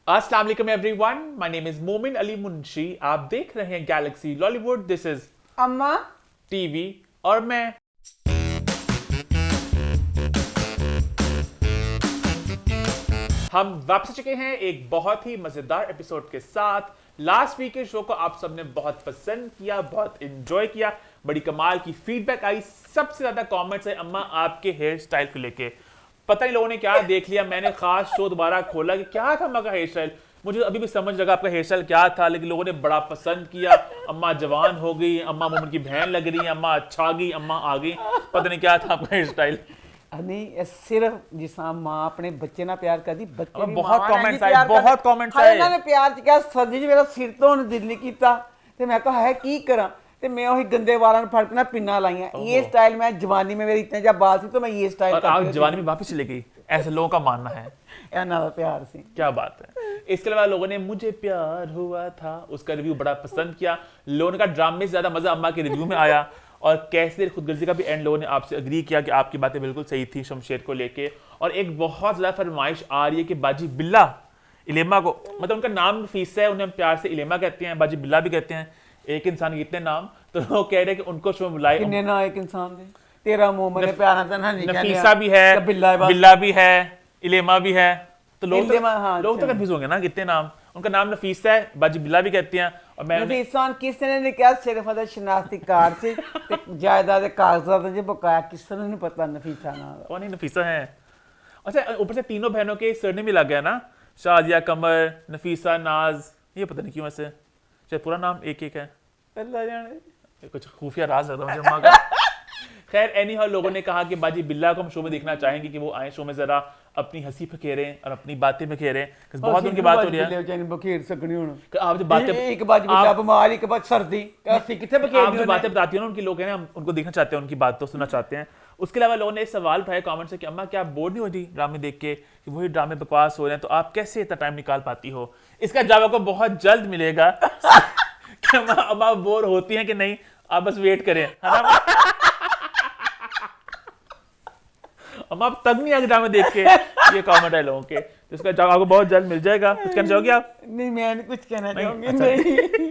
अस्सलाम वालेकुम everyone, my name is मोमिन अली मुंशी। आप देख रहे हैं गैलेक्सी लॉलीवुड। दिस इज अम्मा टीवी और मैं। हम वापस आ चुके हैं एक बहुत ही मजेदार एपिसोड के साथ। लास्ट वीक के शो को आप सबने बहुत पसंद किया, बहुत एंजॉय किया, बड़ी कमाल की फीडबैक आई। सबसे ज्यादा कमेंट्स है अम्मा आपके हेयर स्टाइल को लेके। पता नहीं लोगों ने क्या देख लिया, मैंने खास शो दोबारा खोला कि क्या था अम्मा का हेयर स्टाइल। मुझे अभी भी समझ लगा आपका हेयर स्टाइल क्या था, लेकिन लोगों ने बड़ा पसंद किया। अम्मा जवान हो गई, अम्मा मोमिन की बहन लग रही है, अम्मा अच्छा गई, अम्मा आ गई। पता नहीं क्या था आपका हेयर स्टाइल। नहीं सिर्फ जिसा मां अपने बच्चे ਨਾਲ ਪਿਆਰ ਕਰਦੀ ਬੱਚੇ ਵੀ बहुत ਮਾਂ ਨਾਲ कमेंट्स ਜੀ आए, ਪਿਆਰ बहुत ਕਰਦੇ। कमेंट्स ਹਾਏ आए। ਇਹਨਾਂ ਨੇ ਪਿਆਰ ਚ ਕਿਹਾ ਸਰਦੀ ਚ ਮੇਰਾ ਸਿਰ ਧੋਣ ਨੂੰ ਦਿਲ ਨਹੀਂ ਕੀਤਾ ਤੇ ਮੈਂ ਕਿਹਾ ਹੈ ਕੀ ਕਰਾਂ ਤੇ मैं वही गंदे वालों ने फड़ के ना पिन्ना लाइया। ये स्टाइल मैं जवानी में मेरे इतने जब बाल थी तो मैं ये स्टाइल और आप जवानी में वापस चले गई, ऐसे लोगों का मानना है। ना प्यार से क्या बात है। इसके अलावा लोगों ने मुझे प्यार हुआ था उसका रिव्यू बड़ा पसंद किया। लोगों ने कहा ड्रामे से ज्यादा मजा अम्मा के रिव्यू में आया। और कैसे देर खुदगर्जी का भी एंड लोगों ने आपसे अग्री किया कि आपकी बातें बिल्कुल सही थी शमशेर को लेके। और एक बहुत ज्यादा फरमाइश आ रही है कि बाजी बिल्ला इलेमा को, मतलब उनका नाम नफीसा है, उन्हें हम प्यार से इलेमा कहते हैं, बाजी बिल्ला भी कहते हैं। एक इंसान के इतने नाम, तो वो कह रहे हैं कि उनको शो में बुलाए। किन्ने ना एक इंसान दे तेरा मोमन ने प्यार ना ना नहीं नफीसा भी है, बिल्ला भी है, इलेमा भी है। तो लोग तो कंफ्यूज होंगे ना कितने नाम। उनका नाम नफीसा है, बाजी बिल्ला भी कहती हैं। और मैं नफीसा किसने ने क्या सिर्फ अदा शनाख्ती कार्ड से ते जायदाद के कागजात जे बकाया किसने नहीं पता नफीसा नाम कौन ही नफीसा है। अच्छा ऊपर से तीनों बहनों के सरनेम भी लग गया ना, शादिया, कमर, नफीसा, नाज। ये पता नहीं क्यों ऐसे, शायद पूरा नाम एक एक है, अल्लाह जाने कुछ खुफिया राज लगता है मुझे अम्मा का। खैर एनी हाउ लोगों ने कहा कि बाजी बिल्ला को हम शो में देखना चाहेंगे कि वो आए शो में जरा अपनी हंसी फकेरें और अपनी बातें बखेरें। बहुत उनकी बात हो रही है। बखेर सकनी हुन आप जो बातें एक बाजी बिल्ला बीमार एक बात सर्दी कैसी किथे बखेर आप जो बातें बताती हो ना उनकी, लोग हैं ना, हम उनको देखना चाहते हैं, उनकी बात तो सुनना चाहते हैं। उसके अलावा लोगों ने एक सवाल उठाया कमेंट से कि अम्मा क्या आप बोर नहीं होती ड्रामे देख के, कि वही ड्रामे बकवास हो रहे हैं तो आप कैसे इतना टाइम निकाल पाती हो। इसका जवाब आपको बहुत जल्द मिलेगा कि अम्मा बोर होती हैं कि नहीं, आप बस वेट करें, है ना। अम्मा आप तब नहीं आगे ड्रामे देख के, ये कमेंट है लोगों के, तो इसका जवाब आपको बहुत जल्द मिल जाएगा। कुछ कहना चाहोगे आप? नहीं मैं कुछ कहना चाहूंगी नहीं।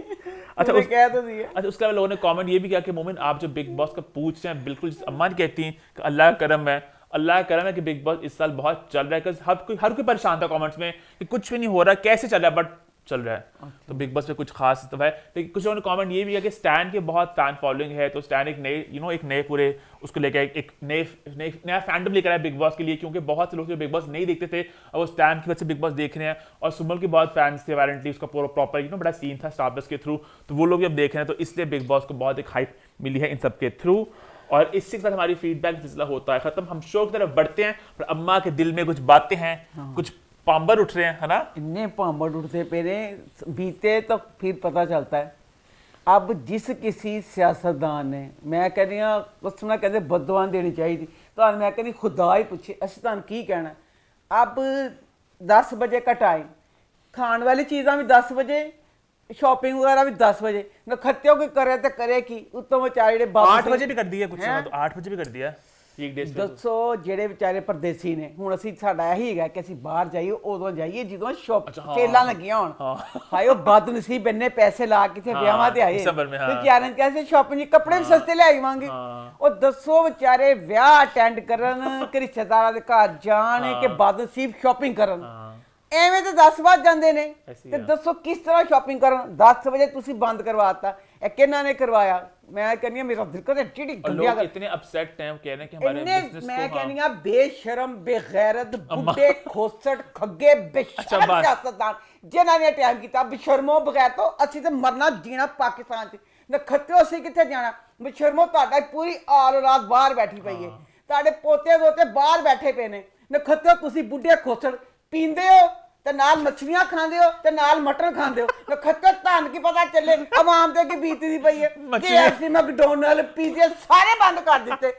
अच्छा कह तो दिया। अच्छा उसके अलावा लोगों ने कमेंट ये भी किया कि मोमिन आप जो बिग बॉस का पूछ रहे हैं बिल्कुल जिस अम्मा ने कहती हैं कि अल्लाह का करम है, अल्लाह का करम है कि बिग बॉस इस साल बहुत चल रहा है। हर कोई परेशान था कमेंट्स में कि कुछ भी नहीं हो रहा, कैसे चल रहा है, बट चल रहा है। तो बिग बॉस पे कुछ खास तो है। लेकिन कुछ लोगों ने कमेंट ये भी किया कि स्टैन के बहुत फैन फॉलोइंग है, तो स्टैन एक नए एक नए पूरे उसको लेकर एक नया फैंडम लेकर आया बिग बॉस के लिए, क्योंकि बहुत से लोग जो बिग बॉस नहीं देखते थे और वो स्टैन की वजह से बिग बॉस देख रहे हैं। और सुमल के बहुत फैंस थे अपेरेंटली, उसका पूरा प्रॉपर बड़ा सीन था स्टार प्लस के थ्रू, तो वो लोग भी अब देख रहे हैं। तो इसलिए बिग बॉस को बहुत एक हाइप मिली है इन सब के थ्रू। और इसके साथ हमारी फीडबैक सिलसिला होता है खत्म। हम शो की तरफ बढ़ते हैं, पर अम्मा के दिल में कुछ बातें हैं, कुछ पांबर उठ रहे हैं, है ना। इतने पांबर उठते पे बीते तो फिर पता चलता है। अब जिस किसी सियासतदान ने, मैं कह रही हाँ उसमें कहते बददुआ देनी चाहिए, तो मैं कह रही खुदा ही पूछे असं तुहानू की कहना। अब 10 बजे का टाइम, खाने वाली चीज़ा भी 10 बजे, शॉपिंग वगैरह भी 10 बजे, नखत्तियों की करे तो करे की उत्तों बेचारे 8 बजे भी कर दिया कुछ, तो 8 बजे भी कर दिया। ਦੱਸੋ ਜਿਹੜੇ ਵਿਚਾਰੇ ਪਰਦੇਸੀ ਨੇ, ਹੁਣ ਅਸੀਂ ਸਾਡਾ ਇਹੀ ਹੈਗਾ ਕਿ ਅਸੀਂ ਬਾਹਰ ਜਾਈਏ ਉਦੋਂ ਜਾਈਏ ਜਦੋਂ ਸੇਲਾਂ ਲੱਗੀਆਂ ਹੋਣ। ਹਾਏ ਉਹ ਬਦਨਸੀਬ ਇੰਨੇ ਪੈਸੇ ਲਾ ਕੇ ਇੱਥੇ ਵਿਆਹਾਂ ਤੇ ਆਏ ਤੇ ਕਿਆਰਨ ਕਹਿੰਦੇ ਸ਼ਾਪਿੰਗ ਜੀ ਕੱਪੜੇ ਵੀ ਸਸਤੇ ਲੈ ਆਵਾਂਗੇ। ਉਹ ਦੱਸੋ ਵਿਚਾਰੇ ਵਿਆਹ ਅਟੈਂਡ ਕਰਨ ਕਿ ਰਿਸ਼ਤੇਦਾਰਾਂ ਦੇ ਘਰ ਜਾਣ ਕਿ ਬਦਨਸੀਬ ਸ਼ਾਪਿੰਗ ਕਰਨ। ਐਵੇਂ ਤਾਂ 10 ਵਜ ਜਾਂਦੇ ਨੇ ਤੇ ਦੱਸੋ ਕਿਸ ਤਰ੍ਹਾਂ ਸ਼ਾਪਿੰਗ ਕਰਨ। 10 ਵਜੇ ਤੁਸੀਂ ਬੰਦ ਕਰਵਾਤਾ, ਇਹ ਕਿਹਨਾਂ ਨੇ ਕਰਵਾਇਆ। मैं कहनी मेरा दिल करता है लोग इतने अपसेट हैं, कह रहे हैं कि हमारे बिजनेस को, मैं कहनी बेशरम बेगैरत बुड्ढे खोसट खग्गे बेशरम सियासतदान जिन्हां ने टाइम कीता बेशरमो बगैर तो असि ते मरना जीना पाकिस्तान च नखत्ते असि किथे जाना। बेशरमो तुहाडा पूरी आल रात बाहर बैठी पई है, तुहाडे पोते दोते बाहर बैठे पे ने। नखत्ते तुसी बुड्ढे खोसट पींदे हो ते नाल मछलियां खांदे हो ते नाल मटन खांदे हो। नखत्ते तुहानू की पता चले अवाम ते की बीतदी पई है। KFC मैकडॉनल्ड पिज़्ज़ा सारे बंद कर दिते।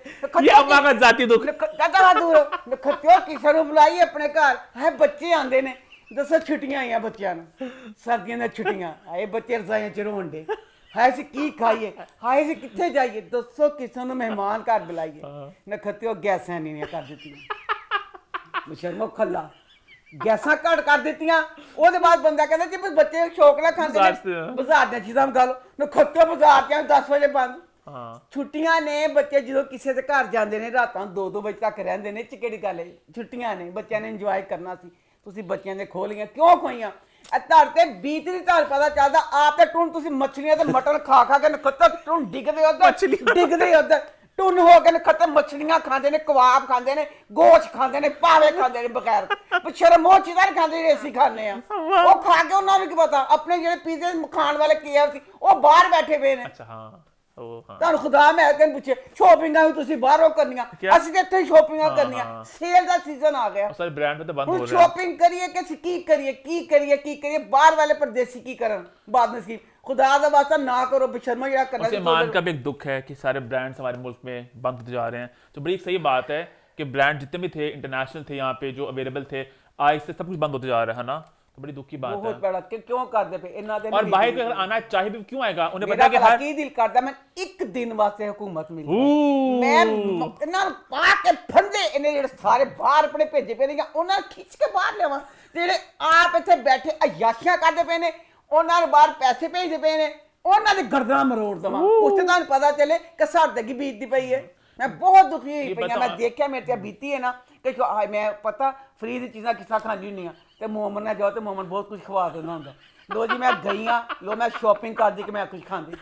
ये अम्मा का जाती दुख। नखत्ते किसे नू बुलाई अपने घर है, बच्चे आंदे ने, दसो छुट्टियां आईयां बच्चों नू, सर्दियां दी छुट्टियां आए, बच्चे रजाइयां च रोन डे। हाय असीं की खाइए, हाय असीं कित्थे जाइए, दसो किसे नू मेहमान घर बुलाइए। नखत्ते गैसां नहीं कर दित्तियां। बशर्मो खल्ला ਗੈਸਾਂ ਘੱਟ ਕਰ ਦਿੱਤੀਆਂ। ਉਹਦੇ ਬਾਅਦ ਬੰਦਾ ਕਹਿੰਦਾ ਜੀ ਬੱਚੇ ਸ਼ੌਕ ਨਾਲ ਖਾਂਦੇ ਨੇ ਬਾਜ਼ਾਰ ਦੀਆਂ ਚੀਜ਼ਾਂ ਮੰਗਾ ਲਓ, ਨਖੱਤੇ ਬਾਜ਼ਾਰ ਚ 10 ਵਜੇ ਬੰਦ। ਛੁੱਟੀਆਂ ਨੇ, ਬੱਚੇ ਜਦੋਂ ਕਿਸੇ ਦੇ ਘਰ ਜਾਂਦੇ ਨੇ ਰਾਤਾਂ 2-2 ਵਜੇ ਤੱਕ ਰਹਿੰਦੇ ਨੇ, ਚ ਕਿਹੜੀ ਗੱਲ ਹੈ, ਛੁੱਟੀਆਂ ਨੇ, ਬੱਚਿਆਂ ਨੇ ਇੰਜੋਏ ਕਰਨਾ ਸੀ, ਤੁਸੀਂ ਬੱਚਿਆਂ ਦੇ ਖੋਲੀਆਂ ਕਿਉਂ ਖੋਈਆਂ? ਧਰ ਤੇ ਬੀਤ ਦੀ ਧਰ ਪਤਾ ਚੱਲਦਾ, ਆਪ ਤੇ ਟੁੰਨ ਤੁਸੀਂ ਮੱਛਲੀਆਂ ਤੇ ਮਟਨ ਖਾ ਖਾ ਕੇ ਨਖੱਤੇ ਟੁੰਨ ਡਿੱਗਦੇ ਉੱਧਰ, ਡਿੱਗਦੇ ਉੱਧਰ ਟੁੰਨ ਹੋ ਕੇ ਨਖੱਤੇ ਮੱਛਲੀਆਂ ਖਾਂਦੇ ਨੇ, ਕਬਾਬ ਖਾਂਦੇ ਨੇ, ਗੋਸ਼ਤ ਖਾਂਦੇ ਨੇ, ਪਾਵੇ ਖਾਂਦੇ ਨੇ ਬਗੈਰ ਸ਼ਰਮ ਉਹ ਚੀਜ਼ਾਂ ਖਾਂਦੇ ਜਿਹੜੇ ਅਸੀਂ ਖਾਂਦੇ ਆ। ਉਹ ਖਾ ਕੇ ਉਹਨਾਂ ਨੂੰ ਕੀ ਪਤਾ ਆਪਣੇ ਜਿਹੜੇ ਪੀਜ਼ੇ ਖਾਣ ਵਾਲੇ KFC ਉਹ ਬਾਹਰ ਬੈਠੇ ਪਏ ਨੇ। ਤੁਹਾਨੂੰ ਖੁਦਾ ਮੈਂ ਕਹਿੰਦਾ ਪੁੱਛੇ ਸ਼ੋਪਿੰਗਾਂ ਵੀ ਤੁਸੀਂ ਬਾਹਰੋਂ ਕਰਨੀਆਂ, ਅਸੀਂ ਤੇ ਇੱਥੇ ਸ਼ੋਪਿੰਗਾਂ ਕਰਨੀਆਂ। ਸੇਲ ਦਾ ਸੀਜ਼ਨ ਆ ਗਿਆ, ਸਾਰੇ ਬ੍ਰਾਂਡ ਤੇ ਬੰਦ ਹੋ ਰਹੇ ਸ਼ੋਪਿੰਗ ਕਰੀਏ ਕਿ ਅਸੀਂ ਕੀ ਕਰੀਏ, ਕੀ ਕਰੀਏ, ਕੀ ਕਰੀਏ? ਬਾਹਰ ਵਾਲੇ परदेसी ਕੀ ਕਰਨ? बाद नसीब खुदा का वास्ता ना करो, बेशर्मा ਜਿਹੜਾ करना। ईमान का भी एक दुख है कि सारे ब्रांड्स हमारे मुल्क में बंद होते जा रहे हैं। तो बड़ी सही बात है कि ब्रांड जितने भी थे इंटरनेशनल थे यहाँ पे जो अवेलेबल थे, आज से सब कुछ बंद होते जा रहा है ना। तो बड़ी दुख की बात है। बहुत बड़ा कि क्यों करते पे इन्ना दे। और बाहर अगर आना चाहे भी क्यों आएगा? उन्हें पता है कि हर की दिल करता मैं एक दिन वास्ते हुकूमत मिल मैं इन्ना पा के फंदे इन्हें ਜਿਹੜੇ ਸਾਰੇ ਬਾਹਰ ਆਪਣੇ ਭੇਜੇ ਪਏ ਨੇ ਉਹਨਾਂ ਖਿੱਚ ਕੇ ਬਾਹਰ ਲਿਆਵਾਂ, ਜਿਹੜੇ ਆਪ ਇੱਥੇ ਬੈਠੇ ਅਯਾਸ਼ੀਆਂ ਕਰਦੇ ਪਏ ਨੇ ਉਹਨਾਂ ਨੂੰ ਬਾਹਰ ਪੈਸੇ ਭੇਜਦੇ ਪਏ ਨੇ, ਉਹਨਾਂ ਦੀ ਗਰਦਨਾਂ ਮਰੋੜ ਦਵਾਂ। ਉਸ ਤੇ ਤੁਹਾਨੂੰ ਪਤਾ ਚੱਲੇ ਕਿ ਸਾਡੇ ਕੀ ਬੀਤਦੀ ਪਈ ਹੈ। मैं बहुत दुखी हुई पई, मैं देखा मेरे ते बीती है ना कि मैं पता फ्री दी चीज़ां किसा खानी हुई तो मोमन ने जाओ तो मोमन बहुत कुछ खवा देना होंगे। लो जी मैं गई हाँ, लो मैं शॉपिंग कर दी कि मैं कुछ खाती।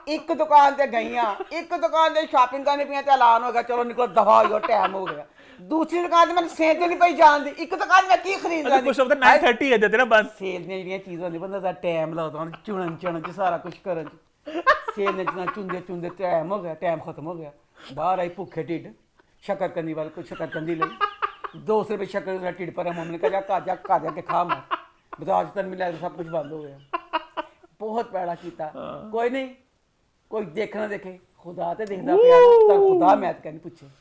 एक दुकान से गई हाँ, एक दुकान से शॉपिंग करने पी तो ऐलान हो गया चलो निकलो दफा हो जाओ टाइम हो गया। दूसरी दुकान से मैंने सेल नहीं पई जान दी, एक दुकान में की खरीद रहा कुछ 9:30 है देते ना बंद। सेल दी ਜਿਹੜੀਆਂ ਚੀਜ਼ਾਂ ਹੁੰਦੀਆਂ ਬੰਦਾ ਦਾ ਟਾਈਮ ਲੱਗਦਾ ਹੁਣ ਚੁਣਨ ਚ ਸਾਰਾ ਕੁਝ ਕਰਨ ਚ। सेल ने जितना चुनते टाइम हो गया, टाइम खत्म हो गया। बाहर आई भूखे ढिड शकरकंदी वाले को शकरकंदी ली 200 रुपये शक्कर ढिड पर मम्मी ने कहा जा के खा मैं बाजार तन मिला सब कुछ बंद हो गया। बहुत पैड़ा किया, कोई नहीं, कोई देखना देखे खुदा तो देखना पिया, खुदा मैं तो कहनी पूछे।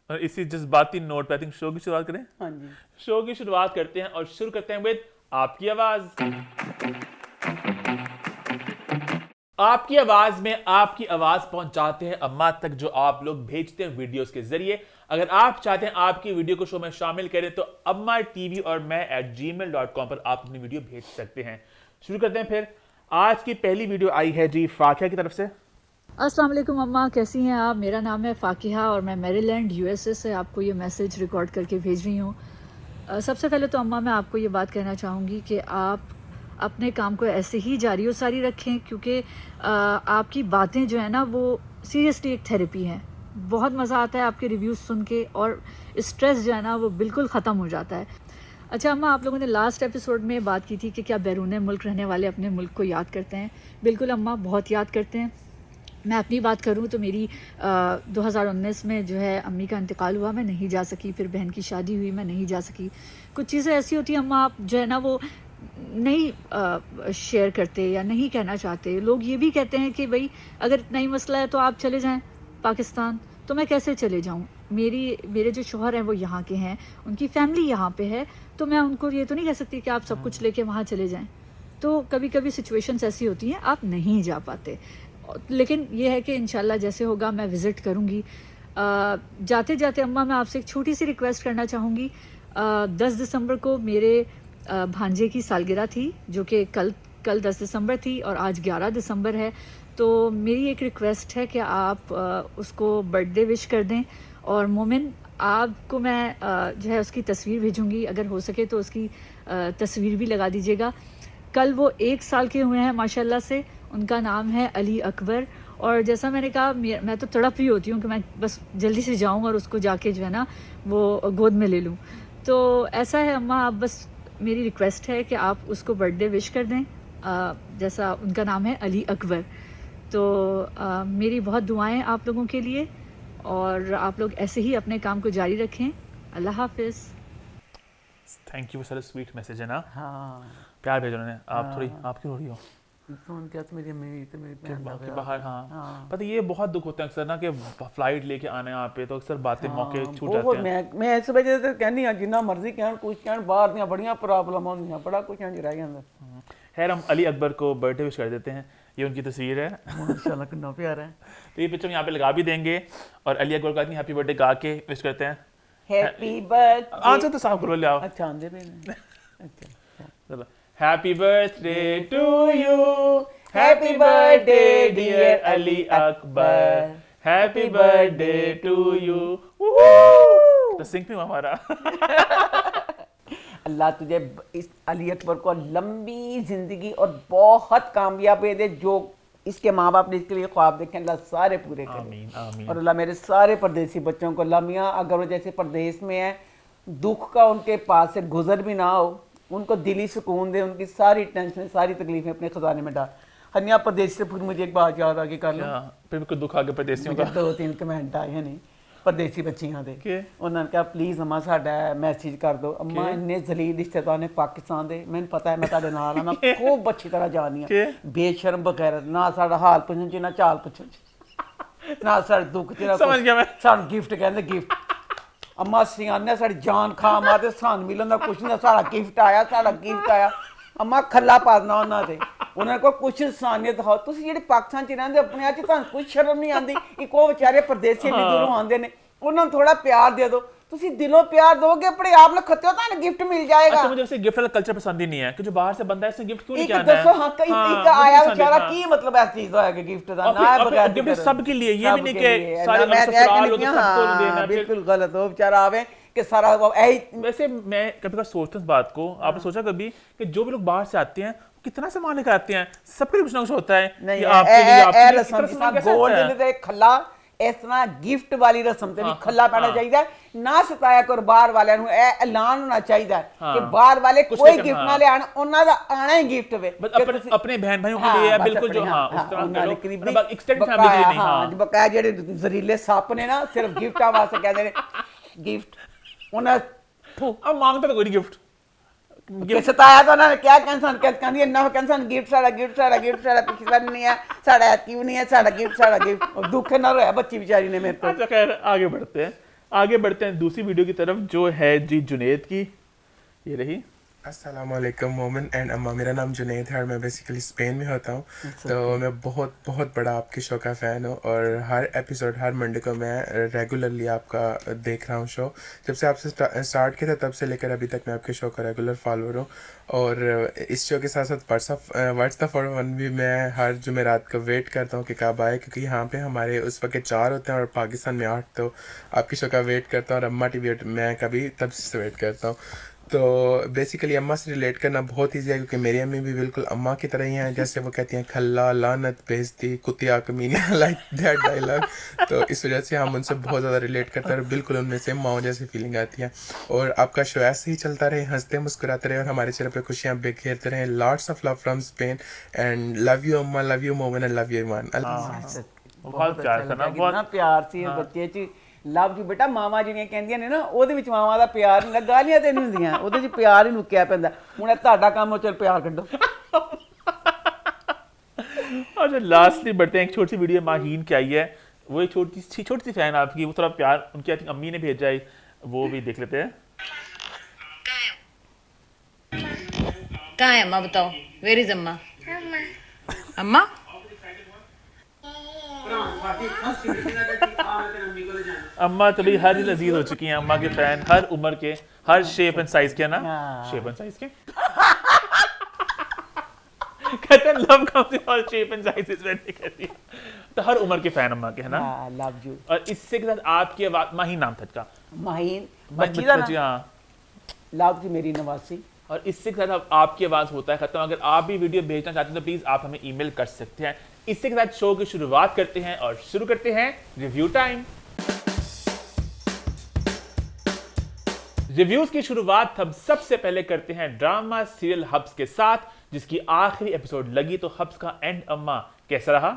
और इसी जज्बाती नोट पे आई थिंक शो की शुरुआत करें। हाँ जी, शो की शुरुआत करते हैं और शुरू करते हैं विद आपकी आवाज। आपकी आवाज में आपकी आवाज पहुंचाते हैं अम्मा तक, जो आप लोग भेजते हैं वीडियोस के जरिए। अगर आप चाहते हैं आपकी वीडियो को शो में शामिल करें तो अम्मा टीवी और मैं @gmail.com पर आप अपनी वीडियो भेज सकते हैं। शुरू करते हैं फिर। आज की पहली वीडियो आई है जी फाकिया की तरफ से। अस्सलाम वालेकुम अम्मा, कैसी हैं आप? मेरा नाम है फाकिया और मैं मैरीलैंड USA से आपको ये मैसेज रिकॉर्ड करके भेज रही हूँ। सबसे पहले तो अम्मा मैं आपको ये बात कहना चाहूँगी कि आप अपने काम को ऐसे ही जारी और सारी रखें, क्योंकि आपकी बातें जो है ना वो सीरियसली एक थेरेपी है। बहुत मज़ा आता है आपके रिव्यूज़ सुन के और स्ट्रेस जो है ना वो बिल्कुल ख़त्म हो जाता है। अच्छा अम्मा, आप लोगों ने लास्ट एपिसोड में बात की थी कि क्या बैरून मुल्क रहने वाले अपने मुल्क को याद करते हैं? बिल्कुल अम्मा, बहुत याद करते हैं। मैं अपनी बात करूं तो मेरी 2019 में जो है अम्मी का इंतकाल हुआ, मैं नहीं जा सकी। फिर बहन की शादी हुई, मैं नहीं जा सकी। कुछ चीज़ें ऐसी होती हैं अम्मा, आप जो है ना वो नहीं शेयर करते या नहीं कहना चाहते। लोग ये भी कहते हैं कि भाई अगर इतना ही मसला है तो आप चले जाएं पाकिस्तान। तो मैं कैसे चले जाऊं? मेरे जो शौहर हैं वो यहाँ के हैं, उनकी फैमिली यहाँ पे है, तो मैं उनको ये तो नहीं कह सकती कि आप सब कुछ लेके वहाँ चले जाएं। तो कभी कभी सिचुएशंस ऐसी होती हैं आप नहीं जा पाते, लेकिन ये है कि इंशाल्लाह जैसे होगा मैं विज़िट करूँगी। जाते जाते अम्मा मैं आपसे एक छोटी सी रिक्वेस्ट करना चाहूँगी। 10 दिसंबर को मेरे भांजे की सालगिरह थी, जो कि कल 10 दिसंबर थी और आज 11 दिसंबर है। तो मेरी एक रिक्वेस्ट है कि आप उसको बर्थडे विश कर दें। और मोमिन, आपको मैं जो है उसकी तस्वीर भेजूँगी, अगर हो सके तो उसकी तस्वीर भी लगा दीजिएगा। कल वो 1 साल के हुए हैं माशाल्लाह से। उनका नाम है अली अकबर। और जैसा मैंने कहा, मैं तो तड़प ही होती हूँ कि मैं बस जल्दी से जाऊँ और उसको जाके जो है ना वो गोद में ले लूँ। तो ऐसा है अम्मा, आप बस मेरी रिक्वेस्ट है कि आप उसको बर्थडे विश कर दें। जैसा उनका नाम है अली अकबर। तो मेरी बहुत दुआएं आप लोगों के लिए, और आप लोग ऐसे ही अपने काम को जारी रखें। अल्लाह हाफिज़। Thank you sir, sweet message है ना। हाँ, प्यार भेजो उन्होंने। आप थोड़ी आप क्यों रो रही हो? फोन किया तो मेरी अम्मी तो मेरी बहन बाहर। हाँ, पता ये बहुत दुख होता है अक्सर ना कि फ्लाइट लेके आने यहाँ पे तो अक्सर बातें मौके छूट जाते हैं। मैं इस वजह से कहनी हाँ जिन्ना मर्जी कहन कुछ कहन, बाहर दियां बड़ियां प्रॉब्लम होंदियां, बड़ा कुछ इंज रह जांदा। खैर हम अली अकबर को बर्थडे विश कर देते हैं। ये उनकी तस्वीर है, माशाल्लाह कितना प्यारा है। तो ये पिक्चर हम यहाँ पे लगा भी देंगे और अली अकबर को हैप्पी बर्थडे गा के विश करते हैं। हैप्पी बर्थडे आंसर तो साफ करो, ले आओ। अच्छा आंदे पे ने अच्छा चलो, happy birthday to you, happy birthday dear Ali Akbar, happy birthday to you. तो सिंक में हमारा। अल्लाह तुझे इस अली अकबर को लंबी जिंदगी और बहुत कामयाबी दे, जो इसके माँ बाप ने इसके लिए ख्वाब देखे अल्लाह सारे पूरे करे। आमीन आमीन। और अल्लाह मेरे सारे परदेसी बच्चों को, अल्लाह मियाँ अगर वो जैसे परदेश में है, दुख का उनके पास से गुजर भी ना हो, उनको दिली सुकून दे, उनकी सारी टेंशन सारी तकलीफें अपने खजाने में डाल। हनिया परदेश से फिर मुझे एक बात याद आ गई, कर लो फिर भी कोई दुख आ गया परदेसियों का। 2-3 कमेंट आए हैं नहीं परदेसी बच्चियां दे, के? उन्होंने कहा प्लीज अम्मा साडा मैसेज कर दो, अम्मा इन्ने जलील रिश्तेदार ने पाकिस्तान दे, मैंने पता है मैं ਤੁਹਾਡੇ ਨਾਲ ਆ, मैं खूब अच्छी तरह जानी है, बेशर्म बगैरत ना साडा हाल पुछन च ना चाल पुछन च ना साडे दुख च ना समझ गया मैं। सानू गिफ्ट कहंदे गिफ्ट, अम्मा सियाने साडी जान खा मारदे, सानू मिलन दा कुछ नहीं, साडा गिफ्ट आया अम्मा खल्ला पादना ਉਹਨਾਂ ਤੇ, ਉਹਨਾਂ ਕੋਲ ਕੁਛ ਇਨਸਾਨੀਅਤ ਦਿਖਾਓ। ਤੁਸੀਂ ਜਿਹੜੇ ਪਾਕਿਸਤਾਨ ਚ ਰਹਿੰਦੇ ਆਪਣੇ ਆਪ ਚ ਤੁਹਾਨੂੰ ਕੋਈ ਸ਼ਰਮ ਨਹੀਂ ਆਉਂਦੀ, ਇੱਕ ਉਹ ਵਿਚਾਰੇ ਪਰਦੇਸੀ ਇੰਨੀ ਦੂਰੋਂ ਆਉਂਦੇ ਨੇ, ਉਹਨਾਂ ਨੂੰ ਥੋੜਾ ਪਿਆਰ ਦੇ ਦਿਓ। ਤੁਸੀਂ ਦਿਲੋਂ ਪਿਆਰ दोगे अपने आप ना खत्ते हो, ਤੁਹਾਨੂੰ गिफ्ट मिल जाएगा। अच्छा, मुझे वैसे गिफ्ट वाला कल्चर पसंद ही नहीं है कि जो बाहर से बंदा है इसने गिफ्ट क्यों नहीं एक किया दसो हाँ कई एक आया मुझे बेचारा पसंद है, की मतलब ऐसी चीज होएगा गिफ्ट दा ना है बगैर गिफ्ट सबके लिए, ये भी नहीं सबके कि लिए। सारे ना मैं ससुराल हो तो कहती सबको हाँ, देना। बिल्कुल गलत हो बेचारा आवे कि सारा यही। वैसे मैं कभी कभी सोचता हूँ इस बात को, आपने सोचा कभी कि जो भी लोग बाहर से आते हैं कितना सामान लेकर आते हैं, सबके लिए कुछ ना कुछ होता है नहीं कि आपके लिए आपके लिए रस्म कितना सामान कैसे गोल्ड आता है? ਦੇ ਖੱਲਾ ਇਸ ਤਰ੍ਹਾਂ ਗਿਫਟ ਵਾਲੀ ਰਸਮ ਤੇ ਵੀ ਖੱਲਾ ਪੈਣਾ ਚਾਹੀਦਾ ਹੈ, ਨਾ ਸਤਾਇਆ ਕਰ ਬਾਹਰ ਵਾਲਿਆਂ ਨੂੰ। ਇਹ ਐਲਾਨ ਹੋਣਾ ਚਾਹੀਦਾ ਹੈ ਕਿ ਬਾਹਰ ਵਾਲੇ ਕੋਈ ਗਿਫਟ ਨਾ ਲਿਆਣ, ਉਹਨਾਂ ਦਾ ਆਣਾ ਹੀ ਗਿਫਟ ਵੇ। बस अपने बहन भाइयों के लिए बिल्कुल जो हाँ उस तरह करो, मतलब एक्सटेंडेड फैमिली के लिए नहीं। हाँ ਬਕਾਇਆ ਜਿਹੜੇ ਜ਼ਰੀਲੇ ਸੱਪ ਨੇ ਨਾ ਸਿਰਫ ਗਿਫਟਾਂ ਵਾਸਤੇ ਕਹਿੰਦੇ ਨੇ ਗਿਫਟ, ਉਹਨਾਂ अब मांगता तो कोई नहीं गिफ्ट। ਕਿ ਸਤਾਇਆ ਤਾਂ ਉਹਨਾਂ ਨੇ ਕਿਹਾ ਕਹਿੰਦੀ ਇੰਨਾ ਕਹਿੰਦਾ ਗਿਫਟ ਸਾਡਾ ਪਿਛਲੀ ਵਾਰ ਨਹੀਂ ਹੈ, ਸਾਡਾ ਐਤਕੀ ਵੀ ਨਹੀਂ ਹੈ, ਸਾਡਾ ਗਿਫਟ दुख ਨਾਲ ਹੋਇਆ ਬੱਚੀ ਵਿਚਾਰੀ ਨੇ ਮੇਰੇ ਤੋਂ। अच्छा खैर आगे बढ़ते हैं दूसरी वीडियो की तरफ जो है जी जुनैद की, ये रही। अस्सलामुअलैकुम मोमिन एंड अम्मा, मेरा नाम जुनैद है और मैं बेसिकली स्पेन में होता हूँ। तो मैं बहुत बहुत बड़ा आपके शो का फ़ैन हूँ और हर एपिसोड हर मंडे को मैं रेगुलरली आपका देख रहा हूँ शो। जब से आपसे स्टार्ट किया था तब से लेकर अभी तक मैं आपके शो का रेगुलर फॉलोअर हूँ और इस शो के साथ साथ व्हाट्सअप फॉर वन भी मैं हर जुमेरात को वेट करता हूँ कि कब आए, क्योंकि यहाँ पे हमारे उस वक्त 4 होते हैं और पाकिस्तान में 8। तो आपके शो का वेट करता हूँ और अम्मा टी वी मैं कभी तब से वेट करता हूँ। तो बेसिकली अम्मा से रिलेट करना बहुत ईजी है, क्योंकि मेरी अम्मी भी बिल्कुल अम्मा की तरह ही हैं। जैसे वो कहती हैं खल्ला लानत बेइज्जती कुतिया कमीना लाइक दैट डायलॉग। तो इस वजह से हम उनसे बहुत ज़्यादा रिलेट करते हैं और बिल्कुल उनमें से माँ जैसी फीलिंग आती है। और आपका शो ऐसे ही चलता रहे, हंसते मुस्कुराते रहे और हमारे चेहरे पे खुशियाँ बिखेरते रहे। Lots of love from Spain and love you अम्मा, लव यू मोमिन एंड लव यू ईमान। बहुत प्यार था ना, ਬਹੁਤ ਪਿਆਰ ਸੀ ਬੱਚੇ ਚ। ਲਵ ਜੀ ਬੇਟਾ ਮਾਵਾਂ ਜਿਹੜੀਆਂ ਕਹਿੰਦੀਆਂ ਨੇ ਨਾ, ਉਹਦੇ ਵਿੱਚ ਮਾਵਾਂ ਦਾ ਪਿਆਰ ਨਹੀਂ, ਗਾਲੀਆਂ ਤੇ ਨਹੀਂ ਹੁੰਦੀਆਂ, ਉਹਦੇ ਚ ਪਿਆਰ ਹੀ ਲੁਕਿਆ ਪੈਂਦਾ। ਹੁਣ ਇਹ ਤੁਹਾਡਾ ਕੰਮ ਹੋ, ਚਲ ਪਿਆਰ ਕੱਢੋ। और जो लास्टली बढ़ते हैं, एक छोटी सी वीडियो माहीन की आई है, वो एक छोटी सी फैन आपकी, वो थोड़ा प्यार उनकी आई थिंक अम्मी ने भेजा है, वो भी देख लेते हैं। कहाँ है अम्मा, बताओ, वेयर इज अम्मा? अम्मा अम्मा तो भाई हर अजीज हो चुकी हैं, अम्मा के फैन हर उम्र के, हर शेप एंड साइज के ना, शेप एंड साइज के कहते हैं love comes in all shape and sizes, वैसे कहती है। तो हर उम्र के फैन अम्मा के है ना। Love you. और इससे के साथ आपकी आवाज, माहीन नाम था इसका, माहीन बच्ची का नाम, हाँ लव जी मेरी नवासी। और इससे के साथ अब आपकी आवाज होता है खत्म। अगर आप भी वीडियो भेजना चाहते हैं तो प्लीज आप हमें ईमेल कर सकते हैं। इससे के साथ शो की शुरुआत करते हैं और शुरू करते हैं रिव्यू टाइम। रिव्यूज की शुरुआत हम सबसे पहले करते हैं ड्रामा सीरियल हब्स के साथ, जिसकी आखिरी एपिसोड लगी। तो हब्स का एंड अम्मा कैसा रहा?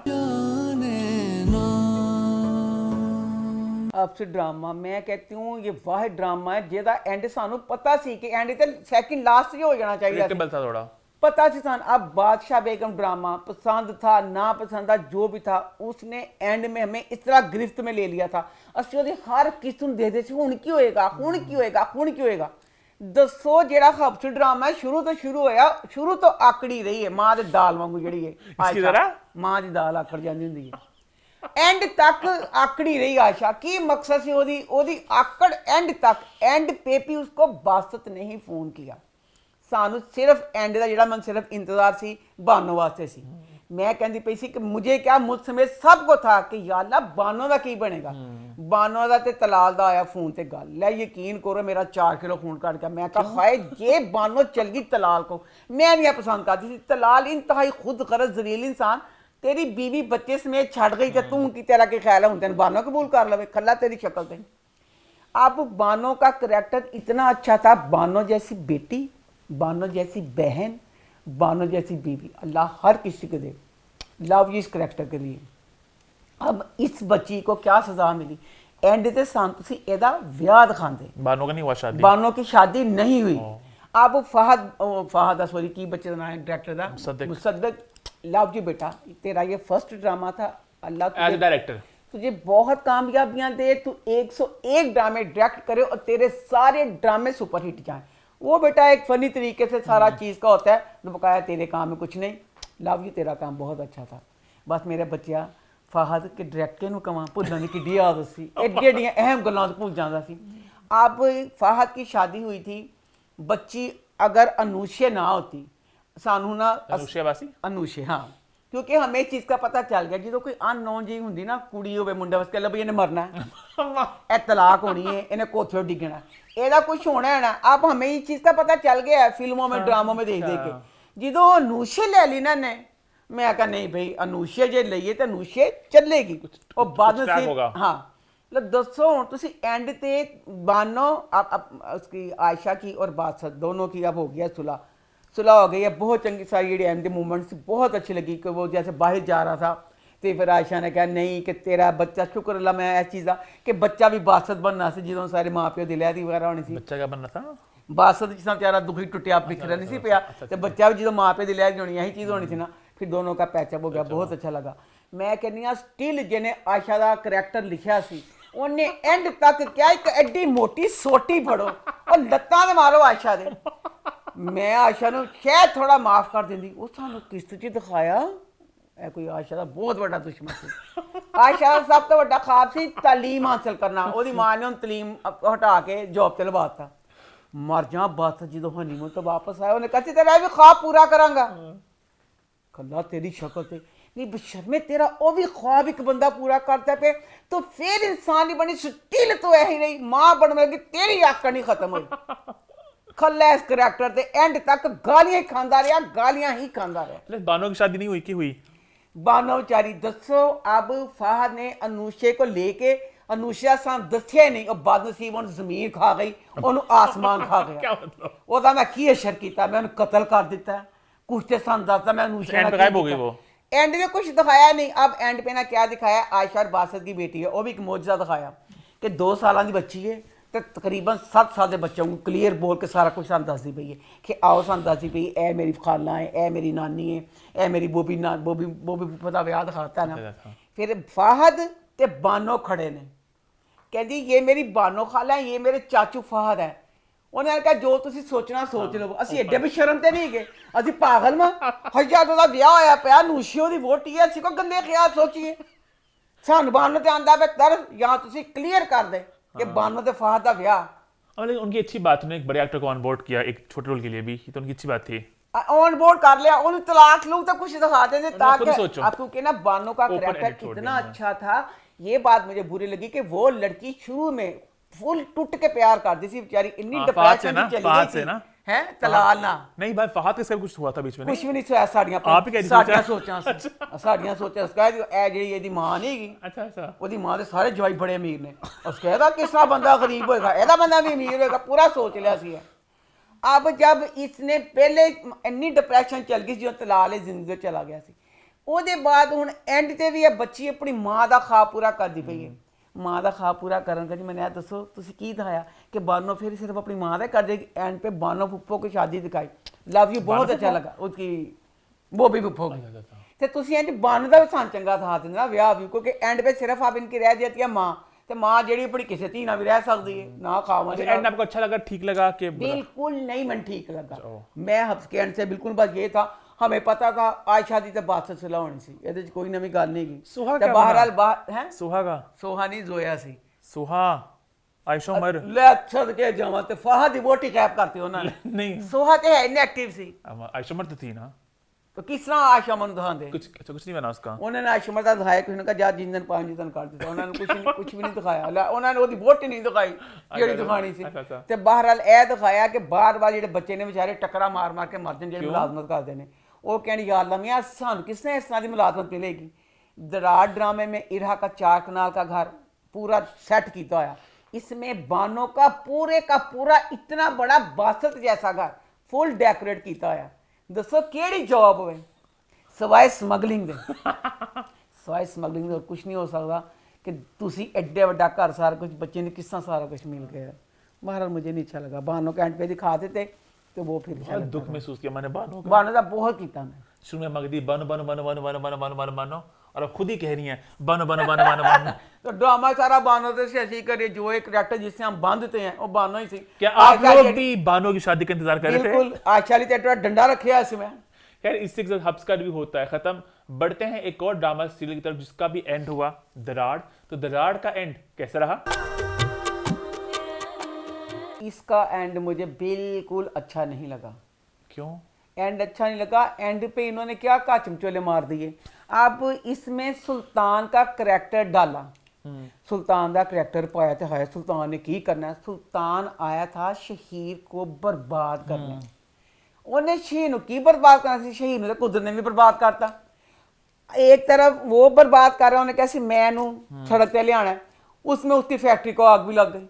आपसे ड्रामा मैं कहती हूँ ये वाह ड्रामा है जेदा एंड सानू पता सी कि एंड ते सेकंड लास्ट ही हो जाना चाहिए, प्रेडिक्टेबल था थोड़ा, पता सी सान। अब बादशाह बेगम ड्रामा पसंद था ना पसंद था जो भी था, उसने एंड में हमें इस तरह गिरफ्त में ले लिया था। ਅਸੀਂ ਉਹਦੇ ਹਰ ਕਿਸ ਨੂੰ ਦੇਖਦੇ ਸੀ, ਹੁਣ ਕੀ ਹੋਏਗਾ, ਹੁਣ ਕੀ ਹੋਏਗਾ, ਹੁਣ ਕੀ ਹੋਏਗਾ। ਦੱਸੋ ਜਿਹੜਾ ਹਬਸ ਡਰਾਮਾ ਸ਼ੁਰੂ ਤੋਂ ਸ਼ੁਰੂ ਹੋਇਆ, ਸ਼ੁਰੂ ਤੋਂ ਆਕੜੀ ਰਹੀ ਹੈ ਮਾਂ ਦੇ ਦਾਲ ਵਾਂਗੂ, ਜਿਹੜੀ ਹੈ ਮਾਂ ਦੀ ਦਾਲ ਆਕੜ ਜਾਂਦੀ ਹੁੰਦੀ ਹੈ। ਐਂਡ ਤੱਕ ਆਕੜੀ ਰਹੀ ਆਸ਼ਾ ਕੀ ਮਕਸਦ ਸੀ ਉਹਦੀ ਆਕੜ ਐਂਡ ਤੱਕ ਐਂਡ पे भी उसको बासत ने ही फोन किया ਸਾਨੂੰ ਸਿਰਫ ਐਂਡ ਦਾ ਜਿਹੜਾ ਮੈਨੂੰ ਸਿਰਫ ਇੰਤਜ਼ਾਰ ਸੀ ਬਾਨੋ ਵਾਸਤੇ ਸੀ ਮੈਂ ਕਹਿੰਦੀ ਪਈ ਸੀ ਕਿ ਮੁਝੇ ਕਿਆ ਮੁਝ ਸਮੇਤ ਸਭ ਕੋ ਥਾ ਕਿ ਯਾ ਅੱਲਾ ਬਾਨੋ ਦਾ ਕੀ ਬਣੇਗਾ ਬਾਨੋ ਦਾ ਤੇ ਤਲਾਲ ਦਾ ਆਇਆ ਫੋਨ ਤੇ ਗੱਲ ਲੈ ਯਕੀਨ ਕਰੋ ਮੇਰਾ 4 ਕਿਲੋ ਖੂਨ ਕੱਢ ਗਿਆ ਮੈਂ ਕਹਾ ਹਾਏ ਜੇ ਬਾਨੋ ਚਲ ਗਈ ਤਲਾਲ को मैं नहीं पसंद करती थी तलाल इंतहाई खुद गरज जलील इंसान तेरी बीवी बच्चे समेत छड़ गई तो तू की तेरा के ख्याल है हूं तेन बानो कबूल कर लवे खला तेरी शक्ल ते अब बानो का करैक्टर इतना अच्छा था बानो जैसी बेटी बानो जैसी बहन बानो जैसी बीवी अल्लाह हर किसी को दे लव यू इस करैक्टर के लिए अब इस बच्ची को क्या सजा मिली एंड ते सान तुसी एदा विआह दिखांदे बानो का नहीं हुआ शादी, बानो की शादी नहीं हुई अब फहद सॉरी की बच्चे का नाम है डायरेक्टर दा मुसद्दक लव यू बेटा तेरा ये फर्स्ट ड्रामा था अल्लाह एज डायरेक्टर तुझे बहुत कामयाबियां दे तू 101 ड्रामे डायरेक्ट करे और तेरे सारे ड्रामे सुपरहिट जाए वो बेटा एक फनी तरीके से सारा चीज़ का होता है तो बकाया तेरे काम में कुछ नहीं लव यू तेरा काम बहुत अच्छा था बस मेरे बच्चिया फहद के डायरेक्टर ਨੂੰ ਕਵਾਂ ਭੁੱਲਣ ਦੀ ਕਿੱਡੀ ਆਦਤ ਸੀ ਐਡੀ ਐਡੀਆਂ ਅਹਿਮ ਗੱਲਾਂ ਤੋਂ ਭੁੱਲ ਜਾਂਦਾ ਸੀ अब फहद की शादी हुई थी बच्ची अगर अनुष्य ना होती सानू ना अनुष्या वासी अनुष्य हाँ क्योंकि हमें इस चीज़ का पता चल गया जो कोई अननोन जी होंगी ना कुड़ी होवे मुंडा बस कह लो भी इन्हें मरना है ए तलाक होनी है इन्हें कोठियों डिगना ਇਹਦਾ कुछ होना है ना अब हमें इस चीज़ का पता चल गया है फिल्मों में ड्रामों में देख देख के जो अनुष्य ले ली ना ने मैं कहा नहीं भाई अनुष्य जे लईए तो अनुष्य चलेगी और बाद में से हाँ मतलब दसो हूँ तुसी एंड ते बानो उसकी आयशा की और बादशाह दोनों की अब हो गया सुलह हो गई है बहुत चंगी सारी जी एंड मूवमेंट्स बहुत अच्छी लगी कि वो जैसे बाहर जा रहा था तो फिर आयशा ने कहा नहीं कि तेरा बच्चा शुक्र अल्लाह मैं इस चीज़ का कि बच्चा भी बादशाह बनना से जो सारे माँ प्यो दी लहरी वगैरह होनी सी बच्चा क्या बनना था बादशाह जिस तरह बेचारा दुखी टुटिया बिखरा नहीं सी पिया तो बच्चा भी जो माँ प्यो दी लहरी होनी यही चीज़ होनी थी ना फिर दोनों का पैचअप हो गया बहुत अच्छा लगा मैं कहनी स्टिल जिन्हें आयशा का करैक्टर लिखा सी उन्हें एंड तक क्या एक एडी मोटी सोटी फड़ो और लत्तां दे मारो आयशा दे मैं आयशा नूं शायद थोड़ा माफ कर देंदी वो सानू किस्त च दिखाया ए कोई आयशा दा बहुत बड़ा दुश्मन सी आयशा दा सब तो बड़ा ख्वाब सी तालीम हासिल करना ओदी मां ने उन तालीम हटा के जॉब ते लवाता मर जा बस जो हनीमून तो वापस आया उन्हें कहा तेरा भी ख्वाब पूरा करांगा कल्ला तेरी शक्ल ते नहीं बशर्मे तेरा वो भी ख्वाब एक बंदा पूरा करता पे तो फिर इंसान नहीं बनी स्टिल तो ऐसी रही मां बनने लगी तेरी आकड़ नहीं खत्म हुई खल्ला इस करैक्टर ते एंड तक गालियां ही खांदा रहा गालियां ही खांदा रहा बानो की शादी नहीं हुई कि हुई बानो बेचारी दसो अब फहद ने अनुष्या को लेके अनुष्या सान दसिया नहीं और बदनसीब उन जमीन खा गई उन्होंने आसमान खा गया क्या मतलब ओदा मैं की असर किया मैं उन्हें कत्ल कर दिता कुछ तो सान दसदा मैं अनुष्या एंड पे गायब हो गई वो एंड में कुछ दिखाया नहीं अब एंड पे ना क्या दिखाया आयशा और बासत की बेटी है वो भी एक मौजूदा दिखाया कि 2 साल की बच्ची है तो तकरीबन 7 साल के बच्चों को क्लीयर बोल के सारा कुछ सानू दसदी पई है कि आओ सानू दसदी पई ए मेरी खाला है ए मेरी नानी है ए मेरी बोबी पता विआह दिखाता है ना फिर फहद ते बानो खड़े ने कहती ये मेरी बानो खाला है ये मेरे चाचू फहद है उन्हें कहा जो तुसी सोचना सोच लो असी एडे भी शर्म ते नहीं गए असी पागल मां हजारों दा विआह होया पिया नूशियो दी वोटी है असी को गंदे ख्याल सोचिए सानू बानो ते आंदा पे तर या तुसी क्लियर कर दे कि बानो ते फहद दा विआह लेकिन उनकी अच्छी बात उन्होंने एक बड़े एक्टर को ऑन बोर्ड किया एक छोटे रोल के लिए भी तो उनकी अच्छी बात थी ऑन बोर्ड कर लिया उन्हें तलाक लोग तो कुछ दिखा देते खुद ताकि सोचो। आपको कि ना बानो का Open करैक्टर ended छोड़ कितना देना। अच्छा था ये बात मुझे बुरी लगी कि वो लड़की शुरू में फुल टूट के प्यार करती थी बेचारी इतनी हाँ, फहद से डिप्रेशन ना, में चली फहद गई से थी ना। है तलाल ना नहीं भाई फहद के साथ कुछ हुआ था बीच में कुछ भी नहीं सोया साड़ियां आप ही कह रही साड़ियां सोचा। सोचा साड़ियां सोचा उसका ए जेडी ਇਹਦੀ ਮਾਂ ਨਹੀਂ ਹੈਗੀ अच्छा अच्छा ਉਹਦੀ ਮਾਂ ਦੇ ਸਾਰੇ ਜਵਾਈ ਬੜੇ ਅਮੀਰ ਨੇ ਉਸ ਕਹਿੰਦਾ ਕਿਸ ਤਰ੍ਹਾਂ ਬੰਦਾ ਗਰੀਬ ਹੋਏਗਾ ਇਹਦਾ ਬੰਦਾ ਵੀ ਅਮੀਰ ਹੋਏਗਾ ਪੂਰਾ ਸੋਚ ਲਿਆ ਸੀ अब जब इसने पहले इन्नी डिप्रेशन चल गई जो तलाल जिंदगी चला गया सी ਉਹਦੇ ਬਾਅਦ ਹੁਣ ਐਂਡ ਤੇ ਵੀ ਇਹ ਬੱਚੀ ਆਪਣੀ ਮਾਂ ਦਾ ਖਾਬ ਪੂਰਾ ਕਰਦੀ ਪਈ ਹੈ ਮਾਂ ਦਾ ਖਾਬ ਪੂਰਾ ਕਰਨ का जी मैंने ਦੱਸੋ ਤੁਸੀਂ ਕੀ ਦਿਖਾਇਆ कि बानो फिर सिर्फ अपनी माँ का कर देगी एंड पे बानो फुप्पो की शादी दिखाई लव यू बहुत अच्छा लगा उसकी बॉबी फुप्पो की ਤੇ ਤੁਸੀਂ ਇੰਜ ਬਾਨੋ ਦਾ ਵੀ ਸਾਨੂੰ ਚੰਗਾ ਸਾਥ ਦਿੰਦੇ ਨਾ ਵਿਆਹ ਵੀ ਕਿਉਂਕਿ ਐਂਡ पे सिर्फ आप इनकी रह जाती है माँ ਤੇ ਮਾਂ ਜਿਹੜੀ ਆਪਣੀ ਕਿਸੇ ਧੀ ਨਾਲ ਵੀ ਰਹਿ ਸਕਦੀ ਹੈ ਨਾ ਖਾਵਾਂ एंड आपको अच्छा लगा ठीक लगा कि बिल्कुल नहीं मन ठीक लगा मैं हफ्स के एंड से बिल्कुल बस ये था हमें पता था आयशा दी ते बात सला होनी सी ਇਹਦੇ ਚ ਕੋਈ ਨਵੀਂ ਗੱਲ ਨਹੀਂ सोहा गई ते क्या बहरहाल बना? है सोहा का सोहा नहीं जोया सी सोहा आयशा उमर ਲੈ ਛੱਡ ਕੇ ਜਾਵਾਂ ਤੇ ਫਾਹਾ ਦੀ ਵੋਟੀ ਕੈਪ ਕਰਤੀ ਉਹਨਾਂ ਨੇ नहीं सोहा ਤੇ ਹੈ ਇਨਐਕਟਿਵ ਸੀ आयशा उमर तो थी ना तो किस तरह आयशा मन दिखाते कुछ अच्छा कुछ नहीं बना उसका ਉਹਨਾਂ ਨੇ ਆਇਸ਼ਾ ਮਰਦਾ ਦਿਖਾਇਆ ਕਿਸੇ ਨੇ ਕਹਾ ਜਾ ਜਿੰਦਨ ਪੰਜ ਦਿਨ ਕਰ ਦਿੱਤਾ ਉਹਨਾਂ ਨੇ ਕੁਝ ਵੀ ਨਹੀਂ ਦਿਖਾਇਆ ਲੈ ਉਹਨਾਂ ਨੇ ਉਹਦੀ ਵੋਟੀ ਨਹੀਂ ਦਿਖਾਈ ਜਿਹੜੀ ਦਿਖਾਣੀ ਸੀ ਅੱਛਾ। ਤੇ ਬਹਰਹਾਲ ਇਹ ਦਿਖਾਇਆ ਕਿ ਬਾਹਰ ਵਾਲੇ ਜਿਹੜੇ ਬੱਚੇ ਨੇ ਵਿਚਾਰੇ ਟੱਕਰਾ ਮਾਰ ਮਾਰ ਕੇ ਮਰ ਜਾਣ ਜਿਹੜੇ ਮੁਲਾਜ਼ਮਤ ਕਰਦੇ ਨੇ ਉਹ ਕਹਿਣ ਯਾ ਅੱਲਾ ਮਿयां ਸਾਨੂੰ किसने इस तरह की मुलाजमत मिलेगी दरार ड्रामे में इरहा का 4 कनाल का घर पूरा सेट किया होया इसमें बानो का पूरा इतना बड़ा बासत जैसा घर फुल डेकोरेट किया होया दसो केड़ी जॉब होवे सवाए स्मगलिंग दे सवाए स्मगलिंग दे और कुछ नहीं हो सकता कि तुसी एड्डे वड्डा घर सारा कुछ बच्चे ने किस तरह सारा कुछ मिल गया महाराज मुझे नहीं अच्छा लगा बानो के एंड पे दिखा देते तो वो फिर अच्छा बहुत लगता दुख महसूस किया मैंने बानो का बानो का बहुत किया मैं शुरू में मगदी बनो बनो बनो बनो बनो बनो बनो बनो बनो और अब खुद ही कह रही हैं बनो बनो बनो बनो बनो तो ड्रामा सारा बानो से ऐसे ही करे जो एक करैक्टर जिससे हम बांधते हैं वो बानो ही सी क्या आप लोग भी बानो की शादी का इंतजार कर रहे थे बिल्कुल आयशा अली तेरा डंडा रखे है इसमें खैर इससे एक हब्स का भी होता है खत्म बढ़ते हैं एक और ड्रामा सीरियल की तरफ जिसका भी एंड हुआ दराड़ तो दराड़ का एंड कैसा रहा इसका एंड मुझे बिल्कुल अच्छा नहीं लगा क्यों एंड अच्छा नहीं लगा एंड पे इन्होंने क्या का चमचोले मार दिए अब इसमें सुल्तान का करैक्टर डाला सुल्तान का करैक्टर पाया तो है सुल्तान ने की करना है सुल्तान आया था शहीर को बर्बाद करना उन्हें शहीर ਨੂੰ ਕੀ बर्बाद करना ਸੀ शहीर ਨੂੰ कुदरत ने भी बर्बाद करता एक तरफ वो बर्बाद कर रहा उन्हें कैसे मैं सड़क पे लियाना है उसमें उसकी फैक्ट्री को आग भी लग गई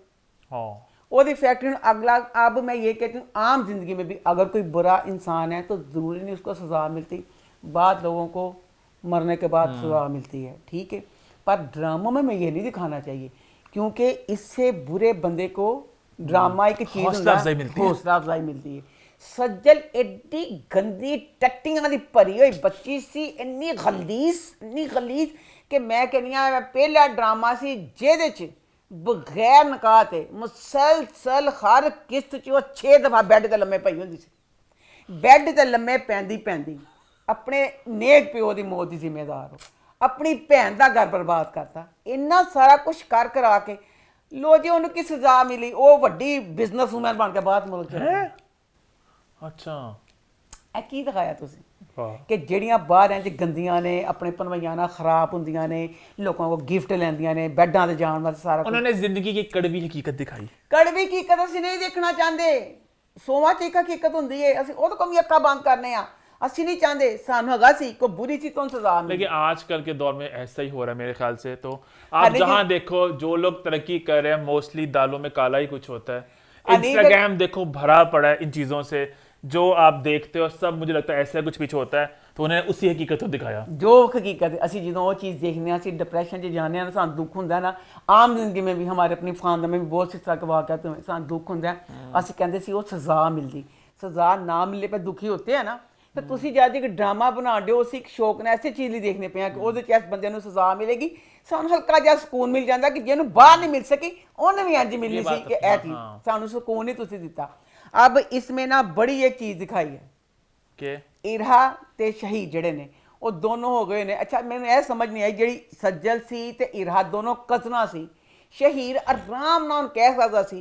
हाँ ओदी फैक्ट्री में आग लग अब मैं ये कहती हूँ आम जिंदगी में भी अगर कोई बुरा इंसान है तो ज़रूरी नहीं उसको सज़ा मिलती बाद लोगों को मरने के बाद सज़ा मिलती है ठीक है पर ड्रामों में ये नहीं दिखाना चाहिए क्योंकि इससे बुरे बंदे को ड्रामा एक चीज़ हौसला अफजाई मिलती है। हौसला अफजाई मिलती है सज्जल एड्डी गंदी टट्टियां दी भरी हुई बच्ची सी इन्नी गलीज कि मैं कहनी आ पहला ड्रामा सी जेदे च बगैर निकाह ते मुसलसल हर किस्त च वो 6 दफा बैड ते लम्मे पई हुंदी सी बैड ते लम्मे पैंदी अपने नेक प्यो दी मौत दी जिम्मेदार हो अपनी भैन दा घर बर्बाद करता इन्ना सारा कुछ कर करा के लो जी उन्हें की सजा मिली वो वड्डी बिजनेसवुमैन बन के बाहर मुल्क चली गई। अच्छा ਇਹ ਕੀ ਦਿਖਾਇਆ ਤੁਸੀਂ वाह ਕਿ ਜਿਹੜੀਆਂ ਬਾਹਰਾਂ 'ਚ ਗੰਦੀਆਂ ਨੇ ਆਪਣੇ ਭਨਵਈਆਂ ਨਾਲ ਖਰਾਬ ਹੁੰਦੀਆਂ ਨੇ ਲੋਕਾਂ ਕੋਲ ਗਿਫਟ ਲੈਂਦੀਆਂ ਨੇ ਬੈੱਡਾਂ ਤੇ ਜਾਣ ਵਾਸਤੇ ਸਾਰਾ ਕੁਝ उन्होंने जिंदगी की कड़वी हकीकत दिखाई ਕੜਵੀ ਹਕੀਕਤ ਅਸੀਂ ਨਹੀਂ ਦੇਖਣਾ ਚਾਹੁੰਦੇ ਸੋਵਾਂ 'ਚ ਇੱਕ ਹਕੀਕਤ ਹੁੰਦੀ ਹੈ ਅਸੀਂ ਉਹ ਤੋਂ ਕਮੀ ਅੱਖਾਂ ਬੰਦ ਕਰਨੇ ਆ ਅਸੀਂ ਨਹੀਂ ਚਾਹੁੰਦੇ ਸਾਨੂੰ ਹੈਗਾ ਸੀ ਕੋਈ ਬੁਰੀ ਚੀਜ਼ ਤੋਂ ਸਜ਼ਾ ਮਿਲੇ लेकिन आजकल के दौर में ऐसा ही हो रहा है मेरे ख्याल से तो हाँ, आप लेकिन- जहां देखो जो लोग तरक्की कर रहे हैं मोस्टली दालों में काला ही कुछ होता है हाँ, नहीं, इंस्टाग्राम देखो भरा पड़ा है इन चीजों से जो आप देखते हो सब मुझे लगता है ऐसा कुछ पीछे होता है तो उन्हें उसी हकीकत को दिखाया ਜੋ ਹਕੀਕਤ ਹੈ ਅਸੀਂ ਜਦੋਂ ਉਹ ਚੀਜ਼ ਦੇਖਦੇ ਹਾਂ ਅਸੀਂ ਡਿਪਰੈਸ਼ਨ 'ਚ ਜਾਂਦੇ ਹਾਂ ਸਾਨੂੰ ਦੁੱਖ ਹੁੰਦਾ ਨਾ ਆਮ ਜ਼ਿੰਦਗੀ में भी हमारे अपनी खानदान में भी बहुत से तरह के वाक़यात हुए ਸਾਨੂੰ ਦੁੱਖ ਹੁੰਦਾ ਅਸੀਂ ਕਹਿੰਦੇ ਸੀ ਉਹ ਸਜ਼ਾ ਮਿਲਦੀ ਸਜ਼ਾ ਨਾ ਮਿਲने पे दुखी होते हैं ना तो ਤੁਸੀਂ ਜਦ ਇੱਕ ਡਰਾਮਾ ਬਣਾ ਦਿਓ ਅਸੀਂ ਇੱਕ ਸ਼ੌਕ ਨਾਲ ਐਸੇ ਚੀਜ਼ ਲਈ ਦੇਖਨੇ ਪਏ ਆ ਕਿ ਉਹਦੇ 'ਚ ਇਸ ਬੰਦੇ ਨੂੰ ਸਜ਼ਾ ਮਿਲੇਗੀ ਸਾਨੂੰ ਹਲਕਾ ਜਿਹਾ ਸਕੂਨ ਮਿਲ ਜਾਂਦਾ ਕਿ ਜਿਹਨੂੰ ਬਾਹਰ ਨਹੀਂ ਮਿਲ ਸਕੀ ਉਹਨੂੰ ਵੀ ਇੰਜ ਮਿਲਣੀ ਸੀ ਕਿ ਇਹ ਚੀਜ਼ ਸਾਨੂੰ ਸਕੂਨ ਨਹੀਂ ਤੁਸੀਂ ਦਿੱਤਾ अब इसमें ना बड़ी एक चीज़ दिखाई है कि इरहा ते शहीद जड़े ने वो दोनों हो गए ने अच्छा मैंने यह समझ नहीं आई जी सज्जल सी ते इरहा दोनों कजना सी शहीद आराम नाल कह सकदा सी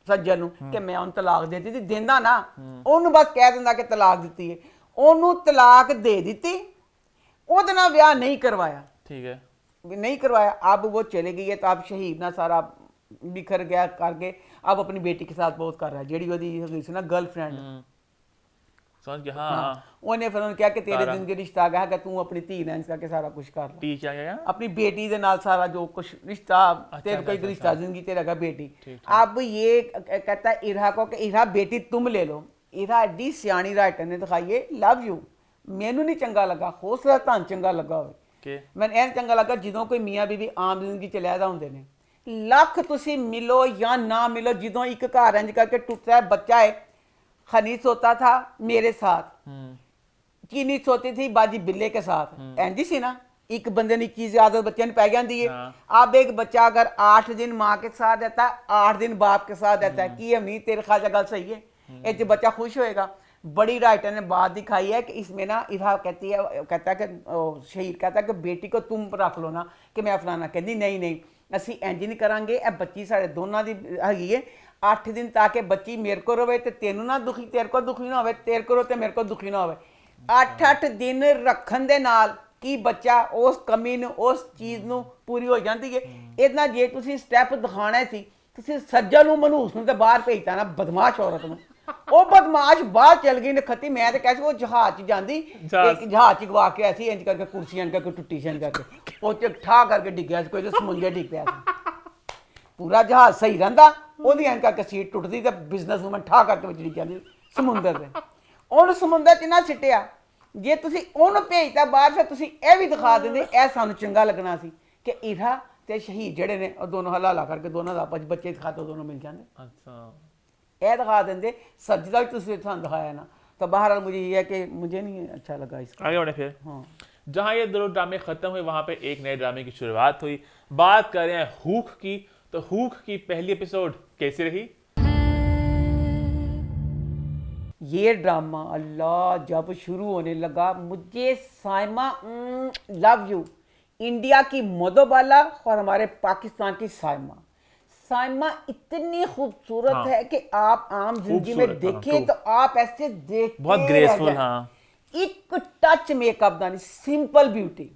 सज्जल नूं कि मैं उन तलाक दे दी देंदा ना ओनू बस कह दिंदा कि तलाक दित्ती है ओनू तलाक दे दित्ती ओदे नाल विआह नहीं करवाया ठीक है नहीं करवाया अब वो चले गई है तो अब शहीद ना सारा बिखर गया करके अब अपनी बेटी के साथ बहुत कर रहा है जेड़ी ओदी सी ना गर्लफ्रेंड समझ गया हाँ हाँ ਉਹਨੇ ਫਿਰ ਉਹਨੂੰ ਕਿਹਾ ਕਿ ਤੇਰੇ ਸਾਰਾ। ਜ਼ਿੰਦਗੀ ਰਿਸ਼ਤਾ ਆ ਗਿਆ ਕਿ ਤੂੰ ਆਪਣੀ ਧੀ ਨਾਲ ਇਸ ਕਰਕੇ ਸਾਰਾ ਕੁਝ ਕਰ ਲੈ टी क्या गया अपनी बेटी के नाल सारा जो कुछ रिश्ता तेरे कोई रिश्ता जिंदगी तेरा का बेटी अब ये कहता है इरहा को कि इरहा बेटी तुम ले लो इरहा एडी सियाणी राइटर ने दिखाई है लव यू मैनू नहीं चंगा लगा हो सकदा ਤੁਹਾਨੂੰ ਚੰਗਾ ਲੱਗਾ ਹੋਵੇ कि ਮੈਨੂੰ ਇਹ ਚੰਗਾ ਲੱਗਾ ਜਦੋਂ ਕੋਈ ਮੀਆਂ ਬੀਬੀ ਆਮ ਜ਼ਿੰਦਗੀ ਚ ਲੈਦਾ ਹੁੰਦੇ ਨੇ ਲੱਖ ਤੁਸੀਂ ਮਿਲੋ ਜਾਂ ਨਾ ਮਿਲੋ ਜਦੋਂ ਇੱਕ ਘਰ ਇੰਜ ਕਰਕੇ ਟੁੱਟਦਾ ਹੈ ਬੱਚਾ है खनी सोता था मेरे साथ चीनी सोती थी बाजी बिल्ले के साथ इंज सी ना एक बंदे ने चीज आदत बच्चे पै जाती है अब एक बच्चा अगर 8 दिन माँ के साथ रहता है 8 दिन बाप के साथ रहता है कि हम नहीं तेरे ख्याल गल सही है ये बच्चा खुश होएगा बड़ी राइटर ने बात दिखाई है कि इसमें ना इहा कहती है, कहता है कि शहीद कहता है कि बेटी को तुम रख लो ना कि मैं फलाना, कहती नहीं नहीं ਅਸੀਂ ਇੰਜ ਨਹੀਂ ਕਰਾਂਗੇ, ਇਹ ਬੱਚੀ ਸਾਡੇ ਦੋਨਾਂ ਦੀ ਹੈਗੀ ਹੈ 8 ਦਿਨ ਤਾਂ ਕਿ ਬੱਚੀ ਮੇਰੇ ਕੋਲ ਰਵੇ ਤੇ ਤੈਨੂੰ ਨਾ ਦੁਖੀ, ਤੇਰੇ ਕੋਲ ਦੁਖੀ ਨਾ ਹੋਵੇ, ਤੇਰੇ ਕੋਲ ਤੇ ਮੇਰੇ ਕੋਲ ਦੁਖੀ ਨਾ ਹੋਵੇ। 8-8 ਦਿਨ ਰੱਖਣ ਦੇ ਨਾਲ ਕੀ ਬੱਚਾ ਉਸ ਕਮੀ ਨੂੰ, ਉਸ ਚੀਜ਼ ਨੂੰ ਪੂਰੀ ਹੋ ਜਾਂਦੀ ਹੈ। ਇਹਦਾ ਜੇ ਤੁਸੀਂ ਸਟੈਪ ਦਿਖਾਣਾ ਸੀ, ਤੁਸੀਂ ਸੱਜਣ ਨੂੰ ਮਨਹੂਸ ਨੂੰ ਤੇ ਬਾਹਰ ਭੇਜਤਾ ਨਾ, ਬਦਮਾਸ਼ ਔਰਤ ਨੂੰ, ਉਹ ਬਦਮਾਸ਼ ਬਾਹਰ ਚਲ ਗਈ ਨਖੱਤੀ। ਮੈਂ ਤੇ ਕਹਿ ਸੀ ਉਹ ਜਹਾਜ਼ 'ਚ ਜਾਂਦੀ, ਇੱਕ ਜਹਾਜ਼ 'ਚ ਗਵਾ ਕੇ ਐਸੀ ਇੰਜ ਕਰਕੇ ਕੁਰਸੀਆਂ ਕਰਕੇ ਟੁੱਟੀ ਸੀ, ਇੰਜ ਕਰਕੇ ਉਹ 'ਚ ਠਾ ਕਰਕੇ ਡਿੱਗਿਆ ਸੀ, ਕੋਈ ਤਾਂ ਸਮੁੰਦਰ ਡਿੱਗ ਪਿਆ ਸੀ। ਪੂਰਾ ਜਹਾਜ਼ ਸਹੀ ਰਹਿੰਦਾ, ਉਹਦੀ ਇੰਜ ਕਰਕੇ ਸੀਟ ਟੁੱਟਦੀ ਤੇ ਬਿਜ਼ਨਸ ਵੂਮਨ ਠਾ ਕਰਕੇ ਵਿੱਚ ਡਿੱਗ ਜਾਂਦੀ ਸਮੁੰਦਰ ਦੇ। ਉਹਨੂੰ ਸਮੁੰਦਰ 'ਚ ਨਾ ਸਿੱਟਿਆ, ਜੇ ਤੁਸੀਂ ਉਹਨੂੰ ਭੇਜਤਾ ਬਾਹਰ, ਫਿਰ ਤੁਸੀਂ ਇਹ ਵੀ ਦਿਖਾ ਦਿੰਦੇ, ਇਹ ਸਾਨੂੰ ਚੰਗਾ ਲੱਗਣਾ ਸੀ ਕਿ ਇਰਾ ਤੇ ਸ਼ਹੀਦ ਜਿਹੜੇ ਨੇ ਉਹ ਦੋਨੋਂ ਹਲਾਲਾ ਕਰਕੇ ਦੋਨਾਂ ਦਾ ਆਪਸ ਬੱਚੇ ਦਿਖਾਤੇ, ਦੋਨੋਂ ਮਿਲ ਜਾਂਦੇ। अच्छा ਇਹ ਦਿਖਾ ਦਿੰਦੇ। ਸਰਜਦਾ ਵੀ ਤੁਸੀਂ ਸਾਨੂੰ ਦਿਖਾਇਆ ਨਾ, तो बहरहाल मुझे ये है कि मुझे नहीं अच्छा लगा इसका। आगे बढ़े फिर। हाँ, जहाँ ये दोनों ड्रामे खत्म हुए वहां पे एक नए ड्रामे की शुरुआत हुई। बात कर रहे हैं हुक की, तो हुक की पहली एपिसोड कैसी रही? ये ड्रामा अल्लाह जब शुरू होने लगा, मुझे साइमा लव यू, इंडिया की मधुबाला और हमारे पाकिस्तान की साइमा, साइमा इतनी खूबसूरत हाँ। है कि आप आम जिंदगी में खूबसूरत, देखें हाँ, तो आप ऐसे देखते बहुत रह ग्रेसफुल। जाएं। हाँ एक टच मेकअप दा नहीं, सिंपल ब्यूटी।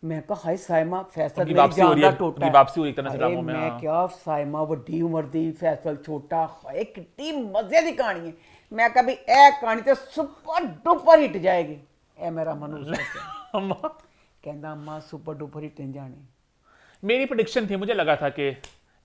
मैं कहा हाय साइमा, फैसल उनकी मेरी वापसी हो रही जान है, दा टोटा उनकी है। वापसी हो रही है तरह से हाय, ड्रामों में, मैं हाँ। क्या साइमा वड्डी उम्र दी, फैसल छोटा, हाय कितनी मजे की कहानी है। मैं कहा भी ए कहानी तो सुपर डुपर हिट जाएगी। ए मेरा मनु अम्मा, कहता अम्मा सुपर डुपर हिट नहीं जानी। मेरी प्रेडिक्शन थी, मुझे लगा था कि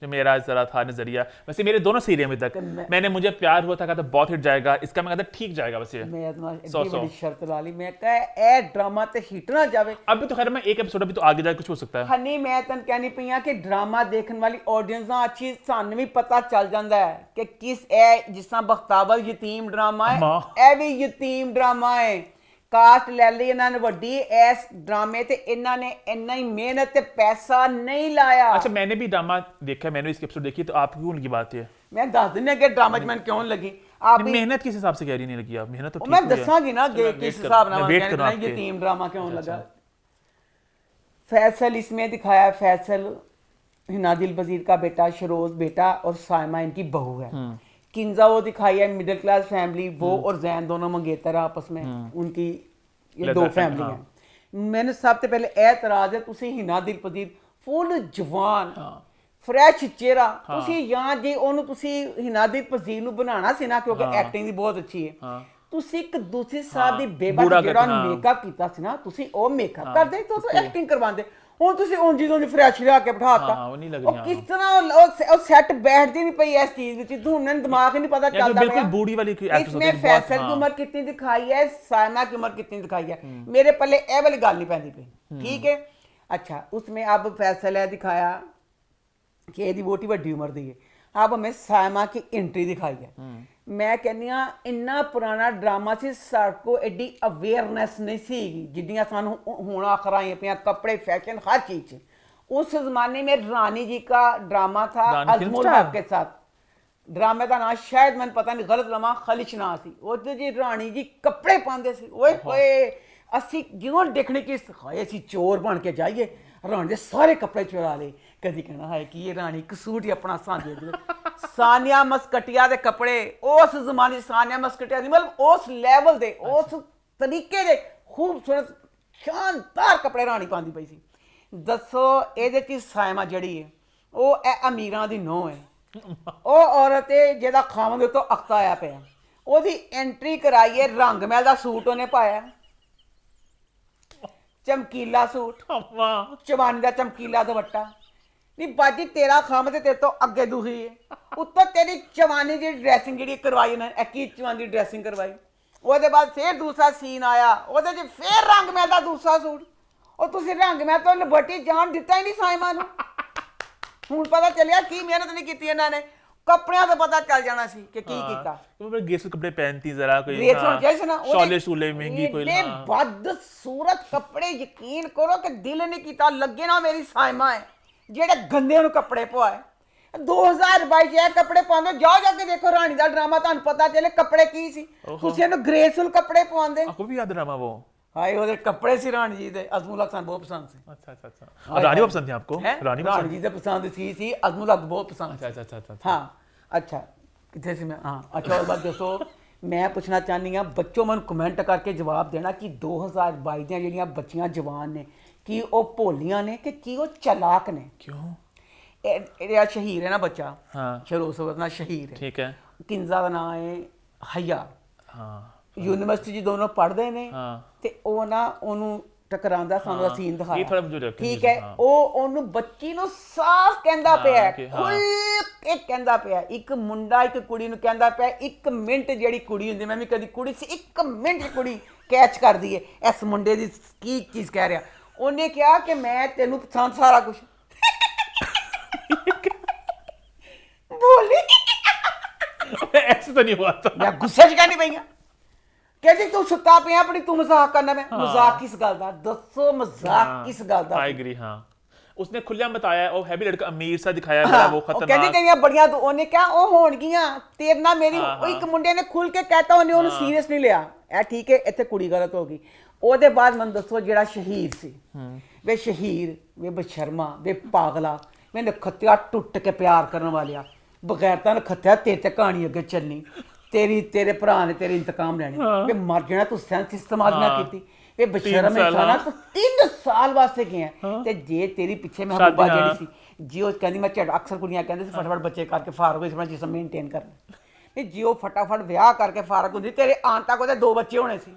जो मेरा जरा था नजरिया, वैसे मेरे दोनों सही रहे अभी तक। मैंने मुझे प्यार हुआ था, कहा था बहुत हिट जाएगा, इसका मैं कहा था ठीक जाएगा बस ये। मैं इतना सौ इतनी सौ। बड़ी शर्त ला ली, मैं कहा ए ड्रामा ते हिट ना जावे। अभी तो खैर मैं एक एपिसोड, अभी तो आगे जाके कुछ हो सकता है। हनी मैं तन कहनी पई हां कि ड्रामा देखने वाली ऑडियंस ना अच्छी, सानू भी पता चल जाता है कि किस ए जिस तरह बख्तावर यतीम ड्रामा है, मां। ए भी यतीम ड्रामा है। कास्ट ले ली इन्हों ने वड्डी, इस ड्रामे ते इन्हों ने इन्ना ही मेहनत ते पैसा नहीं लाया। अच्छा, मैंने भी ड्रामा देखा, मैंने इसकी एपिसोड देखी, तो आपकी क्यों लगी बात ये? मैं दस दिन कि ड्रामा च मैंने क्यों लगी। आप भी मेहनत किस हिसाब से कह रही नहीं लगी आप? मेहनत तो ठीक मैं हुई है। दसांगी ना कि चलो, किस wait हिसाब करो, नाल मैं wait कहने करूं लगा आपके। यतीम ड्रामा क्यों अच्छा, लगा। फैसल इसमें दिखाया, फैसल हिना दिल वजीर का बेटा, शरोज बेटा और साइमा इनकी बहू है। किंजा वो दिखाई है मिडिल क्लास फैमिली, वो और जैन दोनों मंगेतर है आपस में, उनकी ये Leather दो family, फैमिली हाँ। हैं। मैंने सबसे पहले एतराज है, तुसी हिना दिल वजीर फुल जवान फ्रैश चेहरा, तुसी यहाँ जे ओनू तुसी हिना दिल वजीर नू बनाना सी ना, क्योंकि एक्टिंग दी बहुत अच्छी है। हाँ। ਤੁਸੀਂ ਇੱਕ ਦੂਸਰੇ ਸਾਹਿਬ ਦੀ ਬੇਬਾ ਬੁਰਾ ਜਿਹੜਾ ਕਰਨਾ। ਮੇਕਅਪ ਕੀਤਾ ਸੀ ਨਾ, ਤੁਸੀਂ ਉਹ ਮੇਕਅਪ ਕਰਦੇ ਤਾਂ ਐਕਟਿੰਗ ਕਰਵਾਉਂਦੇ। ਹੁਣ ਤੁਸੀਂ ਉਂਝ ਦੀ ਉਂਝ ਫਰੈਸ਼ ਲਿਆ ਕੇ ਬਿਠਾਤਾ। ਹਾਂ, ਉਹ ਨਹੀਂ ਲੱਗ ਉਹ ਰਹੀ, ਕਿਸ ਤਰ੍ਹਾਂ ਉਹ ਸੈੱਟ ਬੈਠਦੀ नहीं पई इस चीज ਵਿੱਚ, ਤੁਹਾਨੂੰ ਦਿਮਾਗ ਹੀ नहीं पता या तो चलता बिल्कुल बूढ़ी वाली कोई actress होती है, इसमें बहुत- फैसल की हाँ। उम्र कितनी दिखाई है, साइमा की उम्र कितनी दिखाई है, मेरे पल्ले ए वाली गल नहीं पैंदी पई। ठीक है, अच्छा उसमें अब फैसल है दिखाया कि ਇਹਦੀ ਵੋਟੀ ਵੱਡੀ ਉਮਰ ਦੀ ਹੈ। अब हमें साइमा की एंट्री दिखाई है। मैं कहनी हाँ इन्ना पुराना ड्रामा से साको एडी अवेयरनेस नहीं सी जिद्दियां सानू हुण आखर आई पियां, कपड़े फैशन हर चीज से। उस जमाने में रानी जी का ड्रामा था रानी फिल्म अजमुल स्टार? हक के साथ। ड्रामे का नाम शायद मैंने पता नहीं गलत लमा खलिश ना सी। वो जी रानी जी कपड़े पाते सी, ओए होए असी जो देखने की सिखाए असी चोर बन के जाइए, रानी दे सारे कपड़े चुरा ले। कभी कहना है कि ये रानी एक सूट ही अपना सा दे दे। सानिया मस्कटिया दे कपड़े उस जमाने, सानिया मस्कटिया दी मतलब उस लेवल दे, उस तरीके दे खूबसूरत शानदार कपड़े रानी पांदी पई सी। दसो ਇਹਦੇ ਚ ਸਾਇਮਾ ਜਿਹੜੀ ਹੈ ਉਹ ਇਹ ਅਮੀਰਾਂ ਦੀ ਨੋਹ ਹੈ। ਉਹ ਔਰਤ ਹੈ ਜਿਹਦਾ ਖਾਵਣ ਦੇ ਤੋਂ ਅਖਤਾ ਆਇਆ ਪਿਆ। ਉਹਦੀ ਐਂਟਰੀ ਕਰਾਈ ਹੈ, ਰੰਗ ਮਹਿਲ ਦਾ ਸੂਟ ਉਹਨੇ ਪਾਇਆ, ਚਮਕੀਲਾ ਸੂਟ, अम्मा, ਚਵਾਨੀ ਦਾ ਚਮਕੀਲਾ ਦੁਪੱਟਾ। ਨਹੀਂ ਬਾਜੀ ਤੇਰਾ ਖਾਮ ਤੇ ਤੇਰੇ ਤੋਂ ਅੱਗੇ ਦੁਖੀ ਹੈ। ਉੱਤੋਂ ਤੇਰੀ ਚਵਾਨੀ ਦੀ ਡਰੈਸਿੰਗ ਜਿਹੜੀ ਕਰਵਾਈ ਉਹਨਾਂ ਨੇ, 21 ਚਵਾਨੀ ਦੀ ਡਰੈਸਿੰਗ ਕਰਵਾਈ। ਉਹਦੇ ਬਾਅਦ ਫੇਰ ਦੂਸਰਾ ਸੀਨ ਆਇਆ, ਉਹਦੇ 'ਚ ਫੇਰ ਰੰਗ ਮਹਿਲ ਦਾ ਦੂਸਰਾ ਸੂਟ। ਉਹ ਤੁਸੀਂ ਰੰਗ ਮਹਿਲ ਤੋਂ ਲਿਬਰਟੀ ਜਾਣ ਦਿੱਤਾ ਹੀ ਨਹੀਂ ਸਾਇਮਾ ਨੂੰ। ਹੁਣ ਪਤਾ ਚੱਲਿਆ ਕੀ ਮਿਹਨਤ ਨਹੀਂ ਕੀਤੀ ਇਹਨਾਂ ਨੇ, ਕੱਪੜਿਆਂ ਤੋਂ ਪਤਾ ਚੱਲ ਜਾਣਾ ਸੀ कि की ਕੀਤਾ। वो बड़े ग्रेसफुल कपड़े पहनती जरा कोई, रेत हाँ, और जैसे ना शोले शूले महंगी कोई, एडे हाँ। बदसूरत कपड़े, यकीन करो कि दिल नहीं कीता लगे ना मेरी साइमा है ਜਿਹੜੇ ਗੰਦੇ ਉਹਨੂੰ ਕੱਪੜੇ ਪਵਾਏ। 2022 ਇਹ ਕੱਪੜੇ ਪਾਉਂਦੇ, ਜਾਓ ਜਾ ਕੇ ਦੇਖੋ ਰਾਣੀ ਦਾ ਡਰਾਮਾ, ਤੁਹਾਨੂੰ ਪਤਾ ਚੱਲੇ ਕੱਪੜੇ ਕੀ ਸੀ। ਤੁਸੀਂ ਇਹਨੂੰ ਗ੍ਰੇਸਫੁਲ ਕੱਪੜੇ ਪਾਉਂਦੇ। आपको भी याद ड्रामा वो? ਹਾਏ ਉਹਦੇ ਕੱਪੜੇ ਸੀ ਰਾਣੀ ਜੀ ਦੇ, ਅਜ਼ਮੁਲ ਹਕ ਸਾਨੂੰ ਬਹੁਤ ਪਸੰਦ ਸੀ। अच्छा अच्छा अच्छा, और रानी वो पसंद थी आपको? ਹੈਂ? रानी ਰਾਣੀ ਜੀ ਦੇ ਪਸੰਦ ਸੀ, ਅਜ਼ਮੁਲ ਹਕ ਬਹੁਤ ਪਸੰਦ अच्छा ਸੀ। अच्छा अच्छा अच्छा। ਹਾਂ ਅੱਛਾ ਕਿੱਥੇ ਸੀ ਮੈਂ? ਹਾਂ ਅੱਛਾ, ਉਸ ਬਾਅਦ ਦੱਸੋ, ਮੈਂ ਪੁੱਛਣਾ ਚਾਹੁੰਦੀ ਹਾਂ ਬੱਚੋ, ਮੈਨੂੰ ਕਮੈਂਟ ਕਰਕੇ ਜਵਾਬ ਦੇਣਾ ਕਿ 2022 ਦੀਆਂ ਜਿਹੜੀਆਂ ਬੱਚੀਆਂ ਜਵਾਨ ਨੇ, ਕੀ ਉਹ ਭੋਲੀਆਂ ਨੇ ਕਿ ਕੀ ਉਹ ਚਾਲਾਕ ਨੇ? क्यों? ਇਹ ਸ਼ਹੀਰ ਹੈ ਨਾ ਬੱਚਾ, हाँ ਸ਼ਰੋਸਵਰ ਨਾਲ ਸ਼ਹੀਰ ਹੈ, ठीक है। ਕਿੰਜ਼ਾ ਦਾ ਨਾਮ ਹੈ ਹਯਾ, हाँ ਯੂਨੀਵਰਸਿਟੀ 'ਚ ਦੋਨੋਂ ਪੜ੍ਹਦੇ ਨੇ हाँ ਤੇ ਉਹ ਨਾ ਉਹਨੂੰ ਟਕਰਾਉਂਦਾ, ਸਾਨੂੰ ਦਾ ਸੀਨ ਇਹ ਦਿਖਾਇਆ ਥੋੜ੍ਹਾ ਮੈਨੂੰ ਠੀਕ ਹੈ। ਉਹ ਉਹਨੂੰ ਬੱਚੀ ਨੂੰ ਸਾਫ਼ ਕਹਿੰਦਾ ਪਿਆ ਹੈ, ਕਿ ਹਾਂ। ਖੁੱਲ੍ਹ ਕੇ ਕਹਿੰਦਾ ਪਿਆ, ਇੱਕ ਮੁੰਡਾ ਇੱਕ ਕੁੜੀ ਨੂੰ ਕਹਿੰਦਾ ਪਿਆ, 1 ਮਿੰਟ ਜਿਹੜੀ ਕੁੜੀ ਹੁੰਦੀ, ਮੈਂ ਵੀ ਕਦੀ ਕੁੜੀ ਸੀ, 1 ਮਿੰਟ ਕੁੜੀ ਕੈਚ ਕਰਦੀ ਹੈ ਇਸ ਮੁੰਡੇ ਦੀ ਕੀ ਚੀਜ਼ ਕਹਿ ਰਿਹਾ। ਉਹਨੇ ਕਿਹਾ ਕਿ ਮੈਂ ਤੈਨੂੰ ਪਸੰਦ ਸਾਰਾ ਕੁਝ ਬੋਲੀ। ऐसे तो नहीं हुआ था। ਮੈਂ ਗੁੱਸੇ 'ਚ ਕਹਿੰਦੀ ਪਈ ਹਾਂ, ਕਹਿੰਦੀ ਤੂੰ ਸੁੱਤਾ ਪਿਆ ਆਪਣੀ, ਤੂੰ ਮਜ਼ਾਕ ਕਰਨਾ। ਮੈਂ ਮਜ਼ਾਕ ਕਿਸ ਗੱਲ ਦਾ ਦੱਸੋ, ਮਜ਼ਾਕ ਕਿਸ ਗੱਲ ਦਾ? I agree. हाँ उसने खुलेआम बताया, और है भी लड़का अमीर सा दिखाया, बड़ा वो ਕਹਿੰਦੀ खतरनाक। ਕਹਿੰਦੀਆਂ ਬੜੀਆਂ ਉਹਨੇ ਕਿਹਾ ਉਹ ਹੋਣਗੀਆਂ ਤੇਰੇ ਨਾਲ ਮੇਰੀ। ਉਹ ਇੱਕ ਮੁੰਡੇ ਨੇ ਖੁੱਲ ਕੇ ਕਹਿਤਾ, ਉਹਨੇ ਉਹਨੂੰ ਸੀਰੀਅਸ ਨਹੀਂ ਲਿਆ। ਇਹ ਠੀਕ ਹੈ, ਇੱਥੇ ਕੁੜੀ ਗਲਤ ਹੋ ਗਈ। ਉਹਦੇ ਬਾਅਦ ਮੈਨੂੰ ਦੱਸੋ ਜਿਹੜਾ ਸ਼ਹੀਦ ਸੀ, ਵੇ ਸ਼ਹੀਰ, ਵੇ ਬਸ਼ਰਮਾ, ਵੇ ਪਾਗਲਾ, ਵੇ ਨਖੱਤਿਆ ਟੁੱਟ ਕੇ ਪਿਆਰ ਕਰਨ ਵਾਲਿਆ, ਬਗੈਰਤਾ ਨਖੱਤਿਆ ਤੇਰੇ ਤੇ ਕਹਾਣੀ ਅੱਗੇ ਚੱਲਣੀ, ਤੇਰੇ ਭਰਾ ਨੇ ਤੇਰੇ ਇੰਤਕਾਮ ਲੈਣੇ, ਵੇ ਮਰ ਜਾਣਾ ਤੂੰ ਸੈਂਸ ਇਸਤੇਮਾਲ ਨਾ ਕੀਤੀ, ਵੇ ਬਸ਼ਰਮ ਇਨਸਾਨਾ ਤੂੰ 3 ਸਾਲ ਵਾਸਤੇ ਗਿਆ ਤੇ ਜੇ ਤੇਰੀ ਪਿੱਛੇ ਮਹਿਬੂਬਾ ਜਿਹੜੀ ਸੀ, ਜੀ ਉਹ ਕਹਿੰਦੀ ਮੈਂ ਝੜ, ਅਕਸਰ ਕੁੜੀਆਂ ਕਹਿੰਦੇ ਸੀ ਫਟਾਫਟ ਬੱਚੇ ਕਰਕੇ ਫਾਰਗ ਹੋਈ, ਆਪਣਾ ਜਿਸਮ ਮੇਨਟੇਨ ਕਰਨਾ, ਤੇ ਜੇ ਉਹ ਫਟਾਫਟ ਵਿਆਹ ਕਰਕੇ ਫਾਰਗ ਹੁੰਦੀ, ਤੇਰੇ ਆਉਣ ਤੱਕ ਉਹਦੇ 2 ਬੱਚੇ ਹੋਣੇ ਸੀ।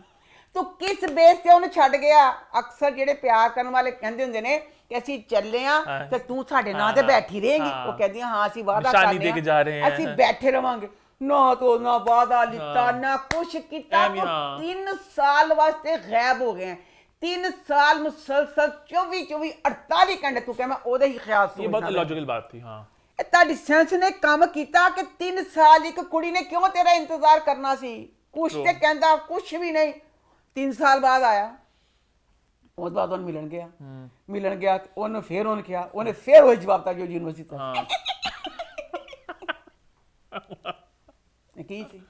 ਤੂੰ ਕਿਸ ਬੇਸ ਤੇ ਉਹਨੂੰ ਛੱਡ ਗਿਆ? ਅਕਸਰ ਜਿਹੜੇ ਪਿਆਰ ਕਰਨ ਵਾਲੇ ਕਹਿੰਦੇ ਹੁੰਦੇ ਨੇ ਕਿ ਅਸੀਂ ਚੱਲੇ ਆ ਤੇ ਤੂੰ ਸਾਡੇ ਨਾਂ ਤੇ ਬੈਠੀ ਰਹੇਗੀ, ਉਹ ਕਹਿੰਦੀਆਂ ਹਾਂ ਅਸੀਂ ਵਾਅਦਾ ਨਿਸ਼ਾਨੀ ਦੇ ਕੇ ਜਾ ਰਹੇ ਹਾਂ, ਅਸੀਂ ਬੈਠੇ ਰਵਾਂਗੇ। ਨਾ ਤੋ ਨਾ ਵਾਅਦਾ ਲਿੱਤਾ, ਨਾ ਕੁਛ ਕੀਤਾ। ਐਵੇਂ ਹਾਂ। 3 ਸਾਲ ਵਾਸਤੇ ਗਾਇਬ ਹੋ ਗਏ। 3 ਸਾਲ ਮੁਸਲਸਲ 24 48 ਘੰਟੇ ਤੂੰ ਕਹਿ ਮੈਂ ਉਹਦੇ ਹੀ ਖਿਆਲ ये बहुत ਸੋਚਦਾ। लॉजिकल बात थी। हाँ ਇਹ ਤੁਹਾਡੀ ਸੈਂਸ ਨੇ ਕੰਮ ਕੀਤਾ ਕਿ 3 ਸਾਲ ਇੱਕ ਕੁੜੀ ਨੇ ਕਿਉਂ ਤੇਰਾ ਇੰਤਜ਼ਾਰ ਕਰਨਾ ਸੀ? ਕੁਛ ਤੇ ਕਹਿੰਦਾ ਕੁਛ ਵੀ ਨਹੀਂ। 3 ਸਾਲ ਬਾਅਦ ਆਇਆ, ਉਸ ਬਾਅਦ ਉਹਨੂੰ ਮਿਲਣ ਗਿਆ ਤੇ ਉਹਨੇ ਫੇਰ ਉਹਨੇ ਕਿਹਾ, ਉਹਨੇ ਫੇਰ ਉਹ ਜਵਾਬ ਦਿੱਤਾ ਜੋ ਯੂਨੀਵਰਸਿਟੀ ਤੋਂ। हाँ ਕੀ ਸੀ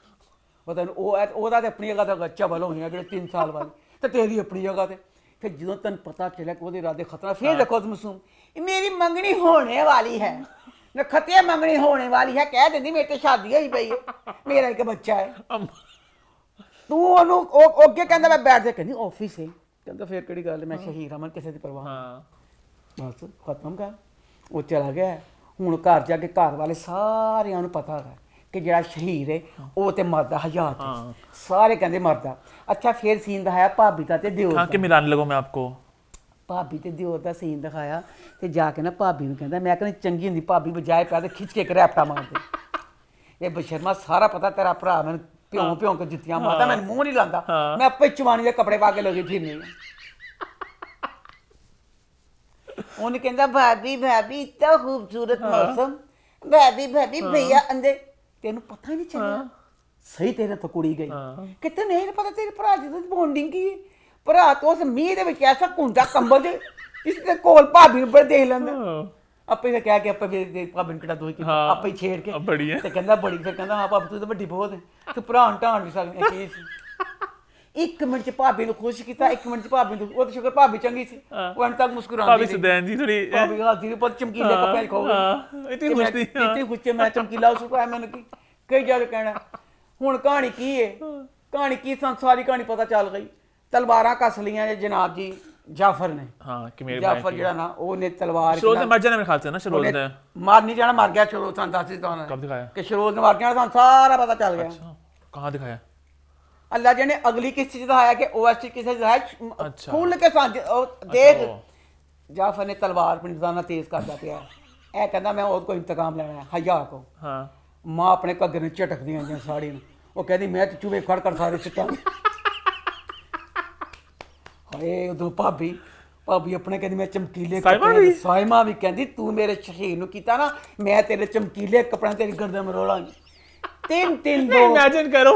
ਉਹ ਤੈਨੂੰ ਉਹਦਾ ਤੇ ਆਪਣੀ ਜਗ੍ਹਾ ਤੇ ਬੱਚਾ ਵੱਲ ਹੋਈਆਂ ਜਿਹੜੇ 3 ਸਾਲ ਬਾਅਦ, ਤੇ ਤੇਰੀ ਆਪਣੀ ਜਗ੍ਹਾ ਤੇ। ਫਿਰ ਜਦੋਂ ਤੈਨੂੰ ਪਤਾ ਚੱਲਿਆ ਕਿ ਉਹਦੇ ਇਰਾਦੇ ਖਤਰਾ, ਫਿਰ ਦੇਖੋ ਮਾਸੂਮ, ਮੇਰੀ ਮੰਗਣੀ ਹੋਣੇ ਵਾਲੀ ਹੈ, ਨਖੱਤੀਆ ਮੰਗਣੀ ਹੋਣੇ ਵਾਲੀ ਹੈ, ਕਹਿ ਦਿੰਦੀ ਮੇਰੇ ਤੇ ਸ਼ਾਦੀ ਹੋਈ ਪਈ ਹੈ, ਮੇਰਾ ਇੱਕ ਬੱਚਾ ਹੈ। ਤੂੰ ਉਹਨੂੰ ਉਹ ਅੱਗੇ ਕਹਿੰਦਾ ਮੈਂ ਬੈਠ ਜਾ, ਕਹਿੰਦੀ ਆਫਿਸ ਹੈ, ਕਹਿੰਦਾ ਫਿਰ ਕਿਹੜੀ ਗੱਲ, ਮੈਂ ਸ਼ਹੀਦ ਅਮਨ ਕਿਸੇ ਦੀ ਪਰਵਾਹ ਨਹੀਂ। हाँ ਬਸ ਖਤਮ ਕਰ। ਉਹ ਚਲਾ ਗਿਆ। ਹੁਣ ਘਰ ਜਾ ਕੇ ਘਰ ਵਾਲੇ ਸਾਰਿਆਂ ਨੂੰ ਪਤਾ ਹੈ ਕਿ ਜਿਹੜਾ ਸ਼ਹੀਦ ਹੈ ਉਹ ਤੇ ਮਰਦਾ ਹਯਾਤ ਹੈ। ਸਾਰੇ ਕਹਿੰਦੇ ਮਰਦਾ। ਅੱਛਾ ਫਿਰ ਸੀਨ ਦਿਖਾਇਆ ਭਾਬੀ ਦਾ ਤੇ ਦਿਓਰ कहाँ ਦਾ। के मिलाने लगो मैं आपको? ਭਾਬੀ ਤੇ ਦਿਓਰ ਦਾ ਸੀਨ ਦਿਖਾਇਆ ਤੇ ਜਾ ਕੇ ਨਾ ਭਾਬੀ ਨੂੰ ਕਹਿੰਦਾ, ਮੈਂ ਕਹਿੰਦੀ ਚੰਗੀ ਹੁੰਦੀ ਭਾਬੀ ਬਜਾਏ ਪਿਆ ਤੇ ਖਿੱਚ ਕੇ ਕਰੈਪਟਾ ਮਾਰਦੇ। ਇਹ ਬਸ਼ਰਮਾ ਸਾਰਾ ਪਤਾ ਤੇਰਾ ਭਰਾ ਮੈਨੂੰ ਭਿਉਂ ਕੇ ਜੁੱਤੀਆਂ ਮਾਰਦਾ, ਮੈਨੂੰ ਮੂੰਹ ਨਹੀਂ ਲਾਂਦਾ, ਮੈਂ ਆਪੇ ਚਵਾਨੀ ਦੇ ਕੱਪੜੇ ਪਾ ਕੇ ਲੱਗੀ ਫਿਰਨੀ। ਉਹਨੇ ਕਹਿੰਦਾ ਭਾਬੀ ਇतना खूबसूरत मौसम, भाभी भैया अंदर। ਤੈਨੂੰ ਪਤਾ ਹੀ ਨਹੀਂ ਚੱਲਿਆ ਸਹੀ ਤੇਰੇ ਤੋਂ ਕੁੜੀ ਗਈ ਕਿਤੇ ਨਹੀਂ ਪਤਾ ਤੇਰੇ ਭਰਾ ਦੀ ਬੌਂਡਿੰਗ ਕੀ ਹੈ। ਭਰਾ ਤੋਂ ਉਸ ਮੀਂਹ ਦੇ ਵਿੱਚ ਐਸਾ ਕੁੰਡਾ ਕੰਬਲ ਦੇ ਇਸ ਦੇ ਕੋਲ ਭਾਬੀ ਨੂੰ ਬੜੇ ਦੇਖ ਲੈਂਦਾ, ਆਪੇ ਤਾਂ ਕਹਿ ਕੇ ਆਪੇ ਭਾਬੀ ਨੂੰ ਕਿਹੜਾ ਦੋਈ ਕੀਤਾ, ਆਪੇ ਹੀ ਛੇੜ ਕੇ ਬੜੀ ਹੈ ਤੇ ਕਹਿੰਦਾ ਬੜੀ, ਫਿਰ ਕਹਿੰਦਾ ਹਾਂ ਭਾਬੀ ਤੂੰ ਤਾਂ ਵੱਡੀ ਬਹੁਤ ਹੈ, ਤੂੰ ਭਰਾ ਢਾਣ ਵੀ ਸਕਦੀ ਹੈ। ਕੀ ਸੀ 1 ਮਿੰਟ ਚ ਭਾਬੀ ਨੂੰ ਖੁਸ਼ ਕੀਤਾ, 1 ਮਿੰਟ ਚ ਭਾਬੀ ਨੂੰ, ਉਹ ਤਾਂ ਸ਼ੁਕਰ ਭਾਬੀ ਚੰਗੀ ਸੀ, ਉਹ ਅੰਤ ਤੱਕ ਮੁਸਕਰਾਉਂਦੀ भाभी ਰਹੀ। सुदैन जी थोड़ी ਭਾਬੀ ਹੱਸਦੀ ਰਹੀ, ਪਰ ਚਮਕੀਲੇ ਕੱਪੜੇ ਖੋ ਗਈ। इतनी खुश थी। ਇਤਨੀ ਖੁਸ਼ ਸੀ, ਮੈਂ ਚਮਕੀਲਾ ਉਸ ਨੂੰ ਮੈਨੂੰ ਕੀ ਕਈ ਜਾ ਕੇ ਕਹਿਣਾ। ਹੁਣ ਕਹਾਣੀ ਕੀ ਹੈ? ਕਹਾਣੀ ਕੀ ਸਾਰੀ ਕਹਾਣੀ ਪਤਾ ਚੱਲ ਗਈ। ਤਲਵਾਰਾਂ ਕੱਸ ਲੀਆਂ ਜੇ ਜਨਾਬ ਜੀ ਜਾਫਰ ਨੇ। हाँ कि मेरे ਜਾਫਰ भाई ਜਿਹੜਾ ਨਾ ਉਹਨੇ ਤਲਵਾਰ शरोज ने मर जाना मेरे ख्याल से ना। शरोज ने ਮਾਰ ਨਹੀਂ ਜਾਣਾ, ਮਰ ਗਿਆ ਸ਼ਰੋਜ਼। ਤੁਹਾਨੂੰ ਦੱਸ ਦਿੱਤਾ ਉਹਨੇ कब दिखाया? ਕਿ ਸ਼ਰੋਜ਼ ਨੇ ਮਰ ਗਿਆ, ਤੁਹਾਨੂੰ ਸਾਰਾ ਪਤਾ ਚੱਲ ਗਿਆ। अच्छा कहाँ दिखाया? ਅੱਲਾ ਜੀ ਨੇ ਅਗਲੀ ਕਿਸ ਚੀਜ਼ ਦਾ ਆਇਆ ਕਿ OST ਕਿਸੇ ਦਾ ਹੈ ਅੱਛਾ। ਖੁੱਲ ਕੇ ਦੇਖ ਜਾਫਰ ਨੇ ਤਲਵਾਰ ਆਪਣੀ ਨਿਜ਼ਾਨਾ ਤੇਜ਼ ਕਰਦਾ ਪਿਆ। ਇਹ ਕਹਿੰਦਾ ਮੈਂ ਉਹ ਕੋਈ ਇੰਤਕਾਮ ਲੈਣਾ ਹੈ ਹਯਾ ਕੋ। हाँ ਮਾਂ ਆਪਣੇ ਘੱਗਰ ਨੂੰ ਝਟਕਦੀਆਂ ਜਾਂ ਸਾੜੀ ਨੂੰ, ਉਹ ਕਹਿੰਦੀ ਮੈਂ ਤੇ ਚੂਹੇ ਖੜ ਕਰ ਸਾਰੇ ਸਿੱਟਾਂ। ਹਾਏ ਉਦੋਂ ਭਾਬੀ ਆਪਣੇ ਕਹਿੰਦੀ ਮੈਂ ਚਮਕੀਲੇ ਕੱਪੜੇ, ਸਾਇਮਾ ਵੀ ਕਹਿੰਦੀ ਤੂੰ ਮੇਰੇ ਸ਼ਹੀਦ ਨੂੰ ਕੀਤਾ ਨਾ, ਮੈਂ ਤੇਰੇ ਚਮਕੀਲੇ ਕੱਪੜਿਆਂ ਤੇਰੀ ਗਰਦਨ ਮਰੋੜਾਂਗੀ। 3 ਲੋਕ इमेजिन करो,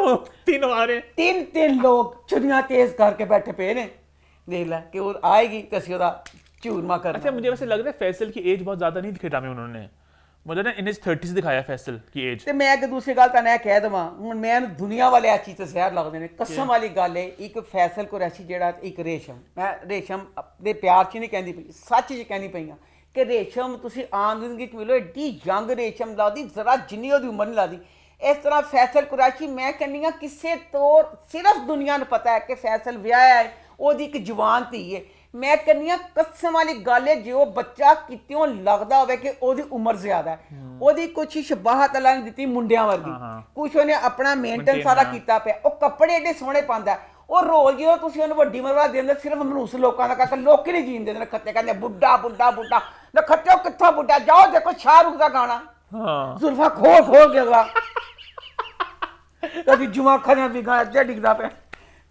3 हमारे 3 ਲੋਕ ਛੁਰੀਆਂ ਤੇਜ਼ ਕਰਕੇ ਬੈਠੇ ਪਏ ਨੇ। ਦੇਖ ਲੈ ਕਿ ਉਹ आएगी तो ਅਸੀਂ ਉਹਦਾ चूरमा करना। अच्छा मुझे वैसे लग रहा है फैसल की एज बहुत ज्यादा नहीं दिखाई ड्रामे में उन्होंने, मुझे ना इन 30s दिखाया फैसल की एज ਤੇ ਮੈਂ ਇੱਕ ਦੂਸਰੀ ਗੱਲ ਤਾਂ ਇਹ ਕਹਿ ਦਵਾਂ ਹੁਣ ਮੈਂ ਇਹਨੂੰ ਦੁਨੀਆ ਵਾਲੇ ਆ ਚੀਜ਼ ਤੇ ਜ਼ਹਿਰ ਲੱਗਦੇ ਨੇ ਕਸਮ ਵਾਲੀ ਗੱਲ ਹੈ ਇੱਕ ਫੈਸਲ ਕੁਰੈਸ਼ੀ ਜਿਹੜਾ ਇੱਕ ਰੇਸ਼ਮ ਮੈਂ ਰੇਸ਼ਮ ਦੇ ਪਿਆਰ 'ਚ ਨਹੀਂ ਕਹਿੰਦੀ ਪਈ ਸੱਚ 'ਚ ਕਹਿੰਦੀ ਪਈ ਹਾਂ ਕਿ ਰੇਸ਼ਮ ਤੁਸੀਂ ਆਮ ਜ਼ਿੰਦਗੀ 'ਚ ਮਿਲੋ ਏਡੀ ਯੰਗ ਰੇਸ਼ਮ ਲੱਗਦੀ ਜ਼ਰਾ ਜਿੰਨੀ ਉਹਦੀ ਉਮਰ ਨਹੀਂ ਲੱਗਦੀ ਇਸ ਤਰ੍ਹਾਂ ਫੈਸਲ ਕੁਰੈਸ਼ੀ ਮੈਂ ਕਹਿੰਦੀ ਹਾਂ ਕਿਸੇ ਤੌਰ ਸਿਰਫ ਦੁਨੀਆ ਨੂੰ ਪਤਾ ਹੈ ਕਿ ਫੈਸਲ ਵਿਆਹਿਆ ਹੈ ਉਹਦੀ ਇੱਕ ਜਵਾਨ ਧੀ ਹੈ ਮੈਂ ਕਹਿੰਦੀ ਹਾਂ ਕਸਮ ਵਾਲੀ ਗੱਲ ਹੈ ਜੇ ਉਹ ਬੱਚਾ ਕਿਤਿਓਂ ਲੱਗਦਾ ਹੋਵੇ ਕਿ ਉਹਦੀ ਉਮਰ ਜ਼ਿਆਦਾ ਹੈ ਉਹਦੀ ਕੁਛ ਸ਼ਬਾਹਤ ਅੱਲਾ ਨੇ ਦਿੱਤੀ ਮੁੰਡਿਆਂ ਵਰਗੀ ਕੁਛ ਉਹਨੇ ਆਪਣਾ ਮੇਨਟੇਨ ਸਾਰਾ ਕੀਤਾ ਪਿਆ ਉਹ ਕੱਪੜੇ ਏਡੇ ਸੋਹਣੇ ਪਾਉਂਦਾ ਉਹ ਰੋਜ਼ ਜਦੋਂ ਤੁਸੀਂ ਉਹਨੂੰ ਵੱਡੀ ਉਮਰ ਵਾਲਾ ਦਿੰਦੇ ਸਿਰਫ ਮਨੂਸ ਲੋਕਾਂ ਦਾ ਕਰਕੇ ਲੋਕ ਨਹੀਂ ਜੀਣ ਦਿੰਦੇ ਨਖੱਤੇ ਕਹਿੰਦੇ ਬੁੱਢਾ ਬੁੱਢਾ ਬੁੱਢਾ ਨਖੱਤੇ ਕਿੱਥੋਂ ਬੁੱਢਾ ਜਾਓ ਦੇਖੋ ਸ਼ਾਹਰੁਖ ਦਾ ਗਾਣਾ ਜ਼ੁਲਫਾ ਖੋਲ ਕੇ ਗਾ ਕਦੀ ਜੁਮਾ ਖਾਣੇ ਵੀ ਗਾਣਾ ਅੱਧੇ ਡਿੱਗਦਾ ਪਿਆ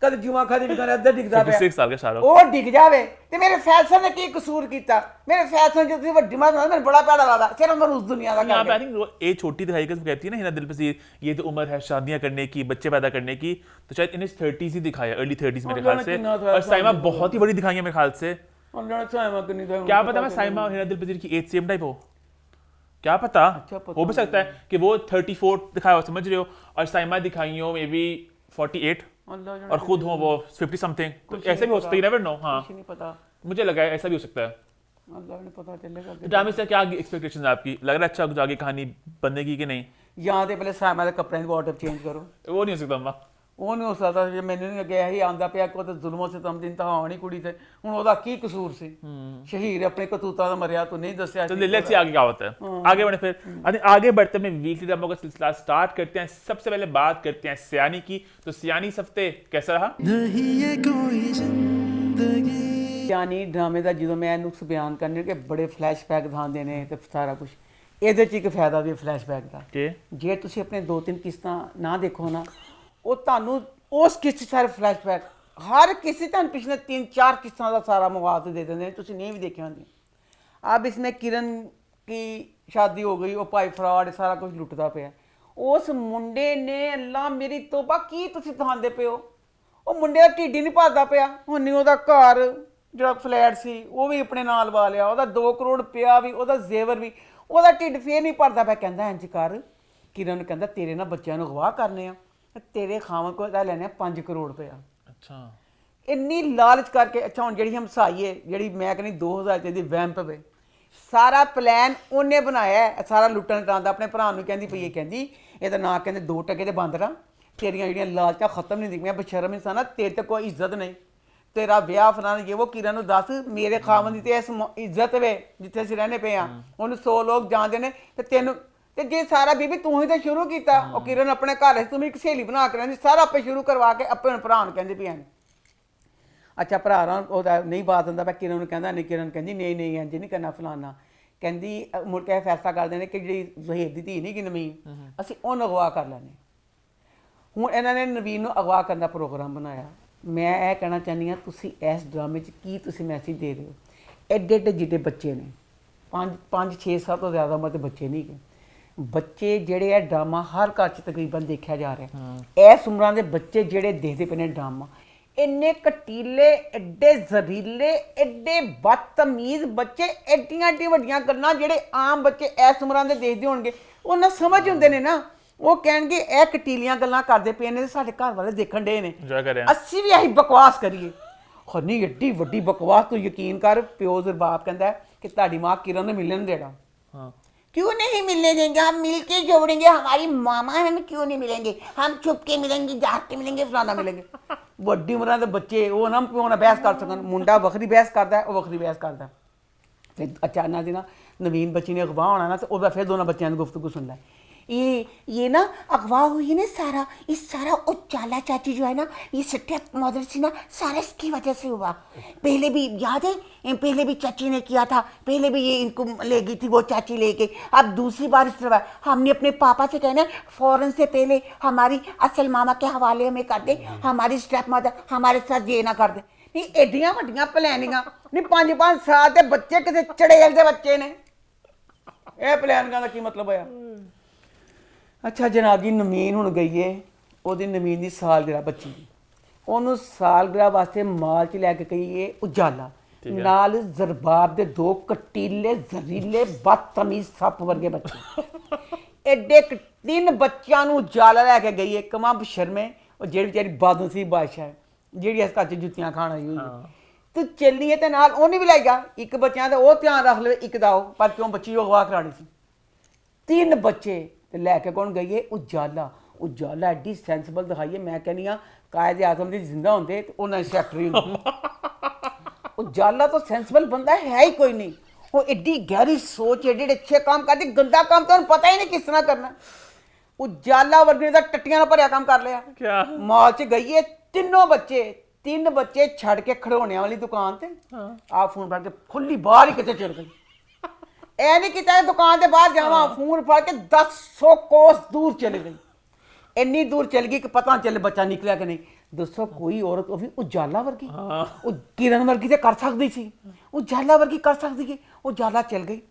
ਕਦੇ ਜੁਮਾ ਖਾਣੇ ਵੀ ਗਾਣਾ ਅੱਧੇ ਡਿੱਗਦਾ ਪਿਆ 56 ਸਾਲ ਦਾ शाहरुख ਉਹ ਡਿੱਗ ਜਾਵੇ ਤੇ ਮੇਰੇ ਫੈਸਲ ਨੇ ਕੀ ਕਸੂਰ ਕੀਤਾ ਮੇਰੇ ਫੈਸਲ ਜੇ ਤੁਸੀਂ ਵੱਡੀ ਮਾਂ ਮੈਨੂੰ ਬੜਾ ਪਿਆਰਾ ਲੱਗਦਾ सिर्फ मैं उस दुनिया का यहाँ पे आई थिंक एज छोटी दिखाई कहती है ना हिना दिल पसीर ये तो उम्र है शादियां करने की बच्चे पैदा करने की तो शायद इन 30s ही दिखाया अर्ली 30s मेरे ख्याल से और साइमा बहुत ही बड़ी दिखाई है मेरे ख्याल से क्या पता मैं साइमा और हिना दिल पसीर की एज सेम टाइप हो क्या पता हो भी सकता है कि वो 34 दिखाया हो समझ रहे हो और साइमा दिखाई हो मे बी 48 और खुद हो वो 50 समथिंग तो ऐसे भी हो सकता है नेवर नो हाँ नहीं पता मुझे लगा है ऐसा भी हो सकता है अल्लाह ने पता चलेगा ड्रामे से क्या एक्सपेक्टेशंस है आपकी लग रहा है अच्छा कुछ आगे कहानी बनेगी कि नहीं ਜਾਂ ਤੇ ਪਹਿਲੇ ਸਾਇਮਾ ਦੇ ਕੱਪੜਿਆਂ ਦੀ ਵਾਟਰ ਚੇਂਜ ਕਰੋ वो नहीं हो सकता अम्मा ਉਹ ਨਹੀਂ ਹੋ ਸਕਦਾ ਜੇ ਮੈਨੂੰ ਨਹੀਂ ਅੱਗੇ ਇਹੀ ਆਂਦਾ ਪਿਆ ਕਿ ਉਹ ਤਾਂ ਜ਼ੁਲਮੋਂ ਸੇ ਤਮ ਦਿਨ ਤਾਂ ਹੋਣੀ ਕੁੜੀ ਤੇ ਹੁਣ ਉਹਦਾ ਕੀ ਕਸੂਰ ਸੀ ਸ਼ਹੀਦ ਆਪਣੇ ਕਤੂਤਾ ਦਾ ਮਰਿਆ ਤੂੰ नहीं दसिया तो लेट्स सी आगे क्या होता है आगे बढ़े फिर आगे बढ़ते हैं वीकली ड्रामों का सिलसिला स्टार्ट करते हैं सबसे पहले बात करते हैं सियानी की तो सियानी इस हफ्ते कैसा रहा ਸਿਆਣੀ ਡਰਾਮੇ ਦਾ ਜਦੋਂ ਮੈਂ ਨੁਕਸ ਬਿਆਨ ਕਰਨੇ ਕਿ ਬੜੇ ਫਲੈਸ਼ਬੈਕ ਦਿਖਾਉਂਦੇ ਨੇ ਤੇ ਸਾਰਾ ਕੁਝ ਇਹਦੇ 'ਚ ਇੱਕ ਫਾਇਦਾ ਵੀ ਫਲੈਸ਼ਬੈਕ ਦਾ कि ਜੇ ਤੁਸੀਂ ਆਪਣੇ 2-3 ਕਿਸ਼ਤਾਂ ਨਾ ਦੇਖੋ ਨਾ ਉਹ ਤੁਹਾਨੂੰ ਉਸ ਕਿਸ਼ਤ ਸਾਰੇ ਫਲੈਸ਼ਬੈਕ ਹਰ ਕਿਸੇ ਤੁਹਾਨੂੰ ਪਿਛਲੇ 3-4 ਕਿਸ਼ਤਾਂ ਦਾ ਸਾਰਾ ਮਵਾਦ ਦੇ ਦਿੰਦੇ ਨੇ ਤੁਸੀਂ ਨਹੀਂ ਵੀ ਦੇਖਿਆ ਹੁੰਦੀ अब इसमें किरण की शादी हो गई वो भाई फराड सारा कुछ लुटता पिया उस मुंडे ने अल्लाह मेरी तोबा की तुसीं दिखांदे पे हो ਉਹ ਮੁੰਡੇ ਦਾ ਢਿੱਡ ਹੀ ਨਹੀਂ ਭਰਦਾ ਪਿਆ ਹੁਣ ਨਹੀਂ ਉਹਦਾ ਘਰ ਜਿਹੜਾ ਫਲੈਟ ਸੀ ਉਹ ਵੀ ਆਪਣੇ ਨਾਲ ਵਾ ਲਿਆ ਉਹਦਾ 2 ਕਰੋੜ ਪਿਆ ਵੀ ਉਹਦਾ ਜ਼ੇਵਰ ਵੀ ਉਹਦਾ ਢਿੱਡ ਫੇਰ ਨਹੀਂ ਭਰਦਾ ਪਿਆ ਕਹਿੰਦਾ ਇੰਜ ਕਰ ਕਿਰਨ ਨੂੰ ਕਹਿੰਦਾ ਤੇਰੇ ਨਾਲ ਬੱਚਿਆਂ ਨੂੰ ਅਗਵਾ ਕਰਨੇ ਆ ਤੇਰੇ ਖਾਵਣ ਕੋਲ ਦਾ ਲੈਣੇ 5 ਕਰੋੜ ਰੁਪਇਆ अच्छा ਇੰਨੀ ਲਾਲਚ ਕਰਕੇ ਅੱਛਾ ਹੁਣ ਜਿਹੜੀ ਹਮਸਾਈ ਹੈ ਜਿਹੜੀ ਮੈਂ ਕਹਿੰਦੀ 2000 ਦੀ ਵੈਮ ਪਵੇ ਸਾਰਾ ਪਲਾਨ ਉਹਨੇ ਬਣਾਇਆ ਸਾਰਾ ਲੁੱਟਣ ਦਾ ਆਪਣੇ ਭਰਾ ਨੂੰ ਕਹਿੰਦੀ ਪਈ ਕਹਿੰਦੀ ਇਹਦਾ ਨਾਂ ਕਹਿੰਦੇ 2 ਟਕੇ ਦੇ ਬਾਂਦਰਾ ਤੇਰੀਆਂ ਜਿਹੜੀਆਂ ਲਾਲਚਾਂ ਖਤਮ ਨਹੀਂ ਦਿਖੀਆਂ ਬਸ਼ਰਮ ਇਨਸਾਨਾ ਤੇਰੇ ਤੇ ਕੋਈ ਇੱਜ਼ਤ ਨਹੀਂ ਤੇਰਾ ਵਿਆਹ ਫਲਾਣਾ ਇਹ ਉਹ ਕਿਰਨ ਨੂੰ ਦੱਸ ਮੇਰੇ ਖਾਵਨ ਦੀ ਤੇ ਇਸ ਇੱਜ਼ਤ ਵੇ ਜਿੱਥੇ ਅਸੀਂ ਰਹਿੰਦੇ ਪਏ ਆ ਉਹਨੂੰ 100 ਲੋਕ ਜਾਣਦੇ ਨੇ ਤੇ ਤੈਨੂੰ ਤੇ ਜੇ ਸਾਰਾ ਬੀਬੀ ਤੂੰ ਹੀ ਤਾਂ ਸ਼ੁਰੂ ਕੀਤਾ ਉਹ ਕਿਰਨ ਆਪਣੇ ਘਰ ਤੂੰ ਇੱਕ ਸਹੇਲੀ ਬਣਾ ਕੇ ਰਹਿੰਦੀ ਸਾਰਾ ਆਪੇ ਸ਼ੁਰੂ ਕਰਵਾ ਕੇ ਆਪੇ ਭਰਾ ਨੂੰ ਕਹਿੰਦੀ ਪਈ ਅੱਛਾ ਭਰਾ ਉਹਦਾ ਨਹੀਂ ਬਾਤ ਹੁੰਦਾ ਪਿਆ ਕਿਰਨ ਨੂੰ ਕਹਿੰਦਾ ਨਹੀਂ ਕਿਰਨ ਕਹਿੰਦੀ ਨਹੀਂ ਨਹੀਂ ਇੰਜ ਨਹੀਂ ਕਰਨਾ ਫਲਾਣਾ ਕਹਿੰਦੀ ਮੁੜ ਕੇ ਫੈਸਲਾ ਕਰਦੇ ਨੇ ਕਿ ਜਿਹੜੀ ਜ਼ਹੀਰ ਦੀ ਧੀ ਨਹੀਂ ਕਿ ਨਵੀਨ ਅਸੀਂ ਉਹਨੂੰ ਅਗਵਾ ਕਰ ਲੈਂਦੇ ਹੁਣ ਇਹਨਾਂ ਨੇ ਨਵੀਨ ਨੂੰ ਅਗਵਾ ਕਰਨ ਦਾ ਪ੍ਰੋਗਰਾਮ ਬਣਾਇਆ ਮੈਂ ਇਹ ਕਹਿਣਾ ਚਾਹੁੰਦੀ ਹਾਂ ਤੁਸੀਂ ਇਸ ਡਰਾਮੇ 'ਚ ਕੀ ਤੁਸੀਂ ਮੈਸੇਜ ਦੇ ਰਹੇ ਹੋ ਐਡੇ ਐਡੇ ਜਿੱਡੇ ਬੱਚੇ ਨੇ 5 6 7 ਤੋਂ ਜ਼ਿਆਦਾ ਉਮਰ ਦੇ ਬੱਚੇ ਨਹੀਂ ਗੇ ਬੱਚੇ ਜਿਹੜੇ ਇਹ ਡਰਾਮਾ ਹਰ ਘਰ 'ਚ ਤਕਰੀਬਨ ਦੇਖਿਆ ਜਾ ਰਿਹਾ ਇਸ ਉਮਰਾਂ ਦੇ ਬੱਚੇ ਜਿਹੜੇ ਦੇਖਦੇ ਪਏ ਨੇ ਡਰਾਮਾ ਇੰਨੇ ਕਟੀਲੇ ਐਡੇ ਜ਼ਰੀਲੇ ਐਡੇ ਬਦਤਮੀਜ਼ ਬੱਚੇ ਐਡੀਆਂ ਐਡੀਆਂ ਵੱਡੀਆਂ ਗੱਲਾਂ ਜਿਹੜੇ ਆਮ ਬੱਚੇ ਇਸ ਉਮਰਾਂ ਦੇ ਦੇਖਦੇ ਹੋਣਗੇ ਉਹ ਨਾ ਸਮਝ ਹੁੰਦੇ ਨੇ ਨਾ ਉਹ ਕਹਿਣਗੇ ਇਹ ਕਟੀਲੀਆਂ ਗੱਲਾਂ ਕਰਦੇ ਪਏ ਨੇ ਸਾਡੇ ਘਰ ਵਾਲੇ ਦੇਖਣ ਡੇ ਨੇ ਅਸੀਂ ਵੀ ਇਹੀ ਬਕਵਾਸ ਕਰੀਏ ਖਨੀ ਐਡੀ ਵੱਡੀ ਬਕਵਾਸ ਤੂੰ ਯਕੀਨ ਕਰ ਪਿਓ ਜ਼ਰਬਾਬ ਕਹਿੰਦਾ ਕਿ ਤੁਹਾਡੀ ਮਾਂ ਕਿਰਨ ਨੂੰ ਮਿਲਣ ਦੇਣਾ क्यों नहीं मिलने देंगे हम मिलके जोड़ेंगे हमारी मामा हम क्यों नहीं मिलेंगे हम छुप के मिलेंगे जाग के मिलेंगे फलाना मिलेंगे ਵੱਡੀ ਉਮਰਾਂ ਦੇ ਬੱਚੇ ਉਹ ਨਾ ਪਿਓ ਨਾਲ ਬਹਿਸ ਕਰ ਸਕਣ ਮੁੰਡਾ ਵੱਖਰੀ ਬਹਿਸ ਕਰਦਾ ਉਹ ਵੱਖਰੀ ਬਹਿਸ ਕਰਦਾ ਤੇ ਅਚਾਨਕ ਦੀ ਨਾ ਨਵੀਨ ਬੱਚੀ ਨੇ ਅਗਵਾ ਹੋਣਾ ਨਾ ਤੇ ਉਹਦਾ ਫਿਰ ਦੋਨਾਂ ਬੱਚਿਆਂ ਦੀ ਗੁਫ਼ਤਗੂ सुनना ये ना अगवा हुई ना सारा ये सारा उजाला चाची जो है ना ये सट्टे मदर से ना सारा इसकी वजह से हुआ पहले भी याद है पहले भी चाची ने किया था पहले भी ये इनको ले गई थी वो चाची लेके अब दूसरी बार इस तरह हमने अपने पापा से कहना फौरन से पहले हमारी असल मामा के हवाले में कर दे हमारी स्टेप मदर हमारे साथ ये ना कर दे नहीं एडियां वड्डियां प्लानिंगां नहीं 5-5 साल के बच्चे किसी चड़ेल के बच्चे ने ਇਹ ਪਲਾਨਿੰਗਾਂ ਦਾ ਕੀ ਮਤਲਬ ਹੋਇਆ ਅੱਛਾ ਜਨਾਬ ਜੀ ਨਵੀਨ ਹੁਣ ਗਈ ਏ ਉਹਦੀ ਨਵੀਨ ਦੀ ਸਾਲਗਿਰਾ ਬੱਚੀ ਦੀ ਉਹਨੂੰ ਸਾਲਗਿਰਾ ਵਾਸਤੇ ਮਾਲ 'ਚ ਲੈ ਕੇ ਗਈ ਏ ਉਜਾਲਾ ਨਾਲ ਜ਼ਰਬਾਬ ਦੇ 2 ਕਟੀਲੇ ਜ਼ਰੀਲੇ ਬਦਤਮੀਜ਼ ਸੱਪ ਵਰਗੇ ਬੱਚੇ ਐਡੇ 3 ਬੱਚਿਆਂ ਨੂੰ ਜਾਲ ਲੈ ਕੇ ਗਈ ਹੈ ਕਮਾ ਬਸ਼ਰਮੇ ਉਹ ਜਿਹੜੀ ਵਿਚਾਰੀ ਬਾਦੂ ਸੀ ਬਾਦਸ਼ਾਹ ਜਿਹੜੀ ਇਸ ਘਰ 'ਚ ਜੁੱਤੀਆਂ ਖਾਣ ਆਈ ਹੋਈ ਹੈ ਤੂੰ ਚੱਲੀਏ ਤੇ ਨਾਲ ਉਹਨੇ ਵੀ ਲੈ ਜਾ ਇੱਕ ਬੱਚਿਆਂ ਦਾ ਉਹ ਧਿਆਨ ਰੱਖ ਲਵੇ ਇੱਕ ਦਾ ਉਹ ਪਰ ਕਿਉਂ ਬੱਚੀ ਉਹ ਅਗਵਾ ਕਰਾਣੀ ਸੀ 3 ਬੱਚੇ ਤੇ ਲੈ ਕੇ ਕੌਣ ਗਈ ਹੈ ਉਜਾਲਾ ਐਡੀ ਸੈਂਸਿਬਲ ਦਿਖਾਈਏ ਮੈਂ ਕਹਿੰਦੀ ਹਾਂ ਕਾਇਦ ਆਜ਼ਮ ਦੀ ਜ਼ਿੰਦਾ ਹੁੰਦੇ ਤੇ ਉਹਨਾਂ ਦੀ ਸੈਕਟਰੀ ਹੁੰਦੀ ਉਜਾਲਾ ਤਾਂ ਸੈਂਸਿਬਲ ਬੰਦਾ ਹੈ ਹੀ ਕੋਈ ਨਹੀਂ ਉਹ ਐਡੀ ਗਹਿਰੀ ਸੋਚ ਐਡੇ ਅੱਛੇ ਕੰਮ ਕਰਦੀ ਗੰਦਾ ਕੰਮ ਤਾਂ ਉਹਨੂੰ ਪਤਾ ਹੀ ਨਹੀਂ ਕਿਸ ਤਰ੍ਹਾਂ ਕਰਨਾ ਉਜਾਲਾ ਵਰਗੇ ਦਾ ਟੱਟੀਆਂ ਨਾਲ ਭਰਿਆ ਕੰਮ ਕਰ ਲਿਆ ਕਿਆ ਮਾਲ 'ਚ ਗਈ ਹੈ 3 ਬੱਚੇ ਛੱਡ ਕੇ ਖੜੋਣਿਆਂ ਵਾਲੀ ਦੁਕਾਨ ਤੇ ਆ ਫੋਨ ਫੜ ਕੇ ਖੁੱਲੀ ਬਾਹਰ ਹੀ ਕਿਤੇ ਚਲ ਗਈ ਇਹ ਨਹੀਂ ਕੀਤਾ ਦੁਕਾਨ ਦੇ ਬਾਹਰ ਜਾਵਾਂ ਫੋਨ ਫੜ ਕੇ 100 ਕੋਸ ਦੂਰ ਚਲੇ ਗਈ ਇੰਨੀ ਦੂਰ ਚਲ ਗਈ ਕਿ ਪਤਾ ਚੱਲੇ ਬੱਚਾ ਨਿਕਲਿਆ ਕਿ ਨਹੀਂ ਦੱਸੋ ਕੋਈ ਔਰਤ ਉਹ ਵੀ ਉਜਾਲਾ ਵਰਗੀ ਉਹ ਕਿਰਨ ਵਰਗੀ ਤੇ ਕਰ ਸਕਦੀ ਸੀ ਉਜਾਲਾ ਵਰਗੀ ਕਰ ਸਕਦੀ ਸੀ ਉਜਾਲਾ ਚਲ ਗਈ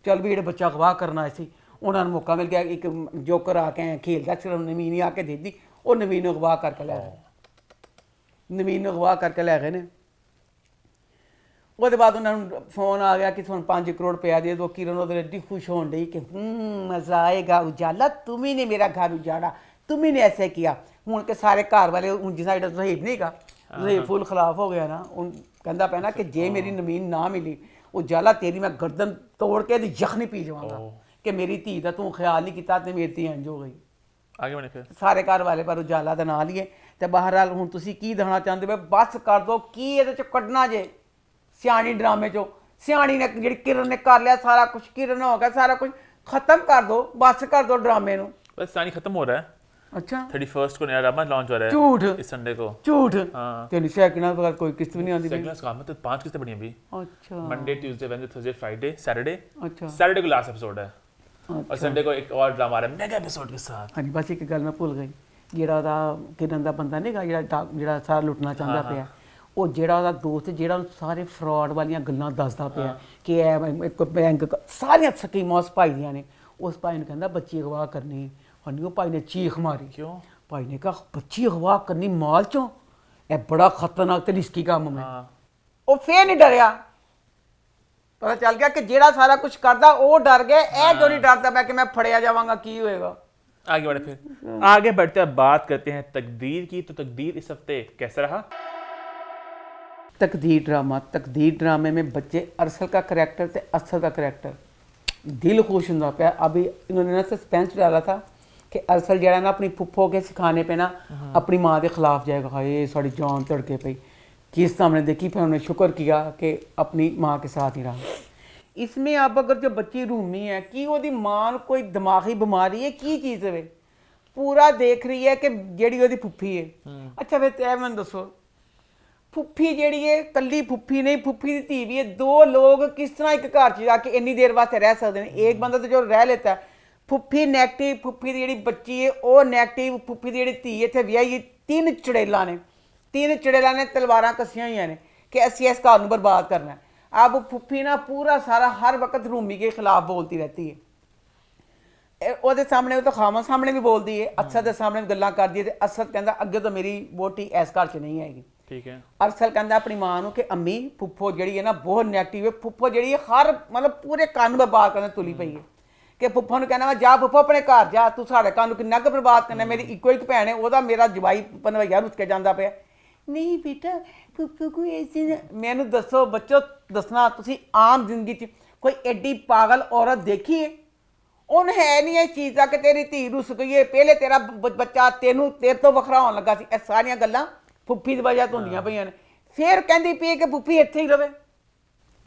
ਚੱਲ ਵੀ ਜਿਹੜੇ ਬੱਚਾ ਅਗਵਾ ਕਰਨ ਆਏ ਸੀ ਉਹਨਾਂ ਨੂੰ ਮੌਕਾ ਮਿਲ ਗਿਆ ਇੱਕ ਜੋਕਰ ਆ ਕੇ ਖੇਲਦਾ ਸਿਰਫ ਨਵੀਨ ਆ ਕੇ ਦੇਦੀ ਉਹ ਨਵੀਨ ਨੂੰ ਅਗਵਾ ਕਰਕੇ ਲੈ ਗਏ ਨੇ ਉਹਦੇ ਬਾਅਦ ਉਹਨਾਂ ਨੂੰ ਫੋਨ ਆ ਗਿਆ ਕਿ ਤੁਹਾਨੂੰ 5 ਕਰੋੜ ਰੁਪਇਆ ਦੇ ਦਿਓ ਕਿਰਨ ਉਹਦੇ ਐਡੀ ਖੁਸ਼ ਹੋਣ ਡਈ ਕਿ ਮਜ਼ਾ ਆਏਗਾ ਉਜਾਲਾ तुम्ही ने मेरा घर उजाड़ा तुम्ही ने ऐसे किया ਹੁਣ ਕਿ ਸਾਰੇ ਘਰ ਵਾਲੇ ਹੁਣ ਜਿਸ ਸਾਈਡ ਜ਼ਹੀਬ ਨਹੀਂ ਗਾ ਜ਼ਹੀਬ ਫੁੱਲ ਖਿਲਾਫ ਹੋ ਗਿਆ ਨਾ ਉਹ ਕਹਿੰਦਾ ਪਿਆ ਨਾ ਕਿ ਜੇ ਮੇਰੀ ਨਵੀਨ ਨਾ ਮਿਲੀ ਉਜਾਲਾ ਤੇਰੀ ਮੈਂ ਗਰਦਨ ਤੋੜ ਕੇ ਇਹਦੀ ਜ਼ਖਮੀ ਪੀ ਜਾਵਾਂਗਾ ਕਿ ਮੇਰੀ ਧੀ ਦਾ ਤੂੰ ਖਿਆਲ ਨਹੀਂ ਕੀਤਾ ਤੇ ਮੇਰੀ ਧੀ ਇੰਝ ਹੋ ਗਈ ਆਗੇ ਬਣੇ ਫਿਰ ਸਾਰੇ ਘਰ ਵਾਲੇ ਪਰ ਉਜਾਲਾ ਦਾ ਨਾਂ ਲਈਏ ਤੇ ਬਹਰਹਾਲ ਹੁਣ ਤੁਸੀਂ ਕੀ ਦੇਣਾ ਚਾਹੁੰਦੇ ਹੋ ਬਸ ਕਰ ਦੋ ਕੀ ਇਹਦੇ ਚ ਕੱਢਣਾ ਜੇ ਸਿਆਣੀ ਡਰਾਮੇ ਚੋਂ ਸਿਆਣੀ ਨੇ ਜਿਹੜੀ ਕਿਰਨ ਨੇ ਕਰ ਲਿਆ ਸਾਰਾ ਕੁਝ ਕਿਰਨ ਹੋ ਗਿਆ ਸਾਰਾ ਕੁਝ ਖਤਮ कर दो बस कर दो ड्रामे नु बस सानी खत्म हो रहा है अच्छा 31st को नया ड्रामा लॉन्च हो रहा है झूठ इस संडे को झूठ हाँ तेरी सेकंड बगैर कोई किस्त भी नहीं आती सेकंड काम में तो 5 किस्तें बनी अभी अच्छा Monday Tuesday Wednesday Thursday Friday Saturday अच्छा सैटरडे को लास्ट एपिसोड है और संडे को एक और ड्रामा आ रहा है मेगा एपिसोड के साथ हाँ जी बस एक गल मैं भूल गई ਜਿਹੜਾ ਉਹਦਾ ਕਿਰਨ ਦਾ ਬੰਦਾ ਨਹੀਂਗਾ ਜਿਹੜਾ ਸਾਰਾ ਲੁੱਟਣਾ ਚਾਹੁੰਦਾ ਪਿਆ ਉਹ ਜਿਹੜਾ ਉਹਦਾ ਦੋਸਤ ਜਿਹੜਾ ਉਹਨੂੰ ਸਾਰੇ ਫਰਾਡ ਵਾਲੀਆਂ ਗੱਲਾਂ ਦੱਸਦਾ ਪਿਆ ਕਿ ਇਹ ਇੱਕ ਬੈਂਕ ਸਾਰੀਆਂ ਸਕੀਮਾਂ ਉਸ ਭਾਈ ਦੀਆਂ ਨੇ ਉਸ ਭਾਈ ਨੂੰ ਕਹਿੰਦਾ ਬੱਚੀ ਅਗਵਾ ਕਰਨੀ ਹਨੀ ਉਹ ਭਾਈ ਨੇ ਚੀਖ ਮਾਰੀ क्यों ਭਾਈ ਨੇ ਕਿਹਾ ਬੱਚੀ ਅਗਵਾ ਕਰਨੀ ਮਾਲ ਚੋਂ ਇਹ ਬੜਾ ਖਤਰਨਾਕ ਤੇ ਰਿਸਕੀ ਕੰਮ ਹੈ ਉਹ ਫੇਰ ਨਹੀਂ ਡਰਿਆ ਪਤਾ ਚੱਲ ਗਿਆ ਕਿ ਜਿਹੜਾ ਸਾਰਾ ਕੁਝ ਕਰਦਾ ਉਹ ਡਰ ਗਿਆ ਇਹ ਕਿਉਂ ਨਹੀਂ ਡਰਦਾ ਮੈਂ ਕਿ ਮੈਂ ਫੜਿਆ ਜਾਵਾਂਗਾ ਕੀ ਹੋਏਗਾ आगे बढ़े फिर आगे बढ़ते हैं बात करते हैं तकदीर की तो तकदीर इस हफ्ते कैसा रहा तकदीर ड्रामे में बच्चे अरसल का करैक्टर थे असद का करैक्टर दिल खुश होता पाया अभी इन्होंने ना सस्पेंस डाला था कि अरसल जरा ना अपनी फुफ्फो के सिखाने पे ना अपनी माँ के खिलाफ जाएगा हाय साड़ी जान तड़के पई किस सामने देखी फिर उन्होंने शुक्र किया कि अपनी माँ के साथ ही रहा इसमें अब अगर जो बच्ची रूमी है कि वो मां कोई दिमागी बीमारी है की चीज़ है पूरा देख रही है कि जेड़ी वो फुफ्फी है अच्छा फिर तय मैं दसो फुफ्फी जेड़ी है कली फुफ्फी नहीं फुफ्फी की धी भी है दो लोग किस तरह एक घर च जाके इन्नी देर वास्ते रह सकते हैं एक बंदा तो जो रह लेता है फुफ्फी नैगेटिव फुफ्फी की जी बच्ची है वो नैगेटिव फुफ्फी की जी धी इतने विआही 3 चड़ेलों ने तलवारां कसियां हुई ने कि असीं इस घर नूं बर्बाद करना है अब फुफ्फी ना पूरा सारा हर वक्त रूमी के खिलाफ बोलती रहती है ਉਹਦੇ ਸਾਹਮਣੇ ਉਹ ਤਾਂ ਖਾਵਾਂ ਸਾਹਮਣੇ ਵੀ ਬੋਲਦੀ ਹੈ ਅਸਦ ਦੇ ਸਾਹਮਣੇ ਗੱਲਾਂ ਕਰਦੀ ਹੈ ਤੇ ਅਸਦ ਕਹਿੰਦਾ ਅੱਗੇ ਤੋਂ ਮੇਰੀ ਵੋਟੀ ਇਸ ਘਰ 'ਚ ਨਹੀਂ ਆਏਗੀ ठीक है ਅਰਸਲ ਕਹਿੰਦਾ ਆਪਣੀ ਮਾਂ ਨੂੰ ਕਿ ਅੰਮੀ ਫੁੱਫੋ ਜਿਹੜੀ ਹੈ ਨਾ ਬਹੁਤ ਨੈਗੇਟਿਵ ਹੈ ਫੁੱਫੋ ਜਿਹੜੀ ਹੈ ਹਰ ਮਤਲਬ ਪੂਰੇ ਕੰਨ ਬਰਬਾਦ ਕਰਨ ਤੁਲੀ ਪਈ ਹੈ ਕਿ ਫੁੱਫੋ ਨੂੰ ਕਹਿੰਦਾ ਵਾ ਜਾ ਫੁੱਫੋ ਆਪਣੇ ਘਰ ਜਾ ਤੂੰ ਸਾਡੇ ਕੰਨ ਨੂੰ ਕਿੰਨਾ ਕੁ ਬਰਬਾਦ ਕਰਨਾ ਮੇਰੀ ਇੱਕੋ ਇੱਕ ਭੈਣ ਹੈ ਉਹਦਾ ਮੇਰਾ ਜਵਾਈ ਪਨਵਈਆ ਰੁੱਸ ਕੇ ਜਾਂਦਾ ਪਿਆ ਨਹੀਂ ਬੇਟਾ ਫੁੱਫੋ ਕੋਈ ਐਸੀ ਮੈਨੂੰ ਦੱਸੋ ਬੱਚੋ ਦੱਸਣਾ ਤੁਸੀਂ ਆਮ ਜ਼ਿੰਦਗੀ 'ਚ ਕੋਈ ਐਡੀ ਪਾਗਲ ਔਰਤ ਦੇਖੀ ਹੈ ਉਹਨ ਹੈ ਨਹੀਂ ਇਹ ਚੀਜ਼ ਆ ਕਿ ਤੇਰੀ ਧੀ ਰੁੱਸ ਗਈ ਹੈ ਪਹਿਲੇ ਤੇਰਾ ਬੱਚਾ ਤੇਰੇ ਤੋਂ ਵੱਖਰਾ ਹੋਣ ਲੱਗਾ ਸੀ ਇਹ ਸਾਰੀਆਂ ਗੱਲਾਂ ਫੁੱਫੀ ਦੀ ਵਜ੍ਹਾ ਤੋਂ ਹੁੰਦੀਆਂ ਪਈਆਂ ਨੇ ਫਿਰ ਕਹਿੰਦੀ ਪਈ ਕਿ ਫੁੱਫੀ ਇੱਥੇ ਹੀ ਰਵੇ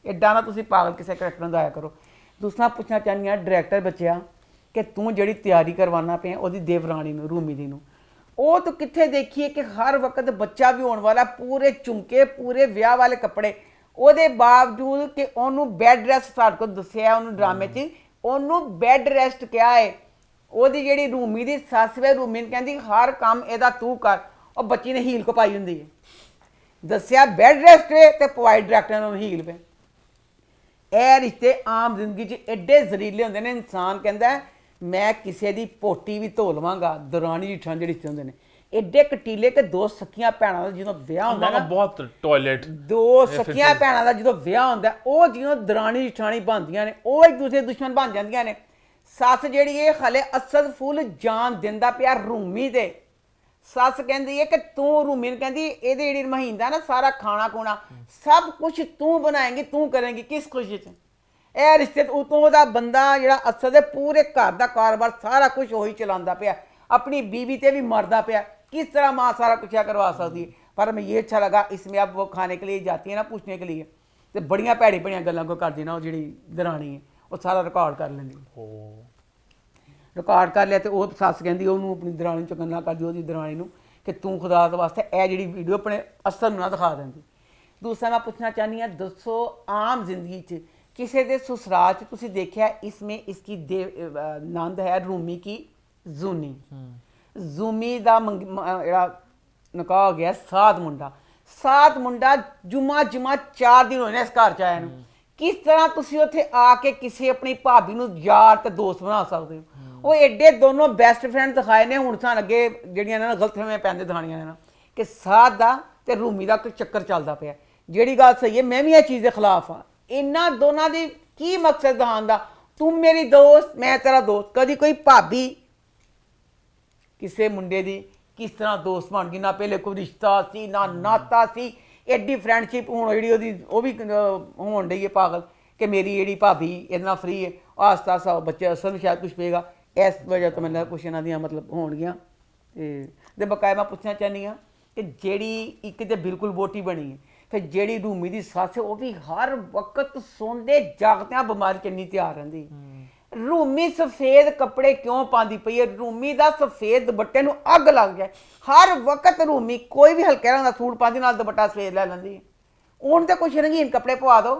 ਐਡਾ ਨਾ ਤੁਸੀਂ ਪਾਗਲ ਕਿਸੇ ਕਰੈਕਟਰ ਨੂੰ ਦਾਇਆ ਕਰੋ ਦੂਸਰਾ ਪੁੱਛਣਾ ਚਾਹੁੰਦੀ ਹਾਂ ਡਾਇਰੈਕਟਰ ਬੱਚਿਆ ਕਿ ਤੂੰ ਜਿਹੜੀ ਤਿਆਰੀ ਕਰਵਾਉਣਾ ਪਿਆ ਉਹਦੀ ਦੇਵਰਾਣੀ ਨੂੰ ਰੂਮੀ ਦੀ ਨੂੰ ਉਹ ਤਾਂ ਕਿੱਥੇ ਦੇਖੀਏ ਕਿ ਹਰ ਵਕਤ ਬੱਚਾ ਵੀ ਹੋਣ ਵਾਲਾ ਪੂਰੇ ਝੁਮਕੇ ਪੂਰੇ ਵਿਆਹ ਵਾਲੇ ਕੱਪੜੇ ਉਹਦੇ ਬਾਵਜੂਦ ਕਿ ਉਹਨੂੰ ਬੈੱਡ ਰੈਸਟ ਸਾਡੇ ਕੋਲ ਦੱਸਿਆ ਉਹਨੂੰ ਡਰਾਮੇ 'ਚ ਉਹਨੂੰ ਬੈੱਡ ਰੈਸਟ ਕਿਹਾ ਹੈ ਉਹਦੀ ਜਿਹੜੀ ਰੂਮੀ ਦੀ ਸੱਸ ਵੇ ਰੂਮੀ ਨੂੰ ਕਹਿੰਦੀ ਹਰ ਕੰਮ ਇਹਦਾ ਤੂੰ ਕਰ ਉਹ ਬੱਚੀ ਨੇ ਹੀਲ ਕਪਾਈ ਹੁੰਦੀ ਹੈ ਦੱਸਿਆ ਬੈੱਡ ਰੈਸਟ ਤੇ ਪਵਾਈ ਡਾਇਰੈਕਟਰ ਨੂੰ ਹੀਲ ਪੇ ਇਹ ਰਿਸ਼ਤੇ ਆਮ ਜ਼ਿੰਦਗੀ 'ਚ ਐਡੇ ਜ਼ਰੀਲੇ ਹੁੰਦੇ ਨੇ ਇਨਸਾਨ ਕਹਿੰਦਾ ਮੈਂ ਕਿਸੇ ਦੀ ਪੋਟੀ ਵੀ ਧੋ ਲਵਾਂਗਾ ਦੌਰਾਨੀ ਜਠਾਂ ਜਿਹੜੇ ਰਿਸ਼ਤੇ ਹੁੰਦੇ ਨੇ ਐਡੇ ਕਟੀਲੇ ਕਿ ਦੋ ਸਕੀਆਂ ਭੈਣਾਂ ਦਾ ਜਦੋਂ ਵਿਆਹ ਹੁੰਦਾ अम्मा ਨਾ, बहुत टॉयलेट ਦੋ ਸਕੀਆਂ ਭੈਣਾਂ ਦਾ ਜਦੋਂ ਵਿਆਹ ਹੁੰਦਾ, ਉਹ ਜਦੋਂ ਦਰਾਣੀ ਜਠਾਣੀ ਬਣਦੀਆਂ ਨੇ, ਉਹ ਇੱਕ ਦੂਸਰੇ ਦੇ ਦੁਸ਼ਮਣ ਬਣ ਜਾਂਦੀਆਂ ਨੇ। ਸੱਸ ਜਿਹੜੀ ਇਹ ਹਲੇ ਅਸਦ ਫੁੱਲ ਜਾਨ ਦਿੰਦਾ ਪਿਆ ਰੂਮੀ ਤੇ। ਸੱਸ ਕਹਿੰਦੀ ਹੈ ਕਿ ਤੂੰ ਰੂਮੀ ਨੂੰ ਕਹਿੰਦੀ ਇਹਦੇ ਜਿਹੜੀ ਮਹੀਂਦਾ ਨਾ ਸਾਰਾ ਖਾਣਾ ਖੂਣਾ ਸਭ ਕੁਝ ਤੂੰ ਬਣਾਏਂਗੀ, ਤੂੰ ਕਰੇਂਗੀ, ਕਿਸ ਖੁਸ਼ੀ 'ਚ। ਇਹ ਰਿਸ਼ਤੇ ਉਤੋਂ ਉਹਦਾ ਬੰਦਾ ਜਿਹੜਾ ਅਸਦ ਦੇ ਪੂਰੇ ਘਰ ਦਾ ਕਾਰੋਬਾਰ ਸਾਰਾ ਕੁਝ ਉਹੀ ਚਲਾਉਂਦਾ ਪਿਆ, अपनी बीवी ते भी मरदा पिया। किस तरह माँ सारा कुछ करवा सकती है। पर हमें ये अच्छा लगा, इसमें अब वो खाने के लिए जाती है ना पूछने के लिए, तो बड़िया भैड़ी भैड़िया गल्लां को करती ना वो जी दरानी है, वो सारा रिकॉर्ड कर लेंदी। रिकॉर्ड कर लिया तो वो सस कहती ਉਹਨੂੰ अपनी दरानी चो गल्लां करदी ਉਹਦੀ दरानी ਨੂੰ कि तू खुदा दे वास्ते ਇਹ ਜਿਹੜੀ ਵੀਡੀਓ ਆਪਣੇ ਅਸਲ ਨੂੰ ਨਾ ਦਿਖਾ ਦਿੰਦੀ। दूसरा मैं पूछना चाहनी हाँ, दसो आम जिंदगी च किसी के ससुराल च तुसीं देखिया इसमें इसकी नंद है रूमी की ਜ਼ੂਨੀ। ਜ਼ੂਮੀ ਦਾ ਜਿਹੜਾ ਨਿਕਾਹ ਹੋ ਗਿਆ ਸਾਤ ਮੁੰਡਾ ਜੁਮਾ 4 ਦਿਨ ਹੋਏ ਨੇ ਇਸ ਘਰ ਚ ਆਇਆ ਨੂੰ। ਕਿਸ ਤਰ੍ਹਾਂ ਤੁਸੀਂ ਉੱਥੇ ਆ ਕੇ ਕਿਸੇ ਆਪਣੀ ਭਾਬੀ ਨੂੰ ਯਾਰ ਤੇ ਦੋਸਤ ਬਣਾ ਸਕਦੇ ਹੋ। ਉਹ ਐਡੇ ਦੋਨੋਂ ਬੈਸਟ ਫਰੈਂਡ ਦਿਖਾਏ ਨੇ। ਹੁਣ ਸਾਨੂੰ ਅੱਗੇ ਜਿਹੜੀਆਂ ਇਹਨਾਂ ਨਾਲ ਗਲਤਫਹਿਮੀਆਂ ਪੈਂਦੇ ਦਿਖਾਣੀਆਂ ਨੇ ਨਾ ਕਿ ਸਾਧ ਦਾ ਤੇ ਰੂਮੀ ਦਾ ਚੱਕਰ ਚੱਲਦਾ ਪਿਆ। ਜਿਹੜੀ ਗੱਲ ਸਹੀ ਹੈ, ਮੈਂ ਵੀ ਇਹ ਚੀਜ਼ ਦੇ ਖਿਲਾਫ ਹਾਂ। ਇਹਨਾਂ ਦੋਨਾਂ ਦੀ ਕੀ ਮਕਸਦ ਦਿਖਾਉਣ ਦਾ, ਤੂੰ ਮੇਰੀ ਦੋਸਤ ਮੈਂ ਤੇਰਾ ਦੋਸਤ। ਕਦੀ ਕੋਈ ਭਾਬੀ ਕਿਸੇ ਮੁੰਡੇ ਦੀ ਕਿਸ ਤਰ੍ਹਾਂ ਦੋਸਤ ਬਣ ਗਈ, ਨਾ ਪਹਿਲੇ ਕੋਈ ਰਿਸ਼ਤਾ ਸੀ ਨਾ ਨਾਤਾ ਸੀ, ਐਡੀ ਫਰੈਂਡਸ਼ਿਪ ਹੁਣ ਜਿਹੜੀ ਉਹਦੀ ਉਹ ਵੀ ਹੋਣ ਡਈ ਹੈ ਪਾਗਲ ਕਿ ਮੇਰੀ ਜਿਹੜੀ ਭਾਬੀ ਇਹਦੇ ਨਾਲ ਫਰੀ ਹੈ। ਆਸਤਾ ਆਸਤਾ ਬੱਚੇ ਅਸਲ ਨੂੰ ਸ਼ਾਇਦ ਕੁਛ ਪਏਗਾ, ਇਸ ਵਜ੍ਹਾ ਤੋਂ ਮੈਨੂੰ ਕੁਛ ਇਹਨਾਂ ਦੀਆਂ ਮਤਲਬ ਹੋਣਗੀਆਂ। ਤੇ ਬਕਾਇਆ ਮੈਂ ਪੁੱਛਣਾ ਚਾਹੁੰਦੀ ਹਾਂ ਕਿ ਜਿਹੜੀ ਇੱਕ ਤੇ ਬਿਲਕੁਲ ਵੋਟੀ ਬਣੀ ਹੈ, ਫਿਰ ਜਿਹੜੀ ਰੂਮੀ ਦੀ ਸੱਸ ਉਹ ਵੀ ਹਰ ਵਕਤ ਸੌਂਦੇ ਜਾਗਦਿਆਂ ਬਿਮਾਰੀ ਕਿੰਨੀ ਤਿਆਰ ਰਹਿੰਦੀ। रूमी सफेद कपड़े क्यों पाती पई है? रूमी का सफेद दुपट्टे नूं अग लग जाए। हर वक्त रूमी कोई भी हल्के रंग का सूट पाती नाल दुपट्टा सफेद लै लैंदी। हुण ते कुछ रंगीन कपड़े पवा दो।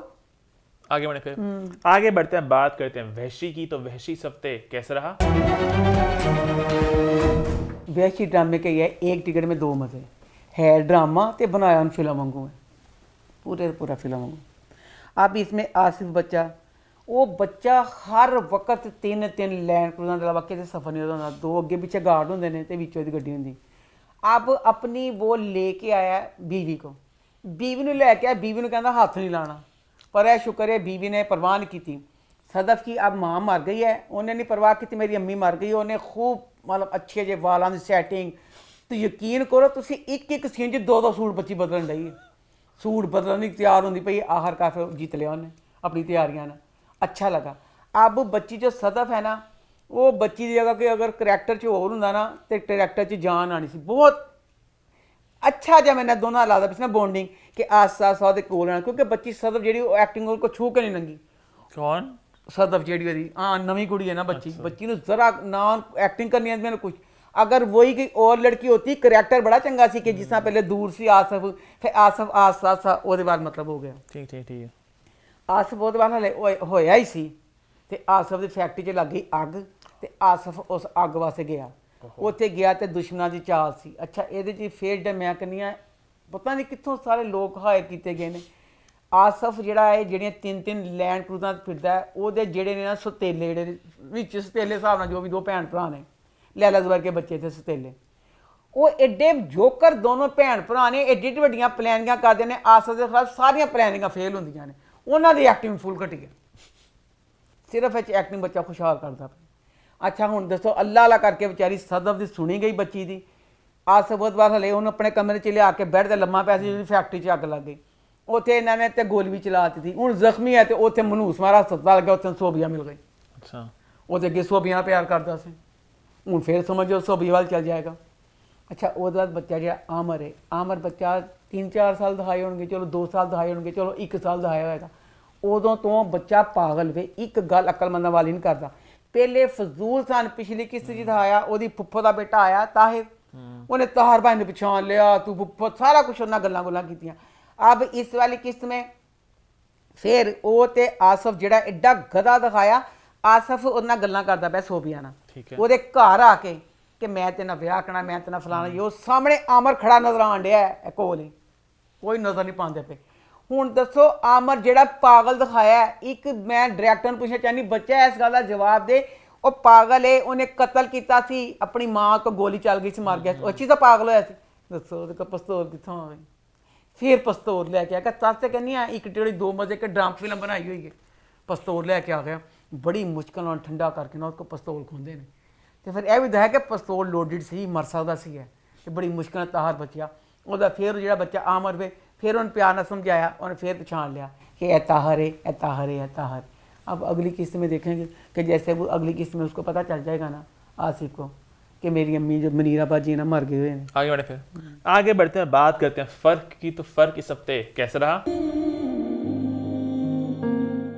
आगे बढ़े फिर आगे बढ़ते हैं, बात करते हैं वहशी की। तो वहशी सफ्ते कैसा रहा? वहशी ड्रामे के है एक टिकट में 2 मजे है। ड्रामा ते बनाया उन फिल्म वांगू है, पूरा फिल्म वांगू। अब इसमें आसिफ बच्चा, वो बच्चा हर वक्त 3 लैंड क्रूज़र के अलावा किसी सफ़र नहीं होता। 2 अगे पिछे गार्ड होंगे ने ते विचों दी गड्डी होंदी। अब अपनी वो लेके आया बीवी को, बीवी ने लैके आया, बीवी ने कहता हाथ नहीं लाना। पर यह शुक्र है बीवी ने परवाह नहीं की। सदफ की अब माँ मर गई है, उन्हें नहीं परवाह की, मेरी अम्मी मर गई। उन्हें खूब मतलब अच्छे जे वालों की सैटिंग। तो यकीन करो तुसी एक सीन च 2 सूट बच्ची बदलन लई, सूट बदलने तैयार होंगी पई। आखिर काफी जीत लिया उन्हें अपनी तैयारियां ने, अच्छा लगा। अब बच्ची जो सदफ है ना, वो बच्ची की जगह कि अगर करैक्टर च होर होंदा ना तो करैक्टर च जान आनी सी। बहुत अच्छा जब मैंने दोनों लगता पिछले बॉन्डिंग कि आस्ता आस्ता के कोल आना, क्योंकि बच्ची सदफ जी एक्टिंग को छू के नहीं लंगी। कौन सदफ जी? हाँ नवी कुड़ी है ना बच्ची ने जरा ना एक्टिंग करनी आती मैंने कुछ। अगर वही कोई और लड़की होती, करैक्टर बड़ा चंगा सी कि जिस तरह पहले दूर से आसफ, फिर आसफ आस्ता आस्ता वो बाद मतलब हो गया। ठीक है। आसफ बहुत बार हले होया ही सी ते आसफ की फैक्ट्री च लग गई अग ते आसफ उस अग वास्ते गया। उत्थे गया तो दुश्मनों की चाल सी। अच्छा ये फिर मैं कहनी हाँ पता नहीं कितों सारे लोग हायर किए गए ने। आसफ जिहड़ा है ਜਿਹੜੀਆਂ 3 लैंड क्रूज़ां फिरदा है, ਉਹਦੇ ਜਿਹੜੇ ਨੇ ਨਾ ਸਤੇਲੇ ਜਿਹੜੇ ਵਿੱਚ ਸਤੇਲੇ ਹਿਸਾਬ ਨਾਲ जो भी 2 ਭੈਣ ਭਰਾ ਨੇ ਲੈਲਾ ਜ਼ੁਬੈਰ ਕੇ ਬੱਚੇ ਤੇ ਸਤੇਲੇ, ਉਹ ਐਡੇ ਜੋਕਰ ਦੋਨੋਂ ਭੈਣ ਭਰਾ ਨੇ ਐਡੀ ਵੱਡੀਆਂ ਪਲੈਨਿੰਗਾਂ ਕਰਦੇ ਨੇ। ਆਸਫ ਦੇ ਖਿਲਾਫ ਸਾਰੀਆਂ ਪਲੈਨਿੰਗਾਂ ਫੇਲ ਹੁੰਦੀਆਂ ਨੇ। ਉਹਨਾਂ ਦੀ ਐਕਟਿੰਗ ਫੁੱਲ ਘਟੀ ਹੈ, ਸਿਰਫ ਇਹ ਐਕਟਿੰਗ ਬੱਚਾ ਖੁਸ਼ਹਾਲ ਕਰਦਾ ਪਿਆ। ਅੱਛਾ ਹੁਣ ਦੱਸੋ ਅੱਲਾ ਅੱਲਾ ਕਰਕੇ ਵਿਚਾਰੀ ਸਦਫ ਦੀ ਸੁਣੀ ਗਈ ਬੱਚੀ ਦੀ। ਆਸਫ ਬਹੁਤ ਵਾਰ ਹਲੇ ਉਹਨੂੰ ਆਪਣੇ ਕਮਰੇ 'ਚ ਲਿਆ ਕੇ ਬੈੱਡ 'ਤੇ ਲੰਮਾ ਪਿਆ ਸੀ, ਜਿਹੜੀ ਫੈਕਟਰੀ 'ਚ ਅੱਗ ਲੱਗ ਗਈ। ਉੱਥੇ ਇਹਨਾਂ ਨੇ ਤੇ ਗੋਲੀ ਵੀ ਚਲਾ ਦਿੱਤੀ। ਹੁਣ ਜ਼ਖਮੀ ਹੈ ਤੇ ਉੱਥੇ ਮਨੂਸ ਮਾਰਾ ਹਸਪਤਾਲ ਗਿਆ, ਉੱਥੇ ਸੋਭੀਆ ਮਿਲ ਗਈ। ਅੱਛਾ ਉਹਦੇ ਅੱਗੇ ਸੋਭੀਆ ਨਾਲ ਪਿਆਰ ਕਰਦਾ ਸੀ, ਹੁਣ ਫਿਰ ਸਮਝੋ ਸੋਭੀਆ ਵੱਲ ਚੱਲ ਜਾਏਗਾ। ਅੱਛਾ ਉਹਦੇ ਬਾਅਦ ਬੱਚਾ ਜਿਹੜਾ ਆਮਰ ਹੈ, ਆਮਰ ਬੱਚਾ 3-4 ਸਾਲ ਦਿਖਾਏ ਹੋਣਗੇ, ਚਲੋ 2 ਸਾਲ ਦਿਖਾਏ ਹੋਣਗੇ, ਚਲੋ 1 ਸਾਲ ਦਿਖਾਇਆ ਹੋਏਗਾ। ਉਦੋਂ ਤੋਂ ਬੱਚਾ ਪਾਗਲ ਵੇ, ਇੱਕ ਗੱਲ ਅਕਲਮੰਦਾਂ ਵਾਲੀ ਨਹੀਂ ਕਰਦਾ। ਪਹਿਲੇ ਫਜ਼ੂਲ ਸਨ, ਪਿਛਲੀ ਕਿਸ਼ਤ 'ਚ ਦਿਖਾਇਆ ਉਹਦੀ ਫੁੱਫੋ ਦਾ ਬੇਟਾ ਆਇਆ ਤਾਹਿਰ, ਉਹਨੇ ਤਾਹਿਰ ਭਾਈ ਨੂੰ ਪਛਾਣ ਲਿਆ, ਤੂੰ ਫੁੱਫੋ, ਸਾਰਾ ਕੁਛ ਉਹਨਾਂ ਗੱਲਾਂ ਕੀਤੀਆਂ। अब इस वाली किस्त में फिर वो ते आसफ जिहड़ा एडा गधा दिखाया, आसफ उन्हां गल्लां करदा पिया सोभिया नाल, ਉਹਦੇ घर आके कि मैं तेरे नाल विआह करना, मैं तेरे नाल फलाना। जो सामने आमर खड़ा नजर आण डिया है कोल ही, कोई नज़र नहीं पाते पे। हुण दसो आमर जिहड़ा पागल दिखाया, एक मैं डायरैक्टर नूं पुछना चाहनी बच्चा इस गल दा जवाब दे, ਉਹ ਪਾਗਲ ਏ, ਉਹਨੇ ਕਤਲ ਕੀਤਾ ਸੀ, ਆਪਣੀ ਮਾਂ ਤੋਂ ਗੋਲੀ ਚੱਲ ਗਈ ਸੀ, ਮਰ ਗਿਆ ਸੀ, ਉਹ ਚੀਜ਼ ਤਾਂ ਪਾਗਲ ਹੋਇਆ ਸੀ। ਦੱਸੋ ਉਹਦੇ ਕੋਲ ਪਿਸਤੌਲ ਕਿੱਥੋਂ ਆਵੇ? ਫਿਰ ਪਿਸਤੌਲ ਲੈ ਕੇ ਆ ਗਿਆ। ਸੱਚ ਤੇ ਕਹਿੰਦੀ ਆ, ਇੱਕ ਜਿਹੜੀ 2 ਵਜੇ ਕੇ ਡਰਾਮ ਫਿਲਮ ਬਣਾਈ ਹੋਈ ਹੈ, ਪਿਸਤੌਲ ਲੈ ਕੇ ਆ ਗਿਆ, ਬੜੀ ਮੁਸ਼ਕਲ ਨਾਲ ਠੰਡਾ ਕਰਕੇ ਨਾ ਉਹਦੇ ਕੋਲ ਪਿਸਤੌਲ ਖੋਂਦੇ ਨੇ। ਤੇ ਫਿਰ ਇਹ ਵੀ ਦਿਖਾਇਆ ਕਿ ਪਿਸਤੌਲ ਲੋਡਡ ਸੀ, ਮਰ ਸਕਦਾ ਸੀ ਹੈ, ਤੇ ਬੜੀ ਮੁਸ਼ਕਲ ਨਾਲ ਤਾਹਰ ਬਚਿਆ ਉਹਦਾ। ਫਿਰ ਜਿਹੜਾ ਬੱਚਾ ਆਮਰ ਵੇ, ਫਿਰ ਉਹਨੇ प्यार ਨਾਲ ਸਮਝਾਇਆ, ਉਹਨੇ ਫਿਰ ਪਛਾਣ लिया कि ये ताहर है, ये ताहर है, ये ताहर। अब अगली किस्त में देखेंगे कि जैसे वो अगली किस्त में उसको पता चल जाएगा ना, आसिफ को, कि मेरी अम्मी जो मुनीराबाद जी ना मर गए हुए हैं। आगे बढ़े, फिर आगे बढ़ते हैं, बात करते हैं फर्क की। तो फर्क इस हफ्ते कैसा रहा?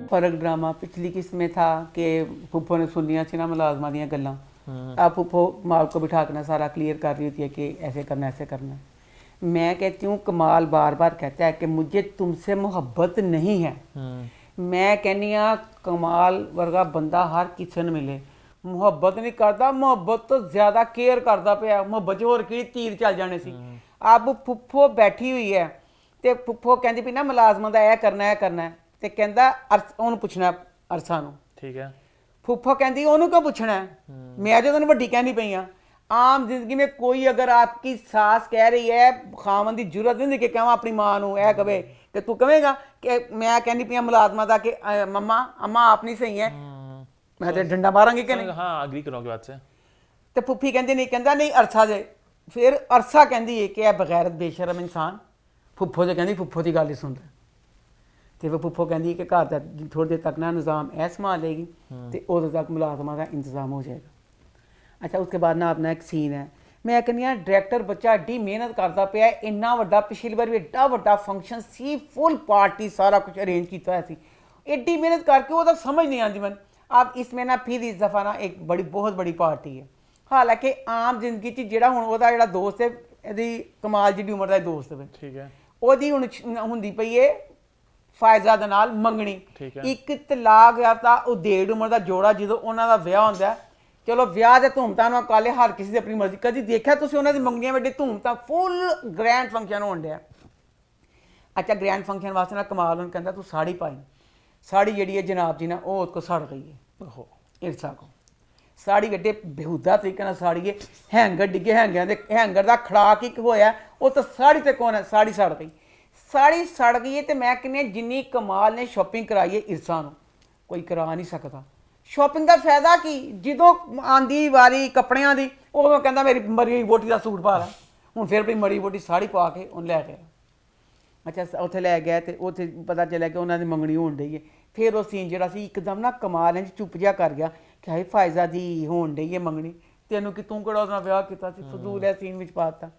फर्क ड्रामा पिछली किस्त में था कि फुफो ने सुन लिया थी ना मुलाजमा दी गल्लां। अब फुफो माल को बिठा के ना सारा क्लियर कर रही होती है कि ऐसे करना, ऐसे करना। मैं कहती हूँ कमाल बार बार कहता है कि मुझे तुमसे मोहब्बत नहीं है। मैं कहनी हाँ कमाल वर्गा बंदा हर किसी ने मिले, मुहब्बत नहीं करता, मुहब्बत तो ज्यादा केयर करता पिया। मुहब्बत होर की तीर चल जाने सी। अब फुफो बैठी हुई है ते फुफो कहती भी ना मुलाजमान दा ਇਹ करना, ਇਹ करना, ਤੇ ਕਹਿੰਦਾ ਉਹਨੂੰ ਪੁੱਛਣਾ ਅਰਸਾ ਨੂੰ। ठीक है। फुफो कहती ਉਹਨੂੰ क्यों पूछना है, मैं जो ਤੈਨੂੰ ਵੱਡੀ कहनी पई हाँ। आम जिंदगी में कोई अगर आपकी सास कह रही है, खावन की जरूरत नहीं कि कहवा अपनी मां नूं ऐ कहे कि तू कहेगा कि मैं कहनी पई मुलाजमा दा कि मम्मा अम्मा आप नहीं सही है, मैं तो डंडा मारांगी कि नहीं। हाँ अग्री करूँगी बात से। तो फुफी कहती नहीं, कहता नहीं अरसा जे। फिर अरसा कहती है कि यह बगैरत बेशरम इंसान। फुफो जो कहती फुफो की गल ही सुनता। तो फिर फुफो कहती कि घर का थोड़ी देर तक ना निज़ाम ऐ संभाल लेगी तो उदों तक मुलाजमा का इंतजाम हो जाएगा। अच्छा उसके बाद ना अपना एक सीन है, मैं कहनी हाँ डायरैक्टर बच्चा एड्डी मेहनत करता पिया, इन्ना वड्डा पिछली बार भी एड्डा वड्डा फंक्शन सी, फुल पार्टी सारा कुछ अरेंज किया हुआ सी, एड्डी मेहनत करके वो तो समझ नहीं आती मन। अब इसमें ना फिर इस दफ़ा ना एक बड़ी बहुत बड़ी पार्टी है। हालांकि आम जिंदगी च जेड़ा हुण ओहदा जेड़ा दोस्त है, ਇਹਦੀ कमाल जिहड़ी उम्र ਦਾ दोस्त है, ठीक है, ਉਹਦੀ ਹੁਣ ਹੁੰਦੀ ਪਈ ਏ ਫਾਇਜ਼ਾ ਦੇ ਨਾਲ ਮੰਗਣੀ। ਠੀਕ ਹੈ। ਇੱਕ ਤਲਾਕ ਯਾਫਤਾ ਉਹ ਡੇਢ ਉਮਰ ਦਾ ਜੋੜਾ ਜਦੋਂ ਉਹਨਾਂ ਦਾ ਵਿਆਹ ਹੁੰਦਾ, ਚਲੋ ਵਿਆਹ ਦੇ ਧੂਮਧਾਮ ਨਾਲ ਕਾਲੇ ਹਰ ਕਿਸੇ ਦੀ ਆਪਣੀ ਮਰਜ਼ੀ। ਕਦੀ ਦੇਖਿਆ ਤੁਸੀਂ ਉਹਨਾਂ ਦੀ ਮੰਗਣੀਆਂ ਵੱਡੇ ਧੂਮਧਾਮ ਫੁੱਲ ਗ੍ਰੈਂਡ ਫੰਕਸ਼ਨ ਹੋਣ ਡਿਆ। ਅੱਛਾ ਗ੍ਰੈਂਡ ਫੰਕਸ਼ਨ ਵਾਸਤੇ ਨਾ ਕਮਾਲ ਉਹਨੂੰ ਕਹਿੰਦਾ ਤੂੰ ਸਾੜੀ ਪਾਈ। ਸਾੜੀ ਜਿਹੜੀ ਹੈ ਜਨਾਬ ਜੀ ਨਾ ਉਹ ਉਹਦੇ ਕੋਲ ਸੜ ਗਈ ਹੈ ਇਰਸਾ ਕੋ। ਸਾੜੀ ਵੱਡੇ ਬੇਹੂਦਾ ਤਰੀਕੇ ਨਾਲ ਸਾੜੀ ਹੈ, ਹੈਂਗਰ ਡਿੱਗੇ, ਹੈਂਗਰ ਦਾ ਖੜਾਕ ਇੱਕ ਹੋਇਆ, ਉਹ ਤਾਂ ਸਾੜੀ ਤੇ ਕੌਣ ਹੈ, ਸਾੜੀ ਸੜ ਗਈ। ਸਾੜੀ ਸੜ ਗਈ ਹੈ ਤੇ ਮੈਂ ਕਹਿੰਦੀ ਜਿੰਨੀ ਕਮਾਲ ਨੇ ਸ਼ਾਪਿੰਗ ਕਰਾਈ ਹੈ ਇਰਸਾ ਨੂੰ ਕੋਈ ਕਰਾ ਨਹੀਂ ਸਕਦਾ। ਸ਼ਾਪਿੰਗ ਦਾ ਫਾਇਦਾ ਕੀ, ਜਦੋਂ ਆਂਦੀ ਵਾਰੀ ਕੱਪੜਿਆਂ ਦੀ ਉਦੋਂ ਕਹਿੰਦਾ ਮੇਰੀ ਮਰੀ ਹੋਈ ਵੋਟੀ ਦਾ ਸੂਟ ਪਾ ਲੈ। ਹੁਣ ਫਿਰ ਆਪਣੀ ਮਰੀ ਵੋਟੀ ਸਾੜੀ ਪਾ ਕੇ ਉਹਨੂੰ ਲੈ ਗਿਆ। ਅੱਛਾ ਉੱਥੇ ਲੈ ਗਿਆ ਤੇ ਉੱਥੇ ਪਤਾ ਚੱਲਿਆ ਕਿ ਉਹਨਾਂ ਦੀ ਮੰਗਣੀ ਹੋਣ ਡਈ ਹੈ। ਫਿਰ ਉਹ ਸੀਨ ਜਿਹੜਾ ਸੀ ਇੱਕਦਮ ਨਾ ਕਮਾਲ ਇੰਝ ਚੁੱਪ ਜਿਹਾ ਕਰ ਗਿਆ ਕਿ ਹਾਏ ਫਾਇਜ਼ਾ ਦੀ ਹੋਣ ਡਈ ਹੈ ਮੰਗਣੀ, ਤੈਨੂੰ ਕਿ ਤੂੰ ਕਿਹੜਾ ਉਹਦੇ ਨਾਲ ਵਿਆਹ ਕੀਤਾ ਸੀ, ਫਜ਼ੂਲ ਹੈ ਸੀਨ ਵਿੱਚ ਪਾ ਦਿੱਤਾ।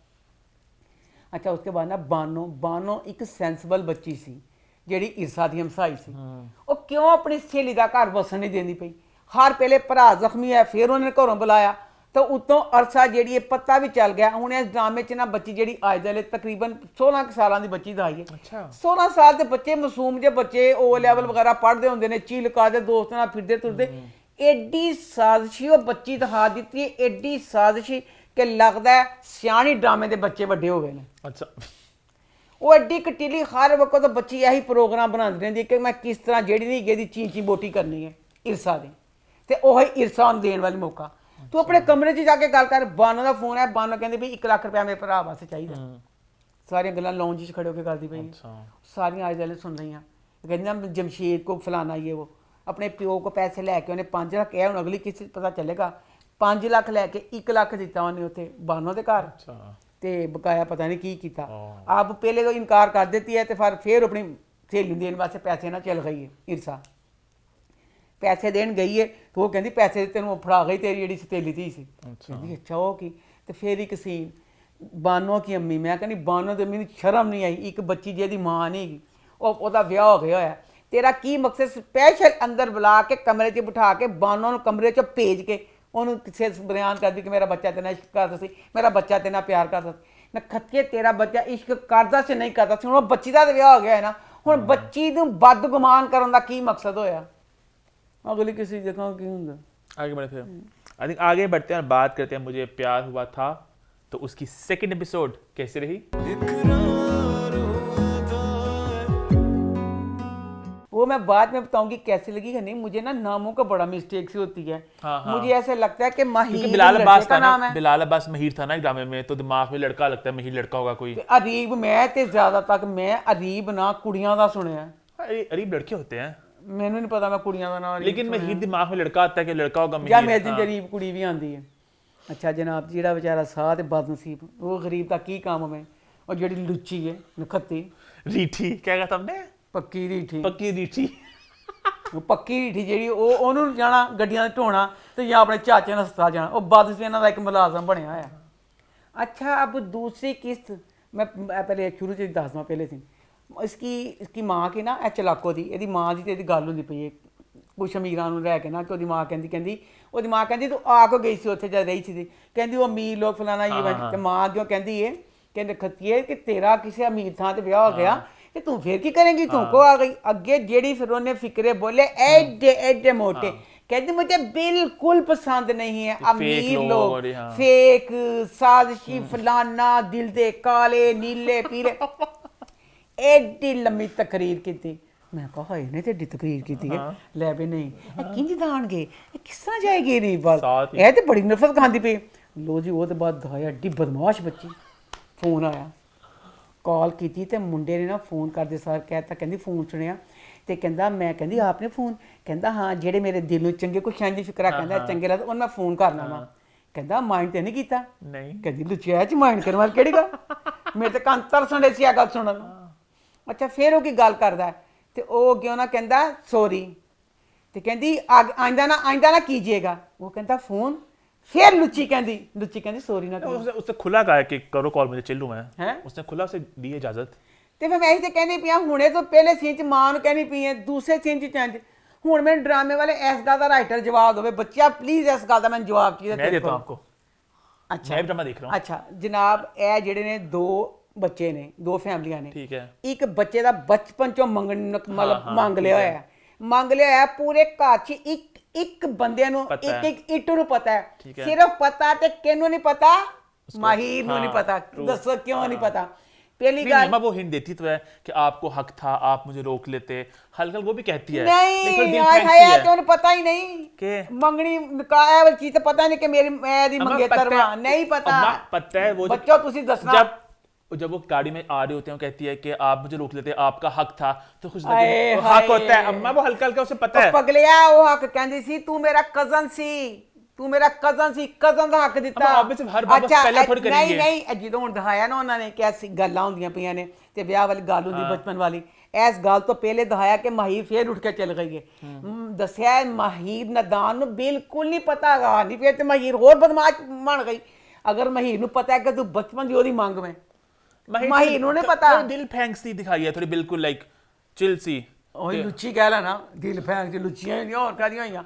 ਅੱਛਾ ਉਸਕੇ ਬਾਅਦ ਨਾ ਬਾਨੋ ਇੱਕ ਸੈਂਸਬਲ ਬੱਚੀ ਸੀ ਜਿਹੜੀ ਇਰਸਾ ਦੀ ਹਮਸਾਈ ਸੀ। ਉਹ ਕਿਉਂ ਆਪਣੀ ਸਹੇਲੀ ਦਾ ਘਰ ਵਸਣ ਨਹੀਂ ਦਿੰਦੀ ਪਈ। ਹਰ ਪਹਿਲੇ ਭਰਾ ਜ਼ਖਮੀ ਹੈ, ਫਿਰ ਉਹਨੇ ਘਰੋਂ ਬੁਲਾਇਆ ਤਾਂ ਉਤੋਂ ਅਰਸਾ ਜਿਹੜੀ ਇਹ ਪਤਾ ਵੀ ਚੱਲ ਗਿਆ। ਹੁਣ ਇਸ ਡਰਾਮੇ 'ਚ ਨਾ ਬੱਚੀ ਜਿਹੜੀ ਅੱਜ ਦੇ ਤਕਰੀਬਨ 16 ਸਾਲਾਂ ਦੀ ਬੱਚੀ ਦਾ ਆਈ ਹੈ। 16 ਸਾਲ ਦੇ ਬੱਚੇ ਮਾਸੂਮ ਜਿਹੇ ਬੱਚੇ ਉਹ ਲੈਵਲ ਵਗੈਰਾ ਪੜ੍ਹਦੇ ਹੁੰਦੇ ਨੇ, ਚੀਲ ਕਰਦੇ ਦੋਸਤਾਂ ਨਾਲ ਫਿਰਦੇ ਤੁਰਦੇ। ਐਡੀ ਸਾਜ਼ਿਸ਼ੀ ਉਹ ਬੱਚੀ ਦਿਖਾ ਦਿੱਤੀ ਹੈ, ਐਡੀ ਸਾਜ਼ਿਸ਼ੀ ਕਿ ਲੱਗਦਾ ਹੈ ਸਿਆਣੀ ਡਰਾਮੇ ਦੇ ਬੱਚੇ ਵੱਡੇ ਹੋ ਗਏ ਨੇ। अच्छा ਉਹ ਐਡੀ ਕਟੀਲੀ ਹਰ ਵਕਤ ਬੱਚੀ ਇਹੀ ਪ੍ਰੋਗਰਾਮ ਬਣਾਉਂਦੀ ਰਹਿੰਦੀ ਕਿ ਮੈਂ ਕਿਸ ਤਰ੍ਹਾਂ ਜਿਹੜੀ ਨਹੀਂ ਗਈ ਦੀ ਚੀਂ ਬੋਟੀ ਕਰਨੀ ਹੈ ਇਰਸਾ ਦੀ, ਤੇ ਉਹੀ ਇਰਸਾ ਨੂੰ ਦੇਣ ਵਾਲੀ ਮੌਕਾ। ਤੂੰ ਆਪਣੇ ਕਮਰੇ 'ਚ ਜਾ ਕੇ ਗੱਲ ਕਰ। ਬਾਨੋ ਦਾ ਫੋਨ ਹੈ, ਬਾਨੋ ਕਹਿੰਦੀ ਵੀ 1 ਲੱਖ ਰੁਪਇਆ ਮੇਰੇ ਭਰਾ ਵਾਸਤੇ ਚਾਹੀਦਾ। ਸਾਰੀਆਂ ਗੱਲਾਂ ਲਾਉਂਜ 'ਚ ਖੜੇ ਹੋ ਕੇ ਕਰਦੀ ਪਈ, ਸਾਰੀਆਂ ਅੱਜ ਵਾਲੇ ਸੁਣ ਰਹੀਆਂ। ਕਹਿੰਦੀਆਂ ਜਮਸ਼ੇਦ ਕੋ ਫਲਾਣਾ ਇਹ ਉਹ, ਆਪਣੇ ਪਿਓ ਕੋ ਪੈਸੇ ਲੈ ਕੇ ਉਹਨੇ 5 ਲੱਖ ਕਿਹਾ। ਹੁਣ ਅਗਲੀ ਕਿਸੇ ਪਤਾ ਚੱਲੇਗਾ 5 ਲੱਖ ਲੈ ਕੇ 1 ਲੱਖ ਦਿੱਤਾ ਉਹਨੇ ਉੱਥੇ ਬਾਨੋ ਦੇ ਘਰ, ਤੇ ਬਕਾਇਆ ਪਤਾ ਨਹੀਂ ਕੀ ਕੀਤਾ। ਆਪ ਪਹਿਲੇ ਤੋਂ ਇਨਕਾਰ ਕਰ ਦਿੱਤੀ ਹੈ ਤੇ ਫਿਰ ਆਪਣੀ ਸਹੇਲੀ ਨੂੰ ਦੇਣ ਵਾਸਤੇ ਪੈਸੇ ਨਾਲ ਚੱਲ ਗਈ ਹੈ ਇਰਸਾ। ਪੈਸੇ ਦੇਣ ਗਈ ਹੈ ਤੇ ਉਹ ਕਹਿੰਦੀ ਪੈਸੇ ਤੈਨੂੰ ਫੜਾ ਗਈ ਤੇਰੀ ਜਿਹੜੀ ਸਹੇਲੀ ਧੀ ਸੀ। ਕਹਿੰਦੀ ਅੱਛਾ ਉਹ ਕੀ। ਤੇ ਫਿਰ ਇੱਕ ਸੀਨ ਬਾਨੋ ਕੀ ਅੰਮੀ, ਮੈਂ ਕਹਿੰਦੀ ਬਾਨੋ ਦੀ ਅੰਮੀ ਨੂੰ ਸ਼ਰਮ ਨਹੀਂ ਆਈ, ਇੱਕ ਬੱਚੀ ਜਿਹਦੀ ਮਾਂ ਨਹੀਂ ਹੈਗੀ, ਉਹਦਾ ਵਿਆਹ ਹੋ ਗਿਆ ਹੋਇਆ। ਤੇਰਾ ਕੀ ਮਕਸਦ, ਸਪੈਸ਼ਲ ਅੰਦਰ ਬੁਲਾ ਕੇ ਕਮਰੇ 'ਚ ਬਿਠਾ ਕੇ ਬਾਨੋ ਨੂੰ ਕਮਰੇ 'ਚ ਭੇਜ ਕੇ ਉਹਨੂੰ ਕਿਸੇ ਬਿਆਨ ਕਰਦੀ ਕਿ ਮੇਰਾ ਬੱਚਾ ਤੇਰੇ ਨਾਲ ਇਸ਼ਕ ਕਰਦਾ ਸੀ, ਮੇਰਾ ਬੱਚਾ ਤੇਰੇ ਨਾਲ ਪਿਆਰ ਕਰਦਾ ਸੀ। ਨਾ ਖੱਤੀਏ ਤੇਰਾ ਬੱਚਾ ਇਸ਼ਕ ਕਰਦਾ ਸੀ ਨਹੀਂ ਕਰਦਾ ਸੀ, ਹੁਣ ਉਹ ਬੱਚੀ ਦਾ ਵਿਆਹ ਹੋ ਗਿਆ ਹੈ ਨਾ। ਹੁਣ ਬੱਚੀ ਨੂੰ ਬਦਗੁਮਾਨ ਕਰਨ ਦਾ ਕੀ ਮਕਸਦ ਹੋਇਆ। अगली किसी देखा की होंगे। आगे बढ़े फिर आई थिंक आगे बढ़ते हैं और बात करते हैं मुझे प्यार हुआ था तो उसकी सेकंड एपिसोड कैसे रही। वो मैं बाद में बताऊंगी कैसी लगी है। नहीं, मुझे ना नामों का बड़ा मिस्टेक से होती है। मुझे ऐसा लगता है कि क्योंकि माहिर बिलाल लड़के अब्बास का था नाम ना, है। बिलाल अब्बास महीर था ना एक ड्रामे में, तो दिमाग में लड़का लगता है, महीर लड़का होगा कोई। अरीब, मैं ते ज्यादा तक मैं अरीब ना कुड़ियां दा सुनिया। अरे अरीब लड़के होते हैं, मैनू नहीं पता मैं कुड़ियां दा नाम लेकिन महीर दिमाग में लड़का आता है कि लड़का होगा या महीर। मेरे दिन गरीब कुड़ी भी आंदी है। अच्छा जनाब, ਜਿਹੜਾ ਵਿਚਾਰਾ ਸਾਹ ਤੇ बदनसीब, वो गरीब ਦਾ ਕੀ ਕੰਮ ਹੈ। और ਜਿਹੜੀ ਲੁੱਚੀ ਹੈ ਨਖੱਤੀ रीठी क्या कहा तुमने? ਪੱਕੀ ਰੀਠੀ, पक्की रीठी। ਉਹ ਪੱਕੀ ਰੀਠੀ ਜਿਹੜੀ ਉਹਨੂੰ ਜਾਣਾ ਗੱਡੀਆਂ ਤੇ ਢੋਣਾ ਤੇ ਜਾਂ ਆਪਣੇ ਚਾਚੇ ਨਾਲ ਹਸਪਤਾਲ ਜਾਣਾ। ਉਹ बदनसीब ਇਹਨਾਂ ਦਾ ਇੱਕ ਮੁਲਾਜ਼ਮ ਬਣਿਆ ਹੋਇਆ। अच्छा अब दूसरी किस्त मैं पहले शुरू से दस दें पहले से इसकी माँ की ना ਇਹ ਚਲਾਕੋ ਦੀ ਇਹਦੀ ਮਾਂ ਦੀ ਤੇ ਇਹਦੀ ਗੱਲ ਹੁੰਦੀ ਪਈ ਹੈ ਕੁਛ ਅਮੀਰਾਂ ਨੂੰ ਰਹਿ ਕੇ ਨਾ ਕਿ ਉਹਦੀ ਮਾਂ ਉਹਦੀ ਮਾਂ ਕਹਿੰਦੀ ਤੂੰ ਆ ਕੋ ਗਈ ਸੀ ਉੱਥੇ ਜਦ ਰਹੀ ਸੀ ਕਹਿੰਦੀ ਉਹ ਅਮੀਰ ਲੋਕ ਫਲਾਣਾ ਇਹ ਤੇ ਮਾਂ ਕਿਉਂ ਕਹਿੰਦੀ ਹੈ ਕਹਿੰਦੇ ਖੱਤੀਏ ਕਿ ਤੇਰਾ ਕਿਸੇ ਅਮੀਰ ਥਾਂ ਤੇ ਵਿਆਹ ਹੋ ਗਿਆ ਕਿ ਤੂੰ ਫਿਰ ਕੀ ਕਰੇਂਗੀ ਤੂੰ ਕੋ ਆ ਗਈ ਅੱਗੇ ਜਿਹੜੀ ਫਿਰ ਉਹਨੇ ਫਿਕਰੇ ਬੋਲੇ ਐਡੇ ਐਡੇ ਮੋਟੇ कहती मुझे बिल्कुल पसंद नहीं है अमीर लोग, फेक साजिशी फलाना दिल दे काले नीले पीले। एडी लंबी तकरीर की थी। मैं कहा इन्हें तो एडी तकरीर की थी ले भी नहीं किंज दानगे किस तरह जाएगी रीब वाल ये तो बड़ी नफरत खांदी पे। लो जी वो तो बाद धाया एडी बदमाश बच्ची। फोन आया कॉल की थी ते मुंडे ने ना फोन कर दे सार कहता कहती फोन सुनिया ਤੇ ਕਹਿੰਦਾ ਮੈਂ ਕਹਿੰਦੀ ਆਪਨੇ ਫੋਨ ਕਹਿੰਦਾ ਹਾਂ ਜਿਹੜੇ ਮੇਰੇ ਦਿਲ ਨੂੰ ਚੰਗੇ ਕੋਈ ਸ਼ਾਂਦੀ ਫਿਕਰਾ ਕਹਿੰਦਾ ਚੰਗੇ ਲੱਗਦਾ ਉਹਨਾਂ ਮੈਂ ਫੋਨ ਕਰਨਾ ਵਾ ਕਹਿੰਦਾ ਮਾਈਂਡ ਤੇ ਨਹੀਂ ਕੀਤਾ ਨਹੀਂ ਕਹਿੰਦੀ ਲੁਚਿਆ ਚ ਮਾਈਂਡ ਕਰਨ ਵਾਲੀ ਕਿਹੜੀ ਗੱਲ ਮੇਰੇ ਤੇ ਕੰਨ ਤਰਸਣ ਦੇ ਸੀ ਆ ਗੱਲ ਸੁਣਨ ਨੂੰ। ਅੱਛਾ ਫਿਰ ਉਹ ਕੀ ਗੱਲ ਕਰਦਾ ਤੇ ਉਹ ਕਿਉਂ ਨਾ ਕਹਿੰਦਾ ਸੌਰੀ ਤੇ ਕਹਿੰਦੀ ਆਇੰਦਾ ਨਾ ਕੀਜੀਏਗਾ ਉਹ ਕਹਿੰਦਾ ਫੋਨ फिर लुच्ची कहती सॉरी ना करो। उसने खुला कहा कि करो कॉल मुझे चिल्लू मैं हैं उसने खुला से दी इजाजत ਤੇ ਫਿਰ ਮੈਂ ਇਹੀ ਤੇ ਕਹਿੰਦੀ ਪਈ ਹੁਣੇ ਤੋਂ ਪਹਿਲੇ ਸੀਨ ਚ ਮਾਂ ਨੂੰ ਕਹਿੰਦੀ ਪਈ ਹੈ ਦੂਸਰੇ ਸੀਨ ਚ ਚੰਜ ਹੁਣ ਮੈਨੂੰ ਡਰਾਮੇ ਵਾਲੇ ਇਸ ਗੱਲ ਦਾ ਰਾਈਟਰ ਜਵਾਬ ਦੇਵੇ ਬੱਚਾ ਪਲੀਜ਼ ਇਸ ਗੱਲ ਦਾ ਮੈਨੂੰ ਜਵਾਬ ਚਾਹੀਦਾ मैं देता हूं आपको। अच्छा मैं भी ड्रामा देख रहा हूं। ਅੱਛਾ ਜਨਾਬ ਇਹ ਜਿਹੜੇ ਨੇ ਦੋ ਬੱਚੇ ਨੇ ਦੋ ਫੈਮਲੀਆਂ ਨੇ ठीक है। ਇੱਕ ਬੱਚੇ ਦਾ ਬਚਪਨ ਚੋਂ ਮਤਲਬ ਮੰਗ ਲਿਆ ਹੋਇਆ ਮੰਗ ਲਿਆ ਹੋਇਆ ਪੂਰੇ ਘਰ ਚ ਇੱਕ ਬੰਦੇ ਨੂੰ ਇੱਕ ਇੱਟ ਨੂੰ ਪਤਾ ਹੈ ਸਿਰਫ ਪਤਾ ਤੇ ਕਿਹਨੂੰ ਨਹੀਂ ਪਤਾ ਮਾਹਿਰ ਨੂੰ ਨਹੀਂ ਪਤਾ ਦੱਸੋ ਕਿਉਂ नहीं पता। पहली गाल वो हिंट देती तो है कि आपको हक था आप मुझे रोक लेते हल्का वो भी कहती है नहीं हाय तो उन्हें पता ही नहीं कि मंगनी निकाह वाली चीज तो पता नहीं कि मेरी मेरी मंगेतर नहीं पता है वो बच्चों तुसी दसना जब वो गाड़ी में आ रहे होते हैं कहती है कि आप मुझे रोक लेते आपका हक था तो खुश लगे हक होता है अम्मा वो हल्का हल्का उसे पता है पगलिया वो हक कहंदी सी तू मेरा कजन सी ਤੂੰ ਮੇਰਾ ਕਜ਼ਨ ਸੀ ਕਜ਼ਨ ਦਾ ਹੱਕ ਦਿੱਤਾ। ਨਹੀਂ ਨਹੀਂ ਜਦੋਂ ਹੁਣ ਦਿਖਾਇਆ ਨਾ ਉਹਨਾਂ ਨੇ ਕਿ ਗੱਲਾਂ ਹੁੰਦੀਆਂ ਪਈਆਂ ਨੇ ਤੇ ਵਿਆਹ ਵਾਲੀ ਗੱਲ ਹੁੰਦੀ ਬਚਪਨ ਵਾਲੀ ਇਸ ਗੱਲ ਤੋਂ ਪਹਿਲੇ ਦਿਖਾਇਆ ਕਿ ਮਾਹੀਰ ਫੇਰ ਉੱਠ ਕੇ ਚੱਲ ਗਈ ਹੈ ਦੱਸਿਆ ਮਾਹੀਰ ਨਦਾਨ ਨੂੰ ਬਿਲਕੁਲ ਨਹੀਂ ਪਤਾ ਹੈਗਾ ਨਹੀਂ ਫਿਰ ਤੇ ਮਾਹੀਰ ਹੋਰ ਬਦਮਾਸ਼ ਬਣ ਗਈ ਅਗਰ ਮਾਹੀਰ ਨੂੰ ਪਤਾ ਹੈ ਕਿ ਤੂੰ ਬਚਪਨ ਦੀ ਉਹਦੀ ਮੰਗ ਮੈਂ ਮਾਹੀਰ ਨੂੰ ਨਹੀਂ ਪਤਾ ਦਿਲ ਫੈਂਕ ਸੀ ਦਿਖਾਈ ਹੈ ਥੋੜੀ ਬਿਲਕੁਲ ਲਾਈਕ ਚਿਲ ਸੀ ਉਹੀ ਲੁੱਚੀ ਕਹਿ ਲੈ ਨਾ ਦਿਲ ਫੈਂਕ ਚ ਲੁੱਚੀਆਂ ਨਹੀਂ ਹੋਰ ਕਾਹਦੀਆਂ ਹੋਈਆਂ।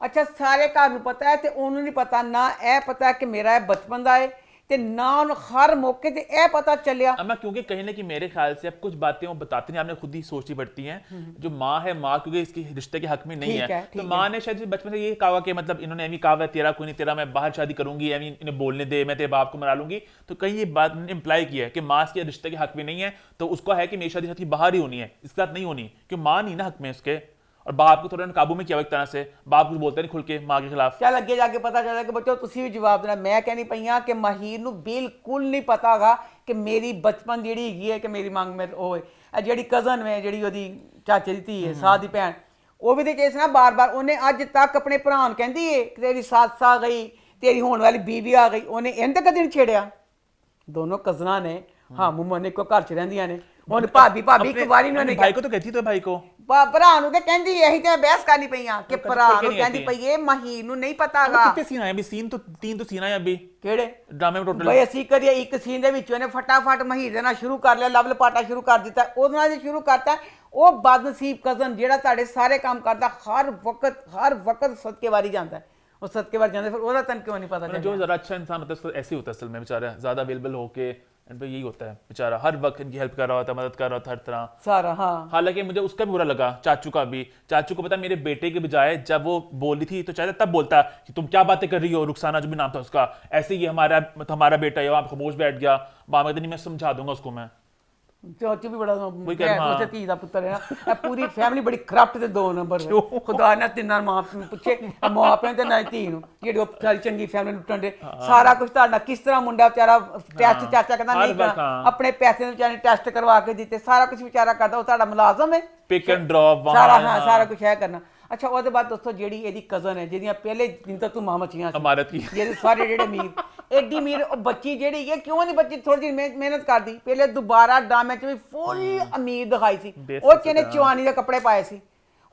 ਅੱਛਾ ਸਾਰੇ ਘਰ ਨੂੰ ਪਤਾ ਹੈ ਤੇ ਉਹਨੂੰ ਨਹੀਂ ਪਤਾ ਨਾ ਇਹ ਪਤਾ ਕਿ ਮੇਰਾ ਇਹ बचपन ਦਾ ਹੈ ਤੇ ना हर मौके पे ए पता चलिया। अम्मा क्योंकि कहीं ना कि मेरे ख्याल से अब कुछ बातें वो बताते नहीं आपने खुद ही सोचनी पड़ती हैं। जो माँ है माँ क्योंकि इसकी रिश्ते के हक में नहीं है तो माँ ने शायद बचपन से ये कहा कि मतलब इन्होंने एमी कहा तेरा कोई नहीं तेरा मैं बाहर शादी करूंगी एमी इन्हें बोलने दे मैं तेरे बाप को मरा लूंगी तो कहीं ये बात इम्प्लाई की है कि माँ इसके रिश्ते के हक में नहीं है तो उसको है कि मेरी शादी शादी बाहर ही होनी है इसके साथ नहीं होनी क्यों माँ नहीं ना हक में उसके और बाप को थोड़ा काबू में किया एक तरह से बाप कुछ बोलता नहीं खुल के माँ के खिलाफ चल अगे जाके पता चला कि बच्चों तुसी भी जवाब देना मैं कहनी पई हां कि माहिर नु बिल्कुल नहीं पता गा कि मेरी बचपन जेड़ी हैगी है कि मेरी मांग में ओ है जेड़ी कजन है जेड़ी ओदी चाचे दी धी है साथ दी भैन ਉਹ ਵੀ ਤੇ ਕੇਸ ਨਾ ਬਾਰ-ਬਾਰ ਉਹਨੇ ਅੱਜ ਤੱਕ ਆਪਣੇ ਭਰਾ ਨੂੰ ਕਹਿੰਦੀ ਏ ਕਿ ਤੇਰੀ ਸੱਸ ਆ ਗਈ ਤੇਰੀ ਹੋਣ ਵਾਲੀ ਬੀਵੀ ਆ ਗਈ ਉਹਨੇ ਇਹਨਾਂ ਤੱਕ ਕਦੇ ਨਹੀਂ ਛੇੜਿਆ। ਦੋਨੋਂ ਕਜ਼ਨਾਂ ਨੇ ਹਾਂ ਮੁੰਮਾ ਨੇ ਇੱਕੋ ਘਰ 'ਚ ਰਹਿੰਦੀਆਂ ਨੇ ਹੁਣ ਭਾਬੀ ਇੱਕ ਵਾਰੀ ਨੂੰ ਨੇ ਭਾਈ ਕੋ ਤਾਂ ਕਹਤੀ ਤੋ ਭਾਈ ਕੋ ਭਰਾ ਨੂੰ ਤੇ ਕਹਿੰਦੀ ਇਹੀ ਤੇ ਬਹਿਸ ਕਰਨੀ ਪਈ ਆ ਕਿ ਭਰਾ ਨੂੰ ਕਹਿੰਦੀ ਪਈ ਏ ਮਹੀਨ ਨੂੰ ਨਹੀਂ ਪਤਾਗਾ ਕਿੰਨੇ ਸੀਨ ਆਏ ਅਭੀ ਸੀਨ तो 3 तो सीन आए अभी ਕਿਹੜੇ ਡਰਾਮੇ में टोटल ਬਈ ਅਸੀਂ ਕਰੀਏ ਇੱਕ ਸੀਨ ਦੇ ਵਿੱਚ ਉਹਨੇ ਫਟਾਫਟ ਮਹੀਰ ਦੇ ਨਾਲ ਸ਼ੁਰੂ ਕਰ ਲਿਆ ਲਵ ਲਪਾਟਾ ਸ਼ੁਰੂ ਕਰ ਦਿੱਤਾ ਉਹਦੇ ਨਾਲ ਜੇ ਸ਼ੁਰੂ ਕਰਤਾ ਉਹ ਬਦਨਸੀਬ ਕਜ਼ਨ ਜਿਹੜਾ ਤੁਹਾਡੇ ਸਾਰੇ ਕੰਮ ਕਰਦਾ ਹਰ ਵਕਤ ਸਦਕੇ ਵਾਰੀ ਜਾਂਦਾ ਉਹ ਸਦਕੇ ਵਾਰ ਜਾਂਦਾ ਫਿਰ ਉਹਦਾ ਤਨ ਕਿਉਂ ਨਹੀਂ ਪਤਾ जो जरा अच्छा इंसान होता है उसको ऐसे ही होता है असल में बेचारा ज्यादा अवेलेबल होके एंड पे यही होता है बेचारा हर वक्त इनकी हेल्प कर रहा होता है मदद कर रहा होता है हर तरह सारा। हाँ हालांकि मुझे उसका भी बुरा लगा चाचू का भी चाचू को पता मेरे बेटे के बजाय जब वो बोली थी तो चाहे तब बोलता कि तुम क्या बातें कर रही हो रुखसाना जो भी नाम था उसका ऐसे ही हमारा बेटा है आप खामोश बैठ गया मामा कहते नहीं मैं समझा दूंगा उसको मैं ਚਾਚੂ ਵੀ ਬੜਾ ਕਹਿੰਦਾ, ਹੈ ਉਸੇ ਧੀ ਦਾ ਪੁੱਤਰ ਹੈ ਨਾ। ਇਹ ਪੂਰੀ ਫੈਮਿਲੀ ਬੜੀ ਕਰਪਟ ਤੇ 2 ਨੰਬਰ ਹੈ। ਖੁਦਾ ਨੇ ਤਿੰਨਾਂ ਮਾਂ ਨੂੰ ਪੁੱਛੇ, ਮਾਂ ਪਿਓ ਤੇ ਨਾ ਧੀ ਨੂੰ, ਜਿਹੜੀ ਉਹ ਸਾਰੀ ਚੰਗੀ ਫੈਮਿਲੀ ਲੁੱਟਣ ਦੇ ਸਾਰਾ ਕੁਝ ਤੁਹਾਡਾ ਕਿਸ ਤਰ੍ਹਾਂ ਮੁੰਡਾ ਵਿਚਾਰਾ ਟੈਸਟ ਚਾਚਾ ਕਹਿੰਦਾ ਨਹੀਂ ਕਰਨਾ, ਆਪਣੇ ਪੈਸੇ ਨੂੰ ਵਿਚਾਰੇ ਟੈਸਟ ਕਰਵਾ ਕੇ ਦਿੱਤੇ, ਸਾਰਾ ਕੁਝ ਵਿਚਾਰਾ ਕਰਦਾ, ਉਹ ਤੁਹਾਡਾ ਮੁਲਾਜ਼ਮ ਹੈ। ਪਿਕ ਐਂਡ ਡ੍ਰੌਪ ਸਾਰਾ ਹਾਂ ਸਾਰਾ ਕੁਝ ਹੈ ਕਰਨਾ। ਅੱਛਾ ਉਹਦੇ ਬਾਅਦ ਦੋਸਤੋ ਜਿਹੜੀ ਇਹਦੀ ਕਜ਼ਨ ਹੈ ਜਿਹਦੀਆਂ ਪਹਿਲੇ ਦਿਨ ਤੋਂ ਧੂਮਾਂ ਮਚੀਆਂ ਸੀ, ਇਮਾਰਤ ਕੀ ਜਿਹੜੇ ਸਾਰੇ ਜਿਹੜੇ ਅਮੀਰ ਐਡੀ ਅਮੀਰ ਉਹ ਬੱਚੀ ਜਿਹੜੀ ਹੈ, ਕਿਉਂ ਨਹੀਂ ਬੱਚੀ ਥੋੜੀ ਜਿਹੀ ਮਿਹਨਤ ਕਰਦੀ, ਪਹਿਲੇ ਦੁਬਾਰਾ ਡਰਾਮੇ 'ਚ ਵੀ ਫੁੱਲ ਅਮੀਰ ਦਿਖਾਈ ਸੀ, ਉਹ 'ਚ ਇਹਨੇ ਚਵਾਨੀ ਦੇ ਕੱਪੜੇ ਪਾਏ ਸੀ।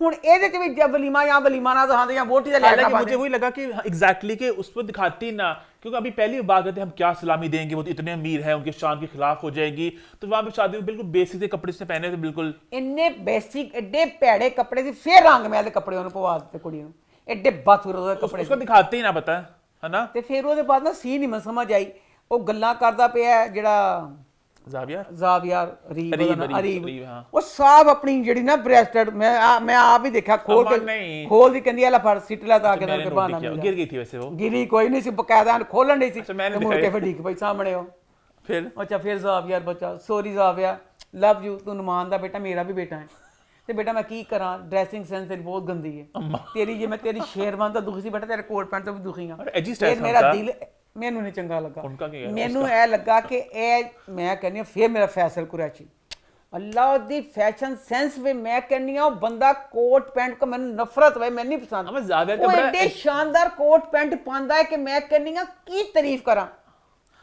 ਹੁਣ ਇਹਦੇ 'ਚ ਵੀ जब वलीमा या वलीमा ना दिखाते या वोटी का हालांकि मुझे वही लगा कि एग्जैक्टली कि उस पर दिखाती ना, क्योंकि अभी पहली बात करते हैं हम क्या सलामी देंगे, वो तो इतने अमीर हैं, उनके शान के खिलाफ हो जाएगी, तो वहां पे शादी में बिल्कुल बेसिक से कपड़े से पहने थे, बिल्कुल ਇੰਨੇ ਬੇਸਿਕ ਐਡੇ ਭੈੜੇ ਕੱਪੜੇ ਸੀ, ਫੇਰ ਰੰਗ ਮਹਿਲ ਦੇ ਕੱਪੜੇ ਉਹਨੂੰ ਪਵਾ ਦਿੱਤੇ ਕੁੜੀ ਨੂੰ, ਐਡੇ ਬਦਸੂਰਤ ਉਹਦੇ ਕੱਪੜੇ उसको दिखाते ही ना, पता है ना। ਤੇ ਫਿਰ ਉਹਦੇ ਬਾਅਦ ਨਾ ਸੀ ਨਹੀਂ ਮੈਂ ਸਮਝ ਆਈ, ਉਹ ਗੱਲਾਂ ਕਰਦਾ ਪਿਆ ਜਿਹੜਾ ਜ਼ਾਵੀਆ ਅਰੀਬ, ਹਾਂ। ਉਹ ਸਾਫ ਆਪਣੀ ਜਿਹੜੀ ਨਾ ਬ੍ਰੈਸਟਡ, ਮੈਂ ਆਪ ਹੀ ਦੇਖਿਆ ਖੋਲ ਦੀ ਕਹਿੰਦੀ ਆ ਲੈ ਫੜ ਸਿੱਟ ਲੈ ਤਾਂ ਕਿ ਨਾਲ ਕੇ ਬਹਾਨਾ गिर गई थी वैसे वो, ਗਿਰੀ ਕੋਈ ਨਹੀਂ ਸੀ, ਬਕਾਇਦਾ ਖੋਲਣ ਨਹੀਂ ਸੀ, मैंने ਮੁੜ ਕੇ ਫਿਰ ਡਿੱਗ ਪਈ ਸਾਹਮਣੇ ਉਹ। फिर ਅੱਛਾ ਫਿਰ ਜ਼ਾਵੀਆ ਬੱਚਾ ਸੋਰੀ ਜ਼ਾਵੀਆ ਲਵ ਯੂ, ਤੂੰ ਨਮਾਨ ਦਾ ਬੇਟਾ, ਮੇਰਾ ਵੀ ਬੇਟਾ ਹੈ, ਤੇ ਬੇਟਾ ਮੈਂ ਕੀ ਕਰਾਂ, ਡਰੈਸਿੰਗ ਸੈਂਸ ਤੇਰੀ ਬਹੁਤ ਗੰਦੀ ਹੈ ਤੇਰੀ, ਜੇ ਮੈਂ ਤੇਰੀ ਸ਼ੇਰਵਾਨ ਤਾਂ ਦੁਖੀ ਸੀ ਬੇਟਾ, ਤੇਰੇ ਕੋਟ ਪੈਂਟ ਤੋਂ ਵੀ ਦੁਖੀ ਹਾਂ। ਮੇਰਾ ਦਿਲ ਮੈਨੂੰ ਨਹੀਂ ਚੰਗਾ ਲੱਗਾ, ਮੈਨੂੰ ਇਹ ਲੱਗਾ ਕਿ ਇਹ ਮੈਂ ਕਹਿੰਦੀ ਹਾਂ ਫਿਰ ਮੇਰਾ ਫੈਸਲ ਕੁਰੈਸ਼ੀ ਅੱਲਾਹ ਦੀ ਫੈਸ਼ਨ ਸੈਂਸ ਵੀ ਮੈਂ ਕਹਿੰਦੀ ਹਾਂ, ਉਹ ਬੰਦਾ ਕੋਟ ਪੈਂਟ ਕੋ ਮੈਨੂੰ ਨਫ਼ਰਤ ਵੇ, ਮੈਨੂੰ ਨਹੀਂ ਪਸੰਦ। ਉਹ ਐਡੇ ਸ਼ਾਨਦਾਰ ਕੋਟ ਪੈਂਟ ਪਾਉਂਦਾ ਹੈ ਕਿ ਮੈਂ ਕਹਿੰਦੀ ਹਾਂ ਕੀ ਤਾਰੀਫ ਕਰਾਂ।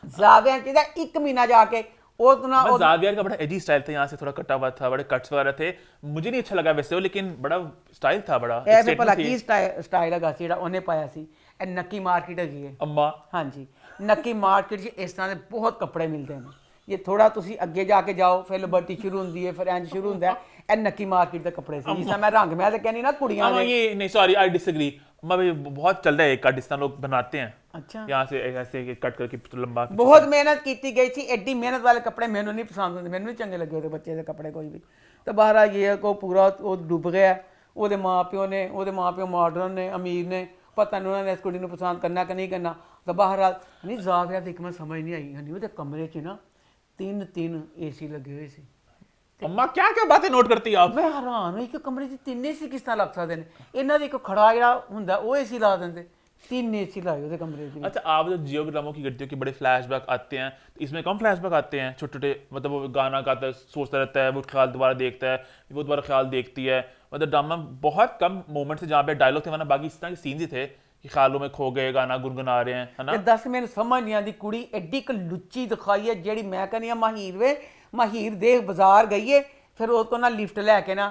ਜ਼ਾਵੀਆ ਜਿਹਦਾ 1 ਮਹੀਨਾ जा के ज़ावियर का बड़ा एजी स्टाइल था, यहाँ से थोड़ा कटा हुआ था, बड़े कट्स वगैरह थे, मुझे नहीं अच्छा लगा वैसे वो, लेकिन बड़ा स्टाइल था, बड़ा ਐਵੇਂ ਭਲਾ ਕੀ ਸਟਾਈਲ ਹੈਗਾ ਸੀ ਜਿਹੜਾ ਉਹਨੇ ਪਾਇਆ ਸੀ। ਇਹ ਨੱਕੀ ਮਾਰਕੀਟ ਹੈਗੀ ਹੈ ਅੰਮਾ, ਹਾਂਜੀ ਨੱਕੀ ਮਾਰਕੀਟ 'ਚ ਇਸ ਤਰ੍ਹਾਂ ਦੇ ਬਹੁਤ ਕੱਪੜੇ ਮਿਲਦੇ ਨੇ। ਜੇ ਥੋੜਾ ਤੁਸੀਂ ਅੱਗੇ ਜਾ ਕੇ ਜਾਓ ਫਿਰ ਲਿਬਰਟੀ ਸ਼ੁਰੂ ਹੁੰਦੀ ਹੈ, ਫਿਰ ਇੰਜ ਸ਼ੁਰੂ ਹੁੰਦਾ ਹੈ। ਇਹ ਨੱਕੀ ਮਾਰਕੀਟ ਦੇ ਕੱਪੜੇ ਸੀ, ਜਿਸ ਤਰ੍ਹਾਂ ਮੈਂ ਰੰਗ ਮੈਂ ਤੇ ਕਹਿੰਦੀ ਨਾ ਕੁੜੀਆਂ ਦੇ। ये नहीं सॉरी आई डिसएग्री, बहुत चल रहा है कटिस्तान लोग बनाते हैं, अच्छा यहाँ से ऐसे कट करके लंबा। ਬਹੁਤ ਮਿਹਨਤ ਕੀਤੀ ਗਈ ਸੀ, ਐਡੀ ਮਿਹਨਤ ਵਾਲੇ ਕੱਪੜੇ ਮੈਨੂੰ ਨਹੀਂ ਪਸੰਦ ਹੁੰਦੇ, ਮੈਨੂੰ ਨਹੀਂ ਚੰਗੇ ਲੱਗੇ ਉਹਦੇ ਬੱਚੇ ਦੇ ਕੱਪੜੇ ਕੋਈ ਵੀ। ਤਾਂ ਬਾਹਰ ਇਹ ਕੋ ਪੂਰਾ ਉਹ ਡੁੱਬ ਗਿਆ, ਉਹਦੇ ਮਾਪਿਓ ਮਾਡਰਨ ਨੇ, ਅਮੀਰ ਨੇ, ਪਤਾ ਨਹੀਂ ਉਹਨਾਂ ਨੇ ਇਸ ਕੁੜੀ ਨੂੰ ਪਸੰਦ ਕਰਨਾ ਕਿ ਨਹੀਂ ਕਰਨਾ। ਤਾਂ ਬਾਹਰ ਨਹੀਂ ਜ਼ਾਵੀਆ ਦੀ ਇੱਕ ਮੈਂ ਸਮਝ ਨਹੀਂ ਆਈ, ਹਨੀ ਉਹਦੇ ਕਮਰੇ 'ਚ ਨਾ 3 AC ਲੱਗੇ ਹੋਏ ਸੀ। अम्मा क्या क्या बातें नोट करती है आप? ਮੈਂ ਹੈਰਾਨ ਹੋਈ ਕਿ ਕਮਰੇ 'ਚ 3 AC ਕਿਸ ਤਰ੍ਹਾਂ ਲੱਗ ਸਕਦੇ ਨੇ। ਇਹਨਾਂ ਦੇ ਇੱਕ ਖੜਾ ਜਿਹੜਾ ਹੁੰਦਾ ਉਹ AC ਲਾ ਦਿੰਦੇ, 3 AC ਲਾਏ ਉਹਦੇ कमरे में। अच्छा आप जो जियो ड्रामों की करती हो कि बड़े फ्लैशबैक आते हैं, तो इसमें कम फ्लैशबैक आते हैं, छोटे छोटे, मतलब वो गाना गाता है, सोचता रहता है, वो ख्याल दोबारा देखता है, वो दोबारा ख्याल देखती है, मतलब ड्रामा बहुत कम मोमेंट थे जहाँ पे डायलॉग थे, वरना बाकी इस तरह के सीन्स ही थे कि ख्यालों में खो गए, गाना गुनगुना रहे हैं, है ना। दस मैंने समझ नहीं आती, कुड़ी एड्डी क लुच्ची दिखाई है जेड़ी मैं कहनी माहिर वे, माहिर देख बाजार गई है, फिर उसको ना लिफ्ट लैके ना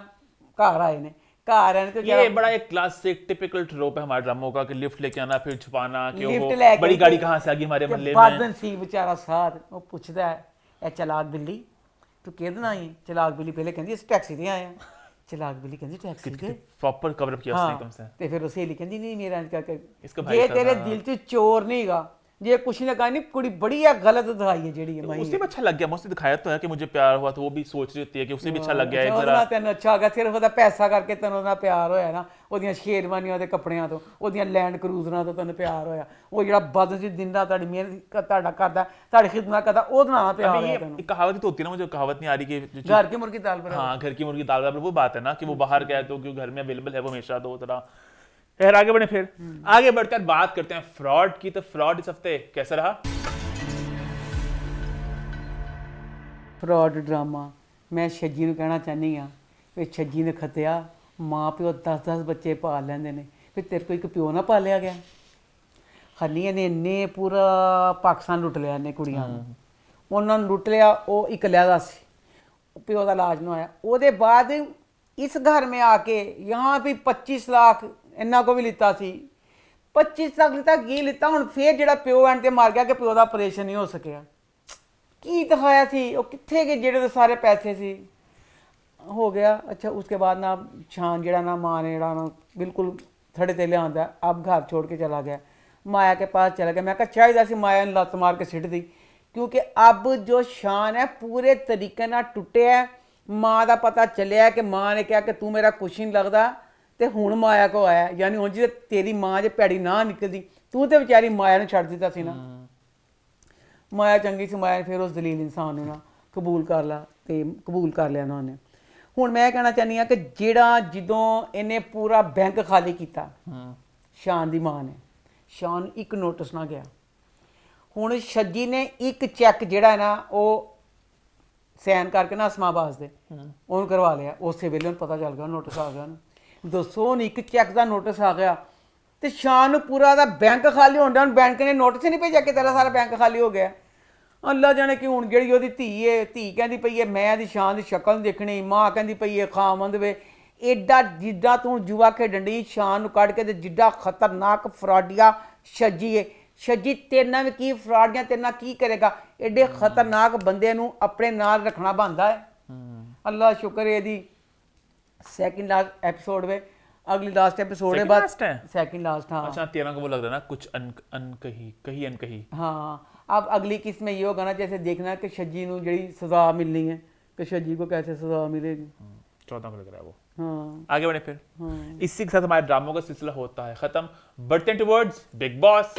घर आए ने, घर आने ये बड़ा एक क्लासिक टिपिकल ट्रोप है हमारे ड्रामों का कि लिफ्ट लेके आना, फिर छुपाना कि लिफ्ट वो लेके बड़ी गाड़ी कहाँ से आ गई हमारे मोहल्ले में। बादन सी बेचारा साथ वो पूछता है, ए चलाक बिल्ली तू किहदे नाल आई? चलाक बिल्ली पहले कहंदी अस टैक्सी ते आए हैं। चलाक बिल्ली कहंदी टैक्सी ते प्रॉपर कवर अप किया उसने एकदम से। ते फिर सहेली कहंदी नहीं मेरा इंज करके इसका भाई ये तेरे दिल च चोर नहीं गा, ये कुछ नहीं कहा नहीं, कुड़ी बड़ी है गलत दिखाई है जेड़ी है। उसे भी अच्छा लग गया, मुझसे दिखाया तो है कि मुझे प्यार हुआ, तो वो भी सोच रही होती है कि उसे भी अच्छा लग गया है जरा। ਤੈਨੂੰ ਅੱਛਾ ਆ ਗਿਆ ਸਿਰਫ ਉਹਦਾ ਪੈਸਾ ਕਰਕੇ ਤੈਨੂੰ ਉਹਦਾ ਪਿਆਰ ਹੋਇਆ ਨਾ, ਉਹਦੀਆਂ ਸ਼ੇਰਵਾਨੀਆਂ ਦੇ ਕੱਪੜਿਆਂ ਤੋਂ, ਉਹਦੀਆਂ ਲੈਂਡ ਕਰੂਜ਼ਰਾਂ ਤੋਂ ਤੈਨੂੰ ਪਿਆਰ ਹੋਇਆ। ਉਹ ਜਿਹੜਾ ਬਦਨ ਚ ਦਿਨ ਰਾਤ ਤੁਹਾਡੀ ਮਿਹਨਤ ਤੁਹਾਡਾ ਕਰਦਾ, ਤੁਹਾਡੀ ਖਿਦਮਤ करता, ਉਹਦੇ ਨਾਲ ਪਿਆਰ ਹੋਇਆ ਤੈਨੂੰ। एक कहावत तो होती है ना, मुझे कहावत नहीं आ रही कि घर की मुर्गी दाल बराबर। हाँ, घर की मुर्गी दाल बराबर, वो बात है ना कि वो बाहर गया तो क्यों घर में अवेलेबल है वो हमेशा, तो तरह। खैर आगे बढ़े, फिर आगे बढ़कर बात करते हैं फ्रॉड की। तो फ्रॉड इस हफ्ते कैसा रहा? फ्रॉड ड्रामा मैं छज्जी ਨੂੰ ਕਹਿਣਾ ਚਾਹਨੀ ਆ ਵੀ ਛੱਜੀ ਨੇ ਖਤਿਆ ਮਾਂ ਪਿਓ 10-10 ਬੱਚੇ ਪਾਲ ਲੈਂਦੇ ਨੇ, ਫਿਰ ਤੇਰੇ ਕੋਈ ਇੱਕ ਪਿਓ ਨਾ ਪਾਲਿਆ ਗਿਆ। ਖੰਨੀਆਂ ਨੇ ਇੰਨੇ ਪੂਰਾ ਪਾਕਿਸਤਾਨ ਲੁੱਟ ਲਿਆ ਨੇ ਕੁੜੀਆਂ ਨੂੰ, ਉਹਨਾਂ ਨੂੰ ਲੁੱਟ ਲਿਆ। ਉਹ ਇੱਕ ਲਿਆਦਾ ਸੀ, ਪਿਓ ਦਾ ਇਲਾਜ ਨਾ ਹੋਇਆ। ਉਹਦੇ ਬਾਅਦ ਇਸ ਘਰ में आके यहाँ भी 25 लाख ਇਹਨਾਂ ਕੋ ਵੀ ਲਿੱਤਾ ਸੀ, 25 ਲੱਖ ਲਿੱਤਾ ਕੀ ਲਿੱਤਾ। ਹੁਣ ਫੇਰ ਜਿਹੜਾ ਪਿਓ ਐਂਡ ਤੇ ਮਾਰ ਗਿਆ ਕਿ ਪਿਓ ਦਾ ਆਪਰੇਸ਼ਨ ਨਹੀਂ ਹੋ ਸਕਿਆ। ਕੀ ਦਿਖਾਇਆ ਸੀ ਉਹ, ਕਿੱਥੇ ਗਏ ਜਿਹੜੇ ਦੇ ਸਾਰੇ ਪੈਸੇ ਸੀ, ਹੋ ਗਿਆ। ਅੱਛਾ ਉਸਕੇ ਬਾਅਦ ਨਾ ਸ਼ਾਨ ਜਿਹੜਾ ਨਾ ਮਾਂ ਨੇ ਜਿਹੜਾ ਨਾ ਬਿਲਕੁਲ ਥੜੇ ਤੇ ਲਿਆਂਦਾ, ਅਬ ਘਰ ਛੋੜ ਕੇ ਚਲਾ ਗਿਆ, ਮਾਇਆ के पास चला गया। मैं कहा ਚਾਹੀਦਾ ਸੀ ਮਾਇਆ ਨੂੰ ਲੱਤ ਮਾਰ ਕੇ ਸਿੱਟ ਦੀ, क्योंकि अब जो शान है पूरे तरीके नाल टुटिया। माँ का पता चलिया कि माँ ने कहा कि तू मेरा कुछ नहीं लगता, तो हुण माया को आया, यानी हुण जे तेरी माँ जे भैड़ी ना निकलती, तू तो बेचारी माया ने छड्ड दिता सी ना। माया चंगी सी, माया ने फिर उस दलील इंसान नूं ना कबूल कर ला, ਤੇ ਕਬੂਲ ਕਰ ਲਿਆ ਉਹਨਾਂ ਨੇ। ਹੁਣ ਮੈਂ ਕਹਿਣਾ ਚਾਹੁੰਦੀ ਹਾਂ ਕਿ ਜਿਹੜਾ ਜਦੋਂ ਇਹਨੇ ਪੂਰਾ ਬੈਂਕ ਖਾਲੀ ਕੀਤਾ ਸ਼ਾਨ ਦੀ ਮਾਂ ਨੇ, ਸ਼ਾਨ ਇੱਕ ਨੋਟਿਸ ਨਾ ਗਿਆ। ਹੁਣ ਛੱਜੀ ਨੇ ਇੱਕ ਚੈੱਕ ਜਿਹੜਾ ਹੈ ਨਾ ਉਹ ਸਾਈਨ ਕਰਕੇ ਨਾ ਅਸਮਾਬਾਦ ਦੇ ਉਹਨੂੰ ਕਰਵਾ ਲਿਆ। ਉਸੇ ਵੇਲੇ ਉਹਨੂੰ ਪਤਾ ਚੱਲ ਗਿਆ ਨੋਟਿਸ ਆ ਗਿਆ ਉਹਨੂੰ। ਦੱਸੋ ਹੁਣ ਇੱਕ ਚੈੱਕ ਦਾ ਨੋਟਿਸ ਆ ਗਿਆ ਤੇ ਸ਼ਾਨ ਨੂੰ ਪੂਰਾ ਦਾ ਬੈਂਕ ਖਾਲੀ ਹੋਣ ਦਾ, ਬੈਂਕ ਨੇ ਨੋਟਿਸ ਹੀ ਨਹੀਂ ਭੇਜਿਆ ਕਿ ਤੇਰਾ ਸਾਰਾ ਬੈਂਕ ਖਾਲੀ ਹੋ ਗਿਆ। ਅੱਲਾ ਜਾਣੇ ਕਿ ਹੁਣ ਜਿਹੜੀ ਉਹਦੀ ਧੀ ਹੈ, ਧੀ ਕਹਿੰਦੀ ਪਈ ਹੈ ਮੈਂ ਇਹਦੀ ਸ਼ਾਨ ਦੀ ਸ਼ਕਲ ਦੇਖਣੀ, ਮਾਂ ਕਹਿੰਦੀ ਪਈ ਹੈ ਖਾਮੰਦ ਵੇ। ਐਡਾ ਜਿੱਦਾਂ ਤੂੰ ਜੂਆ ਖੇਡਣ ਦੀ ਸ਼ਾਨ ਨੂੰ ਕੱਢ ਕੇ ਤੇ ਜਿੱਡਾ ਖਤਰਨਾਕ ਫਰਾਡੀਆ ਛੱਜੀ ਹੈ। ਛੱਜੀ ਤੇਰੇ ਨਾਲ ਵੀ ਕੀ ਫਰਾਡੀਆਂ ਤੇਰੇ ਨਾਲ ਕੀ ਕਰੇਗਾ। ਐਡੇ ਖਤਰਨਾਕ ਬੰਦੇ ਨੂੰ ਆਪਣੇ ਨਾਲ ਰੱਖਣਾ ਬਣਦਾ ਹੈ। ਅੱਲਾ ਸ਼ੁਕਰ ਹੈ ਇਹਦੀ सेकंड लास्ट एपिसोड में, अगली लास्ट एपिसोड है बाद सेकंड लास्ट। हाँ अच्छा 13 को वो लग रहा है ना कुछ कही अनकही। हाँ अब अगली किस्त में ये होगा ना जैसे देखना है कि शजी नू जड़ी सजा मिलनी है कि शजी को कैसे सजा मिलेगी। 14 को लग रहा है वो। हाँ आगे बढ़े फिर। इसी के साथ हमारे ड्रामों का सिलसिला होता है खत्म। बढ़ते हैं टुवर्ड्स बिग बॉस।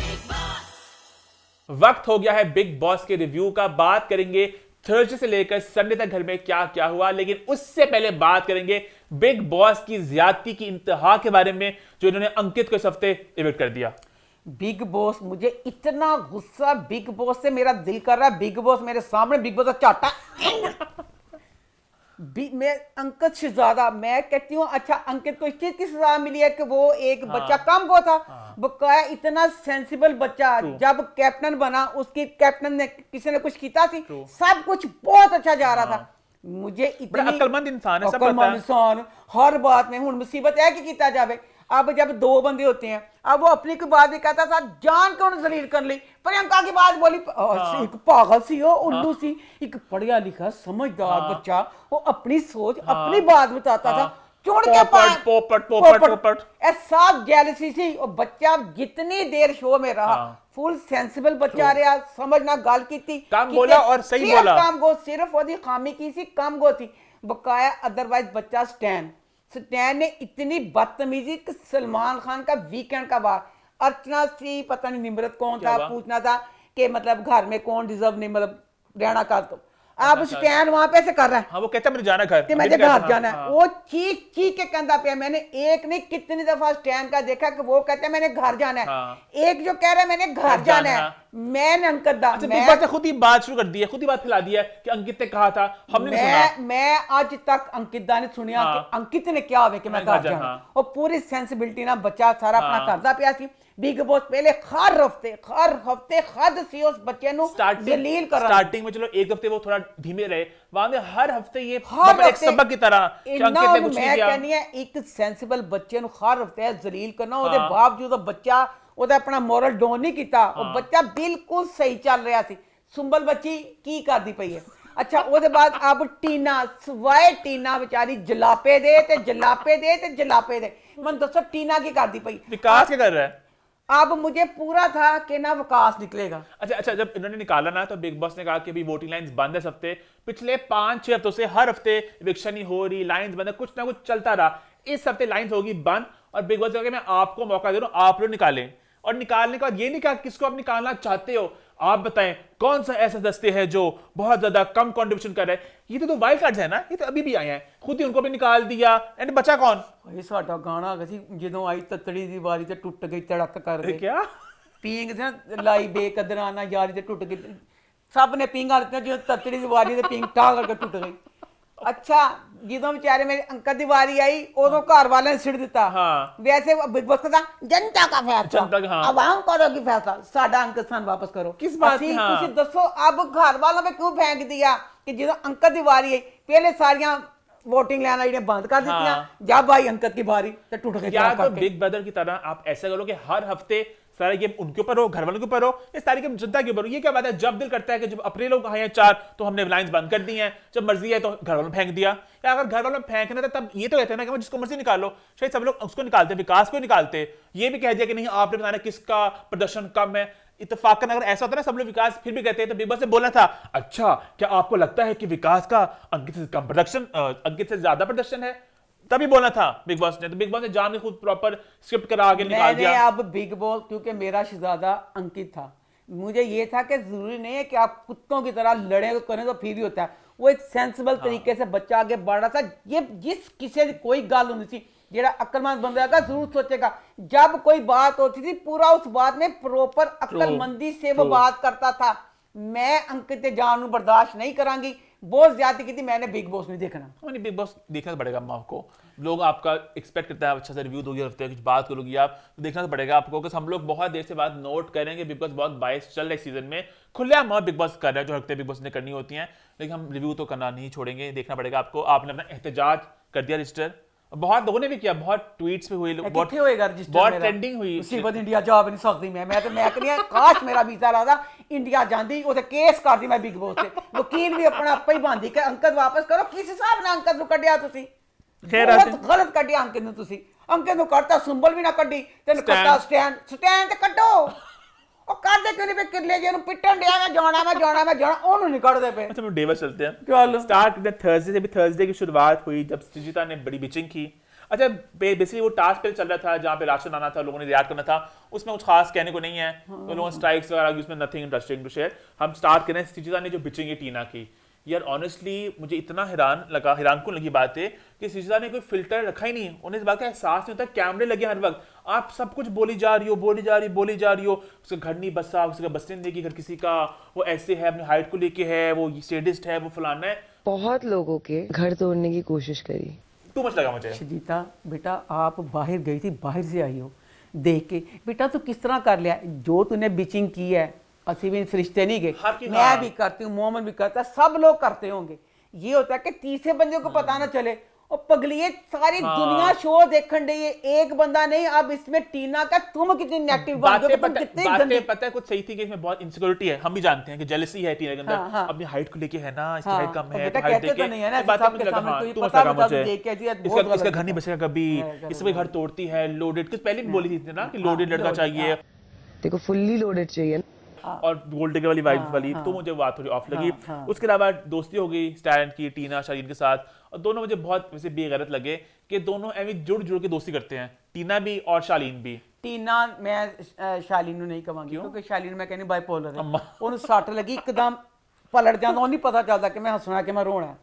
वक्त हो गया है बिग बॉस के रिव्यू का। बात करेंगे थर्सडे से लेकर संडे तक घर में क्या क्या हुआ, लेकिन उससे पहले बात करेंगे बिग बॉस की ज्यादती की इंतहा के बारे में जो इन्होंने अंकित को इस हफ्ते इवेक्ट कर दिया। बिग बॉस, मुझे इतना गुस्सा बिग बॉस से, मेरा दिल कर रहा है बिग बॉस मेरे सामने बिग बॉस का चाटा। मैं अंकित से ज्यादा मैं कहती हूँ अच्छा अंकित को इस चीज की सजा मिली है कि वो एक बच्चा कम गो था। बकाया इतना सेंसिबल बच्चा जब कैप्टन बना उसकी कैप्टन ने किसी ने कुछ किया थी, सब कुछ बहुत अच्छा जा रहा था। मुझे इतनी अक्लमंद इंसान है, सब अक्लमंद इंसान हर बात में। हुन मुसीबत है कि किया जावे। अब जब दो बंदे होते हैं, अब वो अपनी की बात भी कहता था जान के उन्हें जलील कर ली। प्रियंका की बात बोली एक पागल सी हो, उल्लू सी, एक पढ़िया लिखा समझदार बच्चा, वो अपनी सोच अपनी बात बताता था। चुन के पोपट सब जेलसी सी। और बच्चा जितनी देर शो में रहा फुल सेंसिबल बच्चा रहा, समझना गल की काम बोला और सही बोला। काम गो सिर्फ ओदी खामी की सी, कम गो थी। बकाया अदरवाइज बच्चा स्टैन ने इतनी बदतमीजी कि सलमान खान का वीकेंड का बार अर्चना सी पता नहीं निमृत कौन था, पूछना था कि मतलब घर में कौन डिजर्व नहीं मतलब रहना कर। तो अब स्टैंड वहां पे से कर रहा है। हाँ वो कहता है मुझे जाना घर, मुझे घर जाना है। वो चीख के कहता पे। मैंने एक नहीं कितनी दफा स्टैंड का देखा कि वो कहते हैं मैंने घर जाना है। एक जो कह रहा है मैंने घर जाना है, मैंने अंकित दा मैं खुद ही बात शुरू कर दी है, खुद ही बात फैला दी है कि अंकित ने कहा था, हमने नहीं सुना। मैं आज तक अंकित दा ने सुनिया कि अंकित ने क्या होवे कि मैं घर जाना। और पूरी सेंसिबिलिटी ना बच्चा सारा अपना करदा पिया सी। बिग बॉस पहले हर हफ्ते हद सी उस बच्चे नु दलील कर। स्टार्टिंग में चलो एक हफ्ते वो थोड़ा धीमे रहे, वहां में हर हफ्ते ये एक सबक की तरह कि अंकित ने कुछ नहीं किया। मैं कहनी है एक सेंसिबल बच्चे नु हर हफ्ते दलील करना, ਉਹਦੇ ਬਾਵਜੂਦ बच्चा ਉਹਦਾ ਆਪਣਾ ਮੋਰਲ ਡਾਊਨ ਨਹੀਂ ਕੀਤਾ। ਉਹ ਬੱਚਾ ਬਿਲਕੁਲ ਸਹੀ ਚੱਲ ਰਿਹਾ ਸੀ। ਸੁੰਬਲ ਬੱਚੀ ਕੀ ਕਰਦੀ ਪਈ ਹੈ। अच्छा ਉਹਦੇ ਬਾਅਦ अब टीना ਸਵਾਏ टीना बेचारी जलापे दे ते जलापे दे। मन दसो टीना की करदी पई, विकास क्या कर रहा है। अब मुझे पूरा था कि ना विकास निकलेगा। अच्छा जब इन्होंने निकाला ना तो बिग बॉस ने कहा कि अभी वोटिंग लाइंस बंद है इस हफ्ते। पिछले 5-6 हफ्तों से हर हफ्ते इविक्शन ही हो रही, लाइंस बंद है, कुछ ना कुछ चलता रहा। इस हफ्ते लाइंस होगी बंद और बिग बॉस ने कहा मैं आपको मौका दे रहा हूं, आप लोग निकालें। और निकालने के बाद ये नहीं कहा किसको आप निकालना चाहते हो, आप बताएं कौन सा ऐसा दस्ते है जो बहुत ज्यादा कम कंट्रीब्यूशन कर रहा है। ये तो वाइल्ड कार्ड्स है ना, ये तो अभी भी आए हैं, खुद ही उनको भी निकाल दिया। एंड बचा कौन। भाई साडा गाना आ सी ਜਦੋਂ आई ततड़ी दी वारी ते टुट गई तड़क कर के। क्या पींग से लाई बेकदराना यारी ते टुट गई। सब ने पींगा लिया जो ततड़ी दी वारी ते पींग टा करके टुट गई। अच्छा ਜਦੋਂ बेचारे मेरे अंकल दी वारी आई उदों घर वाले ने सिड़ दिता। वैसे बिग बॉस का जनता का फैसला, आवाम करोगी फैसला, साडा अंक स्थान वापस करो। किस बात की तुसी दसो अब घर वालों में क्यों फेंक दिया कि जो अंकल दी वारी आई पहले सारियां वोटिंग लेना इन्हें बंद कर दी। जब आई अंकल की बारी तो टूट गई। या तो बिग ब्रदर की तरह आप ऐसा करो कि हर हफ्ते सारा गेम उनके ऊपर हो, घर वालों के ऊपर हो, इस सारी गेम जनता के ऊपर हो। ये क्या बात है, जब दिल करता है कि जब अपने लोग आए हैं 4 तो हमने लाइंस बंद कर दी हैं, जब मर्जी है तो घर वालों फेंक दिया। या अगर घर वालों फेंकना था तब ये तो कहते हैं ना कि जिसको मर्जी निकालो। शायद सब लोग उसको निकालते, विकास को निकालते। ये भी कह दिया कि नहीं आपने बताना किसका प्रदर्शन कम है। इत्तेफाकन अगर ऐसा होता है ना सब लोग विकास फिर भी कहते हैं तो बिग बॉस ने बोला था अच्छा क्या आपको लगता है कि विकास का अंकित से कम प्रदर्शन, अंकित से ज्यादा प्रदर्शन है, तभी बोलना था बिग बॉस ने। तो बिग बॉस ने जान के खुद प्रॉपर स्क्रिप्ट करा आगे निकाल दिया। अब बिग बॉस क्योंकि मेरा शहजादा अंकित था, मुझे ये था कि जरूरी नहीं है कि आप कुत्तों की तरह लड़े करें तो फिर ही होता है। वो एक सेंसिबल तरीके से बच्चा आगे बढ़ रहा था। ये जिस किसी की कोई गल होनी सी जेड़ा अक्लमंद बंदा है जरूर सोचेगा, जब कोई बात होती थी पूरा उस बात में प्रॉपर अक्लमंदी से वो बात करता था। मैं अंकित जान नूं बर्दाश्त नहीं करांगी, बहुत ज्यादा की थी, मैंने बिग बॉस नहीं देखना। नहीं, बिग बॉस देखना तो पड़ेगा अम्मा आपको, लोग आपका एक्सपेक्ट करते हैं आप अच्छा सा रिव्यू दोगे, हफ्ते कुछ बात करोगी आप, तो देखना तो पड़ेगा आपको। क्योंकि हम लोग बहुत देर से बात नोट करेंगे बिग बॉस बहुत बायस चल रहा है सीजन में, खुलेआम बिग बॉस कर रहा है जो हफ्ते बिग बॉस ने करनी होती हैं, लेकिन हम रिव्यू तो करना नहीं छोड़ेंगे, देखना पड़ेगा आपको। आपने अपना एहतजाज कर दिया रजिस्टर, बहुत लोगों ने भी किया, बहुत ट्वीट्स पे हुए, बहुत ट्रेंडिंग हुई। मुसीबत इंडिया जा भी नहीं सकती मैं कहनी काश मेरा वीजा लादा इंडिया जांदी उसे केस करदी मैं बिग बॉस से, वकील भी अपना आपे ही बांधी कि अंकत वापस करो। किस हिसाब नाल अंकत नु कढिया तुसी? खैर बहुत गलत कढिया अंकत नु तुसी। अंकत नु करता सुंबल भी ना कढी तेन कट्टा स्टैंड ते कड्डो। ਉਹ ਕਰਦੇ ਕਿਉਂ ਨਹੀਂ ਪਏ ਕਿਰਲੇ ਜੇ ਨੂੰ ਪਿੱਟਣ ਡਿਆ ਮੈਂ ਜਾਣਾ ਉਹਨੂੰ ਨਹੀਂ ਕੱਢਦੇ ਪਏ। अच्छा हम डेवर चलते हैं, चलो। स्टार्ट थर्सडे से भी, थर्सडे की शुरुआत हुई जब सृजिता ने बड़ी बिचिंग की। अच्छा बेसिकली वो टास्क पे चल रहा था जहाँ पे राशन आना था, लोगों ने रिएक्ट करना था, उसमें कुछ खास कहने को नहीं है, तो लोगों ने स्ट्राइक्स वगैरह, उसमें नथिंग इंटरेस्टिंग टू शेयर। हम स्टार्ट करें सृजिता ने जो बिचिंग की टीना की। यार ऑनेस्टली मुझे इतना हैरान कौन लगी बात है कि सृजिता ने कोई फिल्टर रखा ही नहीं, उन्हें इस बात का एहसास नहीं होता, कैमरे लगे हर वक्त, आप सब कुछ बोली जा रही हो, उसका घर नहीं बसा, उसका बसने नहीं देगी घर किसी का, वो ऐसे है, अपनी हाइट को लेके है, वो सैडिस्ट है, वो फलाना है। बहुत लोगों के घर तोड़ने की कोशिश करी। टू मच लगा मुझे। सृजिता बेटा आप बाहर गई थी, बाहर से आई हो, देख के बेटा तू किस तरह कर लिया जो तूने बिचिंग की है। असि भी फरिश्ते नहीं गए, मैं भी करती हूँ, मोहम्मद भी करता है, सब लोग करते होंगे। ये होता है कि तीसरे बंदे को पता ना चले। और पगलिए सारी दुनिया शो देखने रही है, एक बंदा नहीं। अब इसमें टीना का तुम कितनी नेगेटिव बातें पता है कुछ सही थी कि इसमें बहुत इनसिक्योरिटी है, हम भी जानते हैं कि जेलसी है टीना के अंदर, अपनी हाइट को लेके है ना, इसकी हाइट कम है, हाइट देके नहीं है ना, बातें मुझे लगा हां तू पता मुझे इसका घर नहीं बचेगा कभी, इसमें घर तोड़ती है, लोडेड, कुछ पहले भी बोली थी ना कि लोडेड लड़का चाहिए, देखो फुल्ली लोडेड चाहिए और गोल्ड डिगर वाली वाइब वाली, तो मुझे बात थोड़ी ऑफ लगी। उसके अलावा दोस्ती हो गई स्टैन की टीना शालीन के साथ, और दोनों मुझे बहुत वैसे बेगैरत लगे कि दोनों ऐसे जुड़ के दोस्ती करते हैं, टीना भी और शालीन भी। टीना मैं शालीन नहीं कहूंगी क्योंकि शालीन मैं कहनी बाइपोलर है, ਉਹਨੂੰ ਸੱਟ ਲੱਗੀ ਇੱਕਦਮ ਪਲਟ ਜਾਂਦਾ, ਉਹ ਨਹੀਂ ਪਤਾ ਚੱਲਦਾ ਕਿ ਮੈਂ ਹੱਸਣਾ ਕਿ ਮੈਂ ਰੋਣਾ।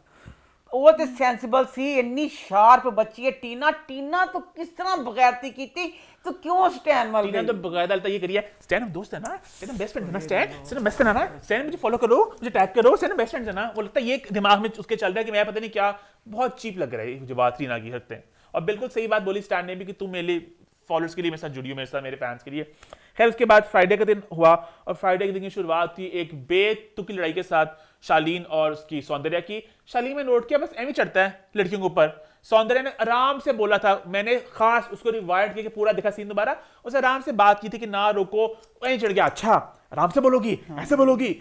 ਉਹ ਤੇ ਸੈਂਸਿਬਲ ਸੀ, ਇੰਨੀ ਸ਼ਾਰਪ ਬੱਚੀ ਹੈ टीना तो किस तरह बगैरती की थी, तो क्यों स्टैन वाल टीना तो बगैर ये करिए, स्टैन दोस्त है ना, स्टैन बेस्ट फ्रेंड है ना, स्टैन बेस्ट फ्रेंड है ना, स्टैन मुझे फॉलो करो, मुझे टैग करो, स्टैन बेस्ट फ्रेंड है ना। वो लगता है ये दिमाग में उसके चल रहा है कि मैं पता नहीं क्या, बहुत चीप लग रहा है मुझे बात टीना की हद। और बिल्कुल सही बात बोली स्टैन ने भी कि तुम मेरे लिए फॉलोअर्स के लिए मेरे साथ जुड़ी हो, मेरे साथ मेरे फैंस के लिए। खैर उसके बाद फ्राइडे का दिन हुआ, और फ्राइडे के दिन की शुरुआत थी एक बेतुकी लड़ाई के साथ शालीन और उसकी सौंदर्या की। शालीन में नोट किया बस एमी चढ़ता है लड़कियों के ऊपर, सौंदर्या ने आराम से बोला था, मैंने खास उसको रिवाइंड किया कि पूरा देखा सीन दोबारा, उसे आराम से बात की थी कि ना रोको, वहीं चढ़ गया, अच्छा आराम से बोलोगी, ऐसे बोलोगी।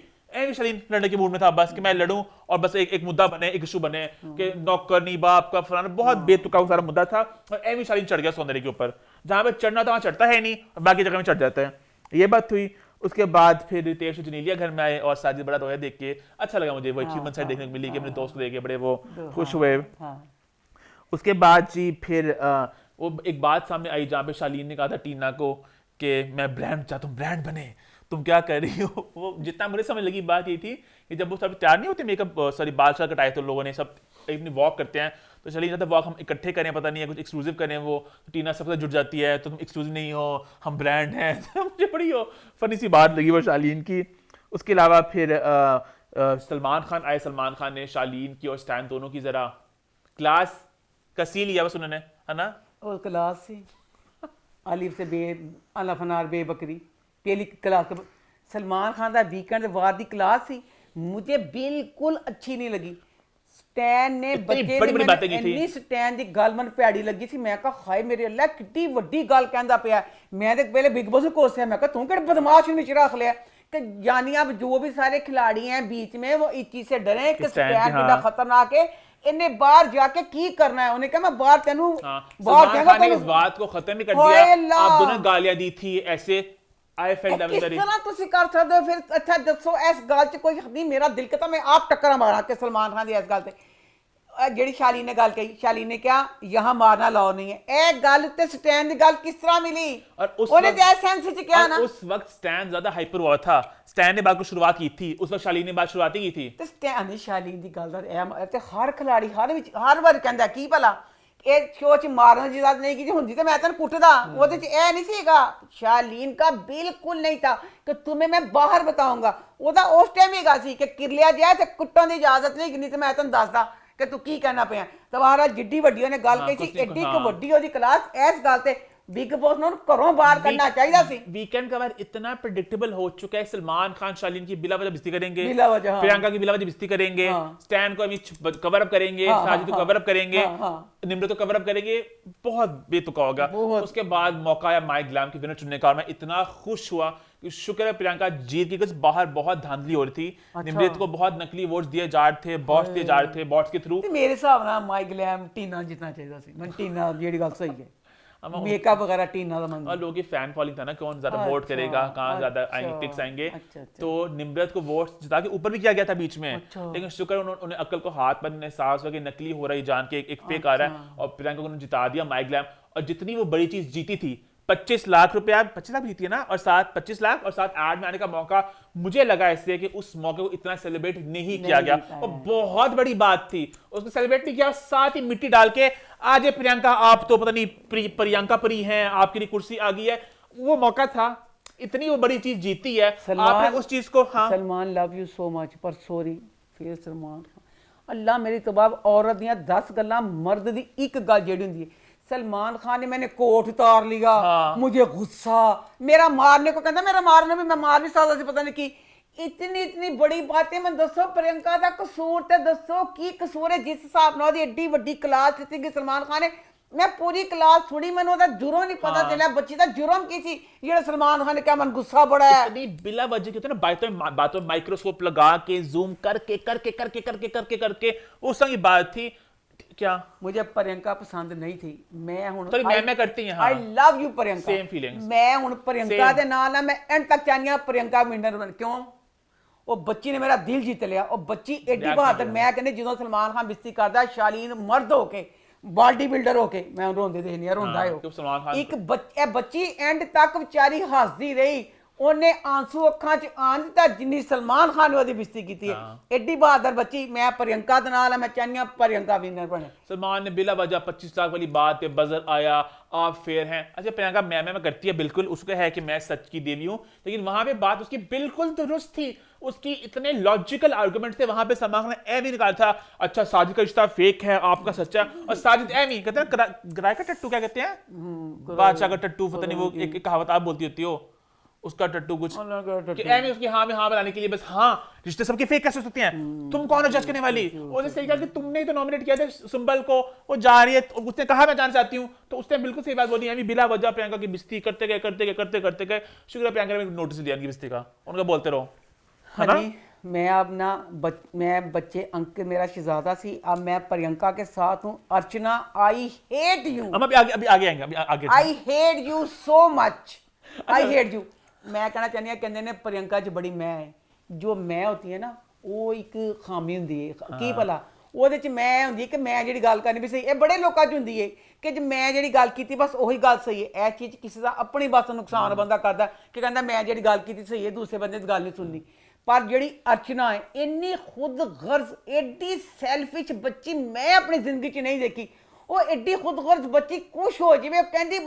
शालीन लड़ने के मूड में था बस कि मैं लड़ूं और बस एक मुद्दा बने, एक इशू बने कि नौकर नहीं बाप का फलाना, बहुत बेतुका वो सारा मुद्दा था, और एमी शालीन चढ़ गया सौंदर्य के ऊपर, जहां पे चढ़ना था वहां चढ़ता है नहीं, और बाकी जगह में चढ़ जाता है। ये बात हुई। उसके बाद फिर रितेश जनीलिया घर में आए और साजिद बड़ा रोया देख के अच्छा लगा मुझे, वो एक ह्यूमन साइड देखने को मिली कि अपने दोस्त को देख के बड़े वो खुश हुए। उसके बाद जी फिर वो एक बात सामने आई जहाँ पे शालीन ने कहा था टीना को कि मैं ब्रांड चाहता हूँ, ब्रांड बने, तुम क्या कर रही हो। वो जितना मुझे समझ लगी बात ये थी कि जब वो सब तैयार नहीं होते मेकअप सॉरी बाल शाल कटाए तो लोगों ने सब अपनी वॉक करते हैं, तो शालीन चाहता वॉक हम इकट्ठे करें, पता नहीं है कुछ एक्सक्लूसिव करें, वो तो टीना सबसे जुट जाती है, तो तुम एक्सक्लूसिव नहीं हो, हम ब्रांड हैं। मुझे बड़ी फनी सी बात लगी वो शालीन की। उसके अलावा फिर सलमान खान आए, सलमान खान ने शालीन की और स्टैन दोनों की जरा क्लास कसी लिया बस उन्होंने, है ना, और क्लास से अलिफ से बे अलफनार बे बकरी पहली क्लास। सलमान खान का वीकेंड वार दी क्लास सी, मुझे बिल्कुल अच्छी नहीं लगी। स्टैन ने बच्चे इन्नी स्टैन दी गल मन भैड़ी लगी सी, मैं कहा हाय मेरे अल्लाह कितनी वड्डी गल कहंदा पिया। मैं तो पहले बिग बॉस को कोसया, मैं कहा तू केड़े बदमाश विच रख लिया कि यानी अब जो भी सारे खिलाड़ी हैं बीच में वो इस चीज से डरे कि स्टैन कितना खतरनाक है, इन्हें बाहर जाके की करना है। उन्हें कहा मैं बाहर तेनू बाहर सलमान खान ने इस बात को खत्म ही कर दिया, आप दोनों गालियां दी थी ऐसे। आई फेल्ट किस तरह तुसी कर सकते हो फिर? अच्छा दसो इस गल च कोई नहीं, मेरा दिल कहता मैं आप टक्कर मारा के सलमान खान दी इस गल ते। ਜਿਹੜੀ ਸ਼ਾਲੀਨ ਨੇ ਗੱਲ ਕਹੀ, ਸ਼ਾਲੀਨ ਨੇ ਕਿਹਾ यहाँ मारना लाओ नहीं है। ਇਹ ਗੱਲ ਤੇ ਸਟੈਨ ਦੀ ਗੱਲ ਕਿਸ ਤਰ੍ਹਾਂ ਮਿਲੀ? और उस ਉਹਨੇ वक्त- ਤੇ सेंस ਚ किया ना। और उस वक्त स्टैन ज्यादा हाइपर हुआ था, स्टैन ने बात को शुरुआत की थी, उस वक्त शालीन ने बात शुरुआत ही की थी। ਤੇ ਸਟੈਨ ਦੀ ਸ਼ਾਲੀਨ ਦੀ ਗੱਲ ਦਾ ਇਹ ਤੇ ਹਰ ਖਿਲਾੜੀ ਹਰ ਵਾਰ ਕਹਿੰਦਾ ਕੀ ਭਲਾ ਇਹ ਸ਼ੋਅ ਚ ਮਾਰਨ ਦੀ ਇਜਾਜ਼ਤ ਨਹੀਂ ਕੀਤੀ ਹੁੰਦੀ ਤੇ ਮੈਂ ਤੈਨੂੰ ਕੁੱਟਦਾ। ਉਹਦੇ ਚ ਇਹ ਨਹੀਂ ਸੀਗਾ, ਸ਼ਾਲੀਨ का बिल्कुल नहीं था कि तुम्हें मैं बाहर बताऊंगा। ਉਹਦਾ ਉਸ ਟਾਈਮ ਹੀਗਾ ਸੀ ਕਿ ਕਿਰਲਿਆ ਜਾਏ ਤੇ ਕੁੱਟਣ ਦੀ ਇਜਾਜ਼ਤ ਨਹੀਂ, ਨਹੀਂ ਤੇ ਮੈਂ ਤੈਨੂੰ ਦੱਸਦਾ ਕਿ ਤੂੰ ਕੀ ਕਹਿਣਾ ਪਿਆ। ਤੁਹਾਰਾ ਜਿੱਡੀ ਵੱਡੀ ਉਹਨੇ ਗੱਲ ਕਹੀ ਸੀ, ਐਡੀ ਕੁ ਵੱਡੀ ਉਹਦੀ ਕਲਾਸ, ਇਸ ਗੱਲ ਤੇ बिग बॉस ने घरों बाहर करना चाहिए सी। वीकेंड का बार इतना प्रेडिक्टेबल हो चुका है, सलमान खान शालीन की बिला वजह बेइज्जती करेंगे, बिला वजह, हाँ। प्रियंका की बिला वजह बेइज्जती करेंगे, स्टैन को अभी कवर अप करेंगे, साजिद को कवर अप करेंगे, निम्रत को कवर अप करेंगे, बहुत बेतुका होगा। उसके बाद मौका आया माइक ग्लैम की विनर चुनने का और मैं इतना खुश हुआ कि शुक्र है प्रियंका जीत गई, बिकॉज़ बाहर बहुत धांधली हो रही थी। निम्रत को बहुत नकली वोट्स दिए जा रहे थे, बॉट्स दिए जा रहे थे, बॉट्स के थ्रू। ਤੇ ਮੇਰੇ ਹਿਸਾਬ ਨਾਲ ਮਾਈਕ ਗਲੈਮ ਟੀਨਾ ਜਿੱਤਣਾ ਚਾਹੀਦਾ ਸੀ। ਮੈਂ ਟੀਨਾ ਜਿਹੜੀ ਗੱਲ ਸਹੀ ਹੈ, मेकअप वगैरह टीना का मन। और लोगों की फैन फॉलोइंग था ना, कौन ज्यादा वोट करेगा, कहाँ ज्यादा आएंगे, क्लिक्स आएंगे। तो निम्रत को वोट जिता के ऊपर भी किया गया था बीच में, लेकिन शुक्र उन्होंने अक्ल को हाथ पर साहस हुआ कि नकली हो रही जान के एक फेक आ रहा है, और प्रियंका को उन्होंने जिता दिया माइक ग्लैम। और जितनी वो बड़ी चीज जीती थी, 25 लाख रुपया, 25 लाख जीती है ना, और साथ 25 लाख और साथ ऐड में आने का मौका, मुझे लगा इसलिए कि उस मौके को इतना सेलिब्रेट नहीं किया गया, और बहुत बड़ी बात थी। उसको सेलिब्रेट नहीं किया, साथ ही मिट्टी डाल के आज ये प्रियंका आप तो पता नहीं प्रियंका परी हैं, आपके लिए कुर्सी आ गई है। वो मौका था, इतनी वो बड़ी चीज जीती है, आपने उस चीज को। हाँ, Salman love you so much, पर सॉरी फिर सलमान अल्लाह मेरी तबाब औरत दियां 10 गल्लां मर्द दी एक गल जेड़ी हुंदी है। सलमान खान ने मैंने कोट उतार लिया, मुझे गुस्सा, मेरा मारने को कहता, मेरा मारने भी मैं मार नहीं सकता सी, पता नहीं की इतनी इतनी बड़ी बातें। मैं दसो प्रियंका का कसूर ते दसो की कसूर है, जिस हिसाब नाल एडी वड्डी क्लास दित्ती गई सलमान खान ने। मैं पूरी क्लास थोड़ी, मैंने ओदा जुर्म नहीं पता चला, बच्ची दा जुर्म की सी जेड़ा सलमान खान ने क्या मन गुस्सा बड़ा है। इतनी बिला वजह की होती है ना, बातों में माइक्रोस्कोप लगा के जूम करके करके करके करके करके करके उस तरह की बात थी। क्या मुझे प्रियंका पसंद नहीं थी, मैं हुन तो मैं करती हैं। I love you Priyanka, same feelings. मैं हुन प्रियंका दे नाल ना मैं एंड तक चाहनी हां प्रियंका विनर बन। क्यों? ਉਹ ਬੱਚੀ ਨੇ ਮੇਰਾ ਦਿਲ ਜਿੱਤ ਲਿਆ। ਉਹ ਬੱਚੀ ਐਡੀ ਬਹਾਦਰ, ਮੈਂ ਕਹਿੰਦੇ ਜਦੋਂ ਸਲਮਾਨ ਖਾਨ ਬਿਸਤੀ ਕਰਦਾ, ਸ਼ਾਲੀਨ ਮਰਦ ਹੋ ਕੇ, ਬਾਡੀ ਬਿਲਡਰ ਹੋ ਕੇ, ਮੈਂ ਰੋਂਦੇ ਦੇਖਨੀ ਆ, ਰੋਂਦਾ ਹੈ ਇੱਕ ਬੱਚੀ ਐਂਡ ਤੱਕ ਵਿਚਾਰੀ ਹੱਸਦੀ ਰਹੀ, ਉਹਨੇ ਆਂਸੂ ਅੱਖਾਂ 'ਚ ਆਣ ਦਿੱਤਾ ਜਿੰਨੀ ਸਲਮਾਨ ਖਾਨ ਨੇ ਉਹਦੀ ਬਿਸਤੀ ਕੀਤੀ ਹੈ। ਐਡੀ ਬਹਾਦਰ ਬੱਚੀ। ਮੈਂ प्रियंका ਦੇ ਨਾਲ ਮੈਂ ਚਾਹਨੀ ਆ प्रियंका विनर बने। सलमान ने बिला वजह 25 लाख वाली बात पे बजर आया, आप फेयर हैं। अच्छा, प्रियंका मैं करती है बिल्कुल, उसको है कि मैं सच की देवी हूं, लेकिन वहां पे बात उसकी बिल्कुल दुरुस्त थी। उसकी इतने लॉजिकल आर्गुमेंट थे वहां पे। सलमान ने ए भी निकाला था, अच्छा साजिद का रिश्ता फेक है, आपका सच्चा, और साजिद ए भी कहते हैं ग्राय का टट्टू, क्या कहते हैं, बादशाह का टट्टू, पता नहीं वो एक कहावत आप बोलती होती हो, उसका टट्टू कुछ कि एमी उसकी हाँ में हाँ बनाने के लिए बस। हाँ, रिश्ते सबके फेक कैसे हो सकते हैं, तुम कौन हो जज करने वाली? उसने सही कहा कि तुमने ही तो नॉमिनेट किया था सुंबल को, वो जा रही है, उसने कहा मैं जाना चाहती हूँ, तो उसने बिल्कुल सही बात बोली। एमी बिला वजह प्रियंका की बिस्ती करते गए करते गए करते करते गए। शुक्र है प्रियंका ने नोटिस दिया उनकी बिस्ती का, उनका बोलते रहो, है ना। मैं अब ना मैं बच्चे अंक मेरा शहजादा सी, अब मैं प्रियंका के साथ हूँ। अर्चना आई हेट यू, हम अभी आगे आएंगे, अभी आगे। I hate you so much, I hate you. मैं कहना चाहनी हाँ, कहते ने प्रियंका च बड़ी मैं है, जो मैं होती है ना वो एक खामी हुंदी है की भला ਉਹਦੇ ਚ ਮੈਂ ਹੁੰਦੀ ਕਿ ਮੈਂ ਜਿਹੜੀ ਗੱਲ ਕਰਨੀ ਵੀ ਸਹੀ। ਇਹ ਬੜੇ ਲੋਕਾਂ 'ਚ ਹੁੰਦੀ ਹੈ ਕਿ ਜੇ ਮੈਂ ਜਿਹੜੀ ਗੱਲ ਕੀਤੀ ਬਸ ਉਹੀ ਗੱਲ ਸਹੀ ਹੈ। ਇਹ ਚੀਜ਼ ਕਿਸੇ ਦਾ ਆਪਣੀ ਬਸ ਨੁਕਸਾਨ ਬੰਦਾ ਕਰਦਾ ਕਿ ਕਹਿੰਦਾ ਮੈਂ ਜਿਹੜੀ ਗੱਲ ਕੀਤੀ ਸਹੀ ਹੈ, ਦੂਸਰੇ ਬੰਦੇ ਦੀ ਗੱਲ ਨਹੀਂ ਸੁਣਨੀ। ਪਰ ਜਿਹੜੀ ਅਰਚਨਾ ਹੈ ਇੰਨੀ ਖੁਦ ਗਰਜ਼, ਐਡੀ ਸੈਲਫਿਸ਼ ਬੱਚੀ ਮੈਂ ਆਪਣੀ ਜ਼ਿੰਦਗੀ 'ਚ ਨਹੀਂ ਦੇਖੀ। ਉਹ ਐਡੀ ਖੁਦ ਗਰਜ਼ ਬੱਚੀ ਕੁਛ ਹੋ ਜਾਵੇ, ਉਹ ਕਹਿੰਦੀ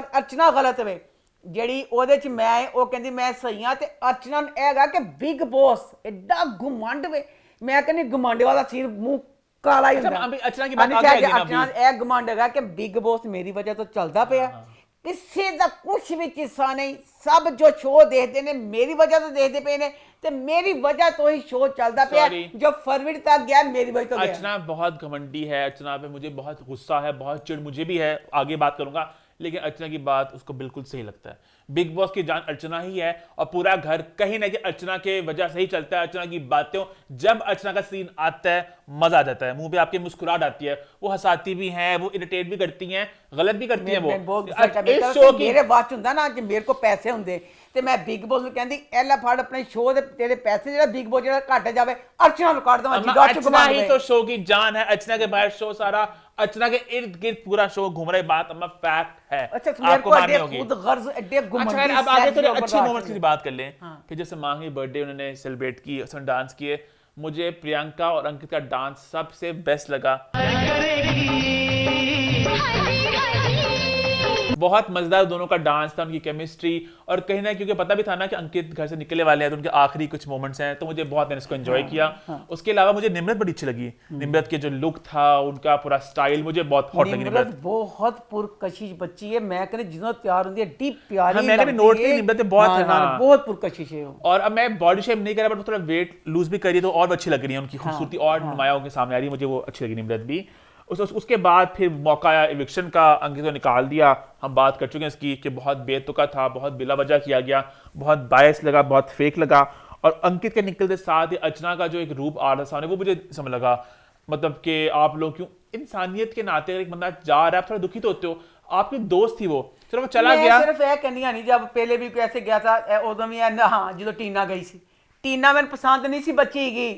ਅਰਚਨਾ ਗਲਤ ਵੇ, ਜਿਹੜੀ ਉਹਦੇ 'ਚ ਮੈਂ ਹੈ ਉਹ ਕਹਿੰਦੀ ਮੈਂ ਸਹੀ ਹਾਂ। ਤੇ ਅਰਚਨਾ ਨੂੰ ਇਹ ਹੈਗਾ ਕਿ ਬਿਗ ਬੌਸ ਐਡਾ ਘੁਮੰਡ ਵੇ, ਮੈਂ ਕਹਿੰਦੀ ਘਮੰਡ ਵਾਲਾ ਸਿਰ ਮੂੰਹ ਕਾਲਾ ਹੀ ਹੁੰਦਾ। अर्चना की बात आगे आएगी ना ਅਰਚਨਾ ਇਹ ਘਮੰਡ ਹੈਗਾ ਕਿ ਬਿਗ ਬੌਸ ਮੇਰੀ ਵਜ੍ਹਾ ਤੋਂ ਚੱਲਦਾ ਪਿਆ, ਕਿਸੇ ਦਾ ਕੁਛ ਵੀ ਹਿੱਸਾ ਨਹੀਂ। ਸਭ ਜੋ ਸ਼ੋਅ ਦੇਖਦੇ ਨੇ ਮੇਰੀ ਵਜ੍ਹਾ ਤੋਂ ਦੇਖਦੇ ਪਏ ਨੇ, ਤੇ ਮੇਰੀ ਵਜ੍ਹਾ ਤੋਂ ही शो चलता पे जो फरवरी तक गया मेरी वजह तो गया। अर्चना बहुत घमंडी है, अर्चना पे मुझे बहुत गुस्सा है, बहुत चिढ़ मुझे भी है, आगे बात करूंगा। लेकिन अर्चना की बात उसको बिल्कुल सही लगता है। बिग बॉस की जान अर्चना ही है और पूरा घर कहीं ना कहीं अर्चना के वजह से ही चलता है। अर्चना की बातें, जब अर्चना का सीन आता है मजा आ जाता है, मुंह पे आपके मुस्कुराहट आती है, वो हंसाती भी हैं, वो इरिटेट भी करती हैं, गलत भी करती हैं वो। इस शो की मेरे बात ਹੁੰਦਾ ਨਾ ਜੇ ਮੇਰੇ ਕੋ ਪੈਸੇ ਹੁੰਦੇ ਤੇ ਮੈਂ ਬਿਗ ਬॉस ਨੂੰ ਕਹਿੰਦੀ ਐਲਾ ਫੜ ਆਪਣੇ ਸ਼ੋਅ ਦੇ ਤੇਰੇ ਪੈਸੇ ਜਿਹੜਾ ਬਿਗ ਬॉस ਜਿਹੜਾ ਘਟ ਜਾਵੇ अर्चना ਨੂੰ ਕੱਢ ਦਵਾਂ ਜਿੱਦਾਂ अर्चना ही तो शो की जान है। अर्चना के बाहर शो सारा अर्चना के इर्द गिर्द पूरा शो घूम रहा है। बात अम्मा फैक्ट है, अच्छा मेरे आपको को माननी अड्डे होगी। खुद गर्ज अड्डे घुमंडी अच्छा अब आगे थोड़े अच्छे बर्दाश्त मोमेंट्स की बात कर लें। फिर जैसे मांगी बर्थडे उन्होंने सेलिब्रेट की, उसमें डांस किए, मुझे प्रियंका और अंकित का डांस सबसे बेस्ट लगा। बहुत मजेदार दोनों का डांस था, उनकी केमिस्ट्री, और कहीं ना क्योंकि पता भी था ना कि अंकित घर से निकलने वाले हैं तो उनके आखिरी कुछ मोमेंट्स हैं, तो मुझे बहुत मैंने इसको एंजॉय किया। उसके अलावा मुझे निम्रत बड़ी अच्छी लगी। निम्रत के जो लुक था, उनका पूरा स्टाइल मुझे बहुत हॉट लगी। निम्रत बहुत पुरकशिश बच्ची है, मैं कहने जितना तैयार होती है डी प्यारी। हाँ, मैंने भी नोट की निम्रत बहुत है, हाँ, बहुत पुरकशिश है। और अब मैं बॉडी शेप नहीं कर रहा, बट थोड़ा वेट लूज भी करी तो और अच्छी लग रही है, उनकी खूबसूरती और नुमाया होकर सामने आ रही है, मुझे वो अच्छी लगी निम्रत भी। उसके बाद फिर मौका आया इविक्शन का, अंकित को निकाल दिया। हम बात कर चुके हैं इसकी कि बहुत बेतुका था, बहुत बिला वजह किया गया, बहुत बायस लगा, बहुत फेक लगा। और अंकित के निकलते साथ ही अर्चना का जो एक रूप आ रहा सामने, वो मुझे समझ लगा, मतलब कि आप लोग क्यों इंसानियत के नाते अगर एक बंदा जा रहा है आप थोड़ा दुखी तो होते हो। आपकी दोस्त थी वो, चलो वो चला गया। सिर्फ यह कहनी नहीं, जब पहले भी कैसे गया था उदो भी हाँ जो टीना गई सी, टीना मैंने पसंद नहीं सी बच्ची की।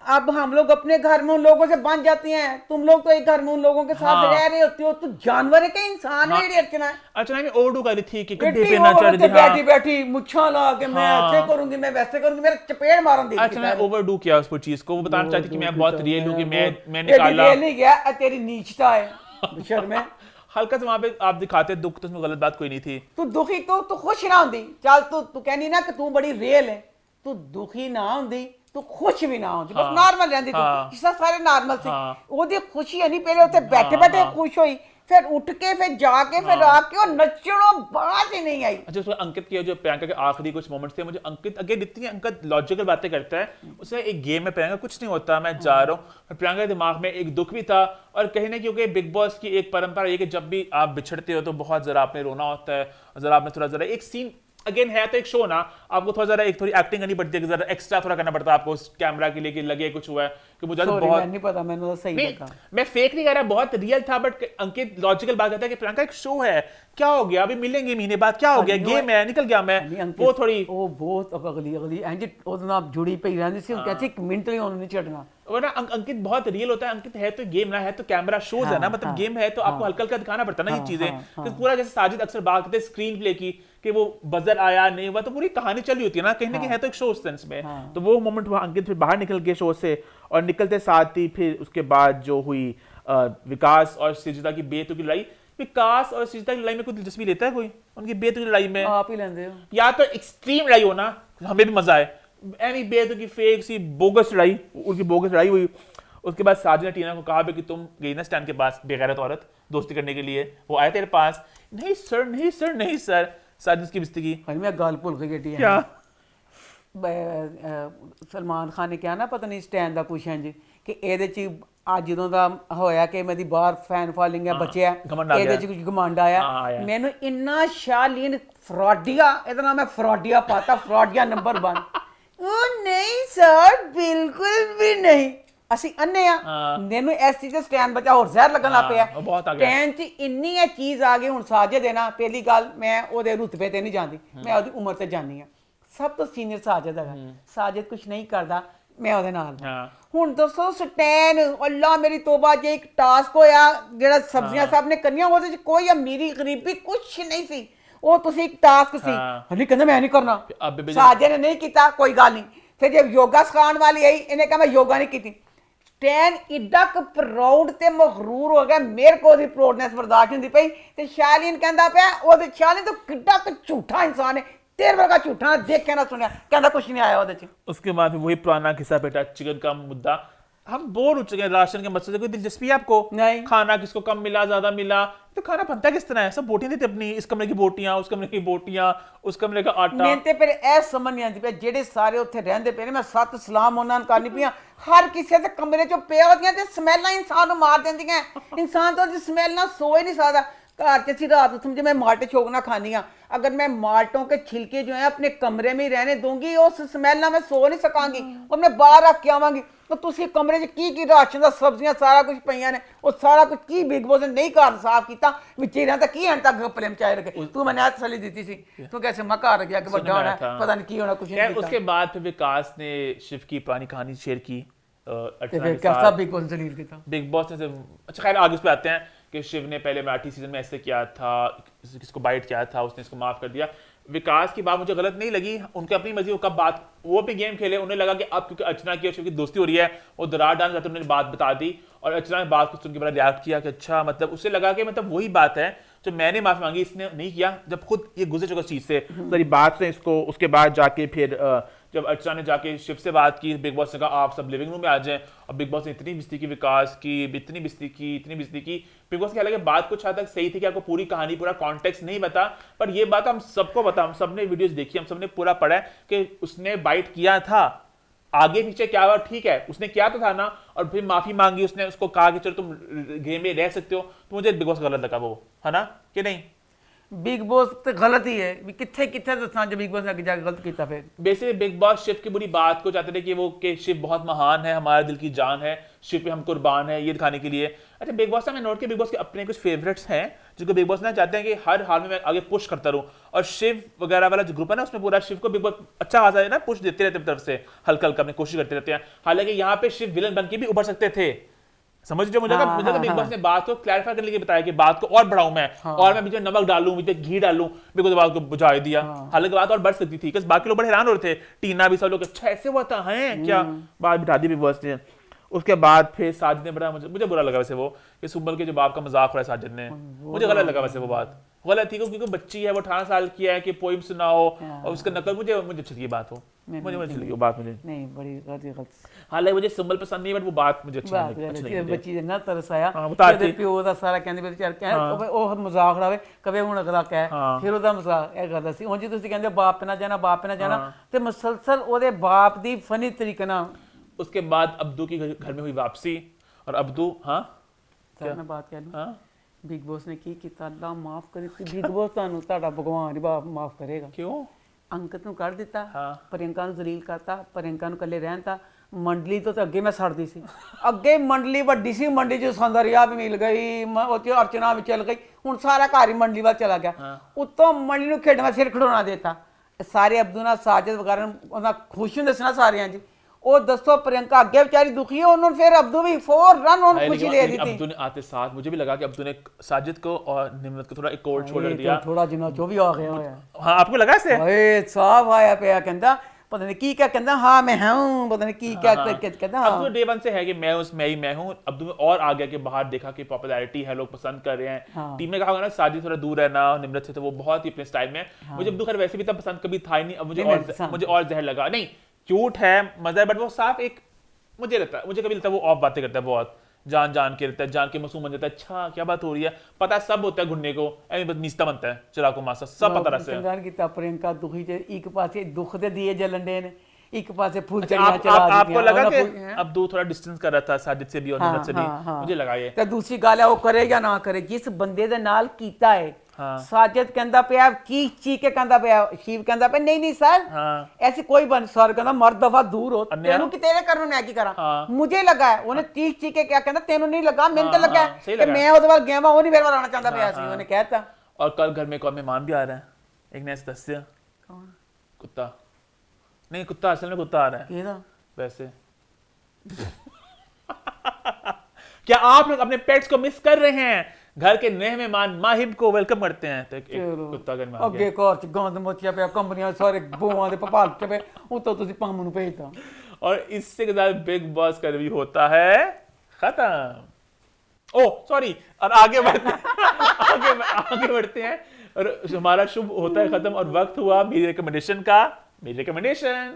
अब हम लोग अपने घर में उन लोगों से बन जाती हैं, तुम लोग तो एक घर में उन लोगों के साथ रह रहे होते हो, तो जानवर है कि इंसान है? अर्चना अर्चना भी ओवरडू कर रही थी कि गड्ढे पे ना चढ़ जाए, बैठी बैठी मुच्छा ला के मैं ऐसे करूंगी, मैं वैसे करूंगी, मेरे चपेट मारूंगी। अर्चना ने ओवरडू किया उस पूरी चीज को, वो बताना चाहती कि मैं बहुत रियल हूं, कि मैं निकाला। रियल नहीं गया, तेरी नीचता है शर्म है। हल्का से वहां पे आप दिखाते दुख, तो उसमें गलत बात कोई नहीं थी। तू दुखी तो तू खुश ना होंदी, चल तू कहनी ना कि तू बड़ी रियल है, तू दुखी ना होंदी, तू खुश भी ना होंदी, बस नॉर्मल रहंदी तू, जिस सारे नॉर्मल सी। ओदी खुशी है नहीं, पहले उत्ते बैठे बैठे खुश होई, फिर उठ के फिर जाके फिर आके और नचड़ो बात ही नहीं आई। अच्छा उसमें अंकित के जो प्रियंका के आखिरी कुछ मोमेंट्स थे, मुझे अंकित अगेन इतनी अंकित लॉजिकल बातें करता है, उसमें एक गेम में प्रियंका कुछ नहीं होता, मैं जा रहा हूँ, प्रियंका के दिमाग में एक दुख भी था। और कहीं ना क्योंकि बिग बॉस की एक परंपरा ये कि जब भी आप बिछड़ते हो तो बहुत जरा आपने रोना होता है, जरा आपने थोड़ा जरा एक सीन, अगेन है तो एक शो ना, आपको थोड़ा जरा एक थोड़ी एक्टिंग करनी पड़ती है, जरा एक्स्ट्रा थोड़ा करना पड़ता है आपको उस कैमरा के लिए कि लगे कुछ हुआ है, कि मुझे बहुत नहीं पता, मैंने तो सही लगा, मैं फेक नहीं कर रहा, बहुत रियल था। बट अंकित लॉजिकल बात कहता है कि प्रियंका एक शो है, क्या हो गया, अभी मिलेंगे महीने बाद, क्या हो गया, गेम है, निकल गया मैं, वो थोड़ी वो बहुत अगली एंज ਉਹਦੇ ਨਾਲ जुड़ी पई रहंदी सी, कहती एक मिनट ਲਈ ਉਹਨੂੰ नहीं छड़ना। वरना अंकित बहुत रियल होता है, अंकित है तो गेम ना, है तो कैमरा शोज है ना, मतलब गेम है तो आपको हल्का हल्का दिखाना पड़ता है ना ये चीजें। पूरा जैसे साजिद अक्सर बात करते हैं स्क्रीन प्ले की, कि वो बजर आया नहीं हुआ, तो पूरी कहानी चली होती है ना, कहीं ना कहीं है तो एक शो सेंस में। तो वो मोमेंट हुआ, अंकित फिर बाहर निकल गए शो से, और निकलते साथ ही फिर उसके बाद जो हुई विकास और सृजिता की बेतुकी लड़ाई। विकास और सृजिता की लड़ाई में कोई दिलचस्पी लेता है कोई? उनकी बेतुकी लड़ाई में आप ही लेंदे हो, या तो एक्सट्रीम लड़ाई हो ना, हमें भी मजा आए, एमी बेतुकी फेक सी बोगस लड़ाई, उनकी बोगस लड़ाई हुई। उसके बाद साजिद ने टीना को कहा कि तुम गई ना स्टैंड के पास बेगैरत औरत दोस्ती करने के लिए, वो आए तेरे पास, नहीं सर नहीं सर नहीं सर, साजिद की बिस्ती की। मैं गाल भुल गई क्या सलमान खान ने कहा ना पता नहीं स्टैंड का कुछ इंज कि ਇਹਦੇ ਚ ਅੱਜ ਜਦੋਂ ਦਾ ਹੋਇਆ ਕਿ ਮੇਰੀ ਬਾਹਰ ਫੈਨ ਫਾਲੋਇੰਗ ਹੈ ਬਚਿਆ, ਇਹਦੇ ਚ ਕੁਝ ਘਮੰਡ ਆਇਆ ਮੈਨੂੰ, ਇੰਨਾ ਸ਼ਾਲੀਨ ਫਰਾਡੀਆ, ਇਹਦਾ ਨਾਮ ਹੈ ਫਰਾਡੀਆ ਪਾਤਾ, ਫਰਾਡੀਆ ਨੰਬਰ 1। ਉਹ ਨਹੀਂ ਸਰ ਬਿਲਕੁਲ ਵੀ ਨਹੀਂ, ਅਸੀਂ ਅੰਨੇ ਆ, ਮੈਨੂੰ ਇਸ ਚੀਜ਼ ਤੇ ਸਟੈਂਡ ਬਚਾ ਹੋਰ ਜ਼ਹਿਰ ਲੱਗਣ ਲੱਗ ਪਿਆ। ਸਟੈਂਡ 'ਚ ਇੰਨੀ ਇਹ ਚੀਜ਼ ਆ ਗਈ ਹੁਣ ਸਾਜਿਦ ਹੈ ਨਾ, ਪਹਿਲੀ ਗੱਲ ਮੈਂ ਉਹਦੇ ਰੁਤਬੇ ਤੇ ਨਹੀਂ ਜਾਂਦੀ, ਮੈਂ ਉਹਦੀ ਉਮਰ ਤੇ ਜਾਂਦੀ ਆ, ਸਭ ਤੋਂ ਸੀਨੀਅਰ ਸਾਜਿਦ ਹੈਗਾ, ਸਾਜਿਦ ਕੁਝ ਨਹੀਂ ਕਰਦਾ, ਮੈਂ ਉਹਦੇ ਨਾਲ। ਹੁਣ ਦੱਸੋ ਸਟੈਨ, ਅੱਲਾ ਮੇਰੀ ਤੋਬਾ, ਜੇ ਇੱਕ ਟਾਸਕ ਹੋਇਆ ਜਿਹੜਾ ਸਬਜ਼ੀਆਂ ਸਭ ਨੇ ਕਰਨੀਆਂ, ਉਹਦੇ 'ਚ ਕੋਈ ਅਮੀਰੀ ਗਰੀਬੀ ਕੁਛ ਨਹੀਂ ਸੀ, ਉਹ ਤੁਸੀਂ ਇੱਕ ਟਾਸਕ ਸੀ, ਹਲੀ ਕਹਿੰਦਾ ਮੈਂ ਨਹੀਂ ਕਰਨਾ, ਸਾਜਿਦ ਨੇ ਨਹੀਂ ਕੀਤਾ, ਕੋਈ ਗੱਲ ਨਹੀਂ। ਫਿਰ ਜੇ ਯੋਗਾ ਸਿਖਾਉਣ ਵਾਲੀ ਆਈ, ਇਹਨੇ ਕਹਾ ਮੈਂ ਯੋਗਾ ਨਹੀਂ ਕੀਤੀ। ਸਟੈਨ ਇੱਡਾ ਕੁ ਪ੍ਰਾਊਡ ਤੇ ਮਗਰੂਰ ਹੋ ਗਿਆ, ਮੇਰੇ ਕੋਲ ਉਹਦੀ ਪ੍ਰਾਊਡਨੈਸ ਬਰਦਾਸ਼ਤ ਹੁੰਦੀ ਪਈ, ਤੇ ਸ਼ਾਲੀਨ ਕਹਿੰਦਾ ਪਿਆ ਉਹਦੇ, ਸ਼ਾਲੀਨ तो किड्डा कुछ झूठा इंसान है, तेरे वर्गा झूठा देख के ना सुनिया, कहता कुछ नहीं आया ਉਹਦੇ ਚ। उसके बाद वही पुराना किस्सा बेटा, चिकन का मुद्दा, हम बोर हो चुके हैं राशन के मसले से, कोई दिलचस्पी है आपको? नहीं। खाना किसको कम मिला ज्यादा मिला, तो खाना बनता किस तरह है, सब बोटियां देते अपनी, इस कमरे की बोटियां, उस कमरे की बोटियां, उस कमरे का आटा। मैं ते फिर ऐ समझ नहीं आती पे ਜਿਹੜੇ ਸਾਰੇ ਉੱਥੇ ਰਹਿੰਦੇ ਪਏ ਨੇ, ਮੈਂ ਸੱਤ ਸਲਾਮ ਉਹਨਾਂ ਨੂੰ ਕਰਨੀ ਪਈਆਂ, ਹਰ ਕਿਸੇ ਦੇ ਕਮਰੇ ਚੋਂ ਪਿਆ ਉਹਦੀਆਂ ਤੇ ਸਮੈਲਾਂ ਇਨਸਾਨ ਨੂੰ ਮਾਰ ਦਿੰਦੀਆਂ, ਇਨਸਾਨ ਤਾਂ ਉਹਦੀ ਸਮੈਲ ਨਾਲ ਸੋ ਹੀ ਨਹੀਂ ਸਕਦਾ। घर च रात को समझे मैं माल्टे छोकना खानी हाँ, अगर मैं माल्टों के छिलके जो है अपने कमरे में ही रहने दूंगी उस स्मैल ना मैं सो नहीं सकांगी और मैं बाहर रख के आवांगी तो तुसी कमरे च की राशन दा सब्जियां सारा कुछ पईयां ने और सारा कुछ की बिग बॉस ने नहीं घर साफ कीता विचेरियां तक की हन तक गप्पले मचाए रखे तू मैंने आज तसल्ली दी थी तू कैसे मैं घर गया कि बड़ा होना पता नहीं की होना कुछ नहीं कीता। उसके बाद फिर विकास ने शिव की पुरानी कहानी शेयर की कैसा बिग बॉस जलील के था बिग बॉस ने अच्छा खैर आगे उस पे आते हैं कि शिव ने पहले मराठी सीजन में ऐसे किया था, किसको बाइट किया था, उसने इसको माफ कर दिया। विकास की बात मुझे गलत नहीं लगी, उनकी अपनी मर्जी, वो कब बात वो भी गेम खेले, उन्हें लगा कि अब क्योंकि अर्चना की और शिव की दोस्ती हो रही है वो दरार डालना चाहते, उन्होंने बात बता दी और अर्चना ने बात को सुन के बड़ा रिएक्ट किया कि अच्छा मतलब उससे लगा कि मतलब वही बात है जो मैंने माफी मांगी इसने नहीं किया, जब खुद ये गुजर चुका चीज से सारी बात से इसको। उसके बाद जाके फिर जब अर्चना ने जाके शिव से बात की, बिग बॉस ने कहा आप सब लिविंग रूम में आ जाएं और बिग बॉस ने इतनी बिस्ती की विकास की, इतनी बिस्ती की। बिग बॉस की हालांकि बात कुछ हद तक सही थी कि आपको पूरी कहानी पूरा कॉन्टेक्स्ट नहीं बता, पर ये बात हम सबको बता, हम सबने वीडियोस देखी, हम सबने पूरा पढ़ा है कि उसने बाइट किया था, आगे पीछे क्या हुआ ठीक है उसने किया तो था ना, और फिर माफी मांगी, उसने उसको कहा कि चलो तुम गेम में रह सकते हो, तो मुझे बिग बॉस गलत लगा वो, है ना कि नहीं? बिग बॉस तो गलत ही है, किथे किथे दसा जो बिग बॉस ने जाके गलत किया फिर। बेसिकली बिग बॉस शिव की बुरी बात को चाहते थे कि वो कि शिव बहुत महान है, हमारे दिल की जान है, शिव पे हम कुर्बान है, ये दिखाने के लिए। अच्छा बिग बॉस में नोट किया बिग बॉस के अपने कुछ फेवरेट्स हैं जिनको बिग बॉस ना चाहते हैं कि हर हाल में मैं आगे पुश करता रहूं, और शिव वगैरह वाला जो ग्रुप है ना उसमें पूरा शिव को बिग बॉस अच्छा खासा है ना पुश देते रहते तरफ से, हल्का हल्का अपनी कोशिश करते रहते हैं। हालांकि यहाँ पे शिव विलन बन के भी उभर सकते थे, समझ जो मुझे लगा बिग बॉस ने बात को क्लैरिफाई करने के लिए बताया कि बात को और बढ़ाऊं मैं, और मैं बीच में नमक डालूं, बीच में घी डालूं, बिग बॉस बात को बुझा दिया। हालांकि बात और बढ़ सकती थी, क्योंकि बाकी लोग बड़े हैरान हो रहे थे, टीना भी सब लोग अच्छा ऐसे हुआ था है क्या, बात बिठा दी बिग बॉस ने। उसके बाद फिर साजिद ने बड़ा मुझे बुरा लगा वैसे वो कि सुबल के जो बाप का मजाक हो रहा है साजिद ने, मुझे गलत लगा वैसे वो बात गलत थी, क्योंकि बच्ची है वो 18 साल की है कि पोइम सुनाओ और उसका नकल, मुझे अच्छी लगी बात हो, मुझे अच्छी लगी वो बात, मुझे नहीं बड़ी गलत। हालांकि मुझे सिंबल पसंद नहीं, बट वो बात मुझे अच्छी लगी। बच्ची ने ना तरस आया ਉਹਦੇ ਪਿਓ ਦਾ ਸਾਰਾ ਕਹਿੰਦੇ ਵੀ ਚੱਲ ਕਹਿ ਉਹ ਮਜ਼ਾਕ ਉਡਾਵੇ ਕਵੇ ਹੁਣ ਅਗਲਾ ਕਹਿ, ਫਿਰ ਉਹਦਾ ਮਜ਼ਾਕ ਇਹ ਕਰਦਾ ਸੀ। ਉਂਝ ਤੁਸੀਂ ਕਹਿੰਦੇ ਬਾਪ ਨਾ ਜਾਣਾ ਤੇ ਮੁਸਲਸਲ ਉਹਦੇ ਬਾਪ ਦੀ ਫਨੀ ਤਰੀਕੇ ਨਾਲ। उसके बाद अब्दू की घर में हुई वापसी, और अब्दू सर मैं बात कह लूं, बिग बॉस ने की ਕੀਤਾ ਅੱਲਾ ਮਾਫ ਕਰੇ, ਬਿਗ ਬॉस ਤੁਹਾਨੂੰ ਤੁਹਾਡਾ ਭਗਵਾਨ ਹੀ ਮਾਫ ਕਰੇਗਾ। क्यों? ਅੰਕਤ ਨੂੰ ਕੱਢ ਦਿੱਤਾ, ਪ੍ਰਿयंका ਨੂੰ ਜ਼ਲੀਲ ਕਰਤਾ, ਪ੍ਰਿयंका ਨੂੰ ਇਕੱਲੇ ਰਹਿਣ ਤਾ। ਮੰਡਲੀ ਤੋਂ ਤਾਂ ਅੱਗੇ ਮੈਂ ਸੜਦੀ ਸੀ, ਅੱਗੇ ਮੰਡਲੀ ਵੱਡੀ ਸੀ, ਮੰਡੀ ਚ ਸੌਂਦਰਿਆ ਵੀ ਮਿਲ ਗਈ, ਉਹ ਚ ਅਰਚਨਾ ਵੀ ਚੱਲ ਗਈ, ਹੁਣ ਸਾਰਾ ਘਰ ਹੀ ਮੰਡਲੀ ਵੱਲ ਚਲਾ ਗਿਆ। ਉੱਤੋਂ ਮੰਡਲੀ ਨੂੰ ਖੇਡਣਾ ਸਿਰ ਖਿਡੌਣਾ ਦੇਤਾ ਸਾਰੇ ਅਬਦੂ ਨਾਲ ਸਾਜਦ ਵਗੈਰਾ ਨੂੰ, ਉਹਨਾਂ ਖੁਸ਼ ਹੁੰਦੇ ਸੀ ਨਾ ਸਾਰਿਆਂ ਜੀ। ਉਹ ਦੱਸੋ ਪ੍ਰਿयंका ਅੱਗੇ ਵਿਚਾਰੀ ਦੁਖੀ ਹੈ, ਉਹਨੂੰ ਫਿਰ अब्दू भी फौरन ਉਹਨੂੰ खुशी दे दी थी। अब्दू ने आते साथ मुझे भी लगा कि अब्दू ने साजिद को और निम्रत को थोड़ा एक कोल्ड शोल्डर दिया, थोड़ा जिन्ना जो भी आ गया होया। हाँ आपको लगा ऐसे? ਓਏ ਸਾਫ ਆਇਆ ਪਿਆ ਕਹਿੰਦਾ पता नहीं की क्या कहता, हाँ मैं हूँ, पता नहीं की क्या कहता। अब तो डे वन से है कि मैं हूँ। अब्दू में और आ गया कि बाहर देखा कि पॉपुलैरिटी है, लोग पसंद कर रहे हैं। टीम में कहा होगा ना साजिद थोड़ा दूर रहना निम्रत से, तो वो बहुत ही अपने स्टाइल में। मुझे अब्दू खैर वैसे भी इतना पसंद कभी था ही नहीं, अब मुझे और जहर लगा। नहीं क्यूट है, मजा है, बट वो साफ एक मुझे कभी लगता है वो ऑफ बातें करता है बहुत, जान के रहता है, जान के मासूम बन जाता है। अच्छा क्या बात हो रही है, पता सब होता है घुन्ने को, ऐसे नीचता बनता है चिराको मासा, सब पता रहता है। संगान कीता प्रियंका दुखी जे एक पासे दुख दे दिए जलन दे ने, एक पासे फूल चढ़ा चला दी। आपको लगा कि अब्दू थोड़ा डिस्टेंस कर रहा था साजिद से भी और निम्रत से भी? मुझे लगा ये। ਤੇ ਦੂਸਰੀ ਗੱਲ ਹੈ ਉਹ ਕਰੇ ਜਾਂ ਨਾ ਕਰੇ, ਜਿਸ ਬੰਦੇ ਦੇ ਨਾਲ ਕੀਤਾ ਹੈ। ਸਾਜਦ ਕਹਿੰਦਾ ਪਿਆ ਚੀਕ ਕੇ ਕਹਿੰਦਾ ਪਿਆ, ਸ਼ੀਵ ਕਹਿੰਦਾ ਪਿਆ ਨਹੀਂ ਸਰ ਐਸੀ ਕੋਈ ਬਨ, ਸਰ ਕਹਿੰਦਾ ਮਰ ਦਫਾ ਦੂਰ ਹੋ, ਤੈਨੂੰ ਕਿ ਤੇਰੇ ਕਰਨ ਨੂੰ ਮੈਂ ਕੀ ਕਰਾਂ। ਮੁਝੇ ਲੱਗਾ ਉਹਨੇ ਚੀਕ ਕੇ ਕਿਹਾ, ਕਹਿੰਦਾ ਤੈਨੂੰ ਨਹੀਂ ਲੱਗਾ, ਮੈਨੂੰ ਤਾਂ ਲੱਗਾ ਕਿ ਮੈਂ ਉਹਦੇ ਵੱਲ ਗਿਆ ਵਾ, ਉਹ ਨਹੀਂ ਮੇਰੇ ਵੱਲ ਆਉਣਾ ਚਾਹੁੰਦਾ ਪਿਆ ਸੀ, ਉਹਨੇ ਕਹਿਤਾ। और कल घर में एक और मेहमान भी आ रहा है, एक ने ऐसे दस्या कुत्ता, नहीं कुत्ता असल में कुत्ता आ रहा है वैसे। क्या आप लोग अपने पेट्स को मिस कर रहे हैं? घर के नए मेहमान माहिब को वेलकम करते हैं, तो एक कुत्ता घर में आ गया। ਅੱਗੇ ਘਰ ਚ ਗੰਦ ਮੋਚਿਆ ਪਿਆ, ਕੰਪਨੀਆਂ ਸਾਰੇ ਬੂਆਂ ਦੇ ਭਪਾਲ ਚ ਪਏ, ਉਤੋਂ ਤੁਸੀਂ ਪੰਮ ਨੂੰ ਭੇਜਤਾ। और इससे के साथ बिग बॉस का रिव्यू होता है खत्म। ओ सॉरी, और आगे बढ़ते हैं और हमारा शुभ होता है खत्म, और वक्त हुआ मेरी रिकमेंडेशन का। मेरी रिकमेंडेशन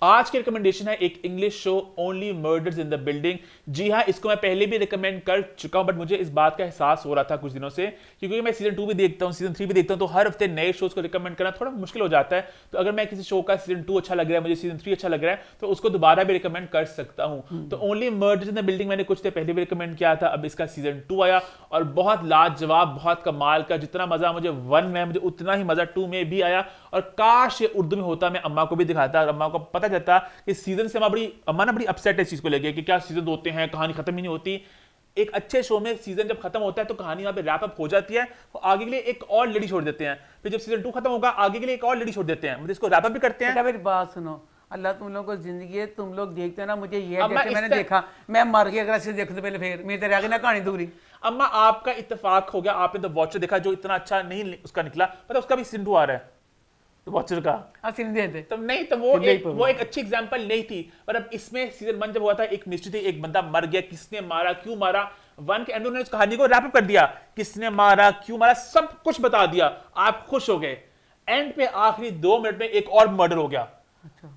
आज की रिकमेंडेशन है एक English show Only Murders in the Building. जी हाँ, इसको मैं पहले भी रिकमेंड कर चुका हूं, बट मुझे इस बात का एहसास हो रहा था कुछ दिनों से, क्योंकि मैं सीजन 2 भी देखता हूं, सीजन 3 भी देखता हूं, तो हर हफ्ते नए शोज को रिकमेंड करना थोड़ा मुश्किल हो जाता है। तो अगर मैं किसी शो का सीजन 2 अच्छा लग रहा है, मुझे सीजन 3 अच्छा लग रहा है, तो उसको दोबारा भी रिकमेंड कर सकता हूं। तो only Murders in the building मैंने कुछ देर पहले भी रिकमेंड किया था, अब इसका सीजन 2 आया और बहुत लाजवाब, बहुत कमाल का। जितना मजा मुझे 1 में मुझे उतना ही मजा 2 में भी आया, और काश ये उर्दू में होता, मैं अम्मा को भी दिखाता और अम्मा को पता चलता कि सीजन से अम्मा ना बड़ी अपसेट है इस चीज को लेके कि क्या सीजन होते हैं, कहानी खत्म ही नहीं होती। एक अच्छे शो में सीजन जब खत्म होता है तो कहानी वहां पे रैप अप हो जाती है, तो आगे के लिए एक और लड़ी छोड़ देते हैं। फिर जब सीजन 2 खत्म होगा, आगे के लिए एक और लड़ी छोड़ देते हैं, मतलब इसको रैप अप भी करते हैं। बेटा मेरी बात सुनो, अल्लाह तुम लोगों को जिंदगी है, तुम लोग देखते हो ना, मुझे ये अब मैं जैसे मैंने इस देखा, मैं मर गया अगर ऐसे देखते पहले, फिर मेरी तेरे आगे ना कहानी दूरी। अम्मा आपका इत्तेफाक हो गया, आपने द वॉचर देखा जो इतना अच्छा नहीं उसका निकला, पता उसका भी सीजन 2 आ रहा है द वॉचर का। हंसी नहीं देते तो नहीं, तो वो एक अच्छी एग्जांपल नहीं थी, पर अब इसमें सीजन 1 जब हुआ था, एक मिस्ट्री थी, एक बंदा मर गया, किसने मारा, क्यों मारा। 1 के एंड उन्होंने उस कहानी को रैप अप कर दिया, किसने मारा, क्यों मारा, सब कुछ बता दिया, आप खुश हो गए। एंड पे आखिरी 2 मिनट में एक और मर्डर हो गया,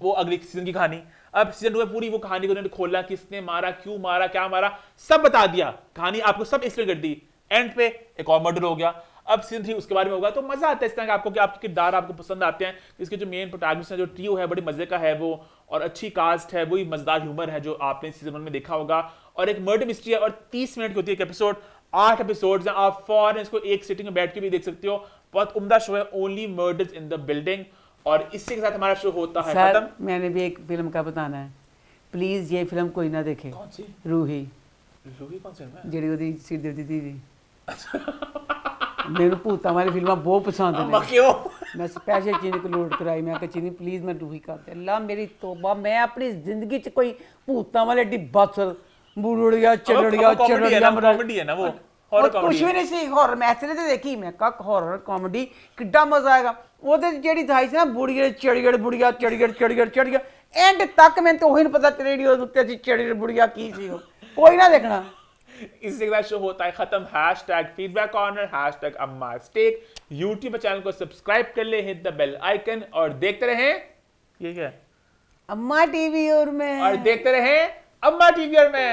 वो अगली सीजन की कहानी। अब सीजन 2 में पूरी वो कहानी को उन्होंने खोला, किसने मारा, क्यों मारा, क्या मारा, सब बता दिया, कहानी आपको सब एक्सप्लेन कर दी। एंड पे एक और मर्डर हो गया। अब सीजन 3 उसके बारे में होगा, तो मजा आता है इस तरह का आपको कि आपके किरदार आपको पसंद आते हैं। इसके जो मेन प्रोटैगनिस्ट है, जो ट्रियो है, बड़ी मजे का है वो, और अच्छी कास्ट है, वही मजेदार ह्यूमर है जो आपने सीजन 1 में देखा होगा। और एक मर्डर मिस्ट्री है, और 30 मिनट की होती है एक एपिसोड, 8 एपिसोड हैं, आप फौरन इसको एक सिटिंग में बैठ के भी देख सकते हो। बहुत उम्दा शो है, only Murders in the building. और इसी के साथ हमारा शो होता है सर, खत्म। मैंने भी एक फिल्म का बताना है, प्लीज ये फिल्म कोई ना देखे। कौन सी? रूही, रूही कौन सी फिल्म है? ਜਿਹੜੀ ਉਹਦੀ ਸਿਰ ਦਰਦੀ ਦੀ ਮੈਨੂੰ ਭੂਤਾਂ ਵਾਲੀ ਫਿਲਮਾਂ ਬਹੁਤ ਪਸੰਦ अम्मा ਨੇ। क्यों? मैं स्पेशल चीनी को लोड कराई, मैं कहा चीनी प्लीज मैं रूही कर दे। अल्लाह मेरी तौबा, मैं अपनी जिंदगी च कोई भूतां वाले डी बसल बुड़िया चढ़ड़िया चढ़ड़िया कॉमेडी है ना वो, हॉरर कुछ कॉमेडी भी नहीं सी हॉरर। मैं इसलिए तो देखी, मैं कहा हॉरर कॉमेडी किड्डा मजा आएगा। ਉਹਦੇ ਜਿਹੜੀ ਥਾਈ ਸੀ ਨਾ ਬੁੜੀਏ ਚੜੀਗੜ ਬੁੜੀਆ ਚੜੀਗੜ ਚੜੀਗੜ ਚੜੀਗੜ, ਐਂਡ ਤੱਕ ਮੈਨੂੰ ਤਾਂ ਉਹੀ ਨਹੀਂ ਪਤਾ ਰੇਡੀਓ ਉੱਤੇ ਸੀ ਚੜੀਗੜ ਬੁੜੀਆ ਕੀ ਸੀ ਉਹ, ਕੋਈ ਨਾ देखना। इसी के बाद शो होता है खत्म। हैशटैग फीडबैक कॉर्नर, हैशटैग अम्मा स्टेक। यूट्यूब चैनल को सब्सक्राइब कर ले, हिट द बेल आइकन, और देखते रहें, ये क्या है, अम्मा टीवी और मैं, और देखते रहें अम्मा टीवी और मैं।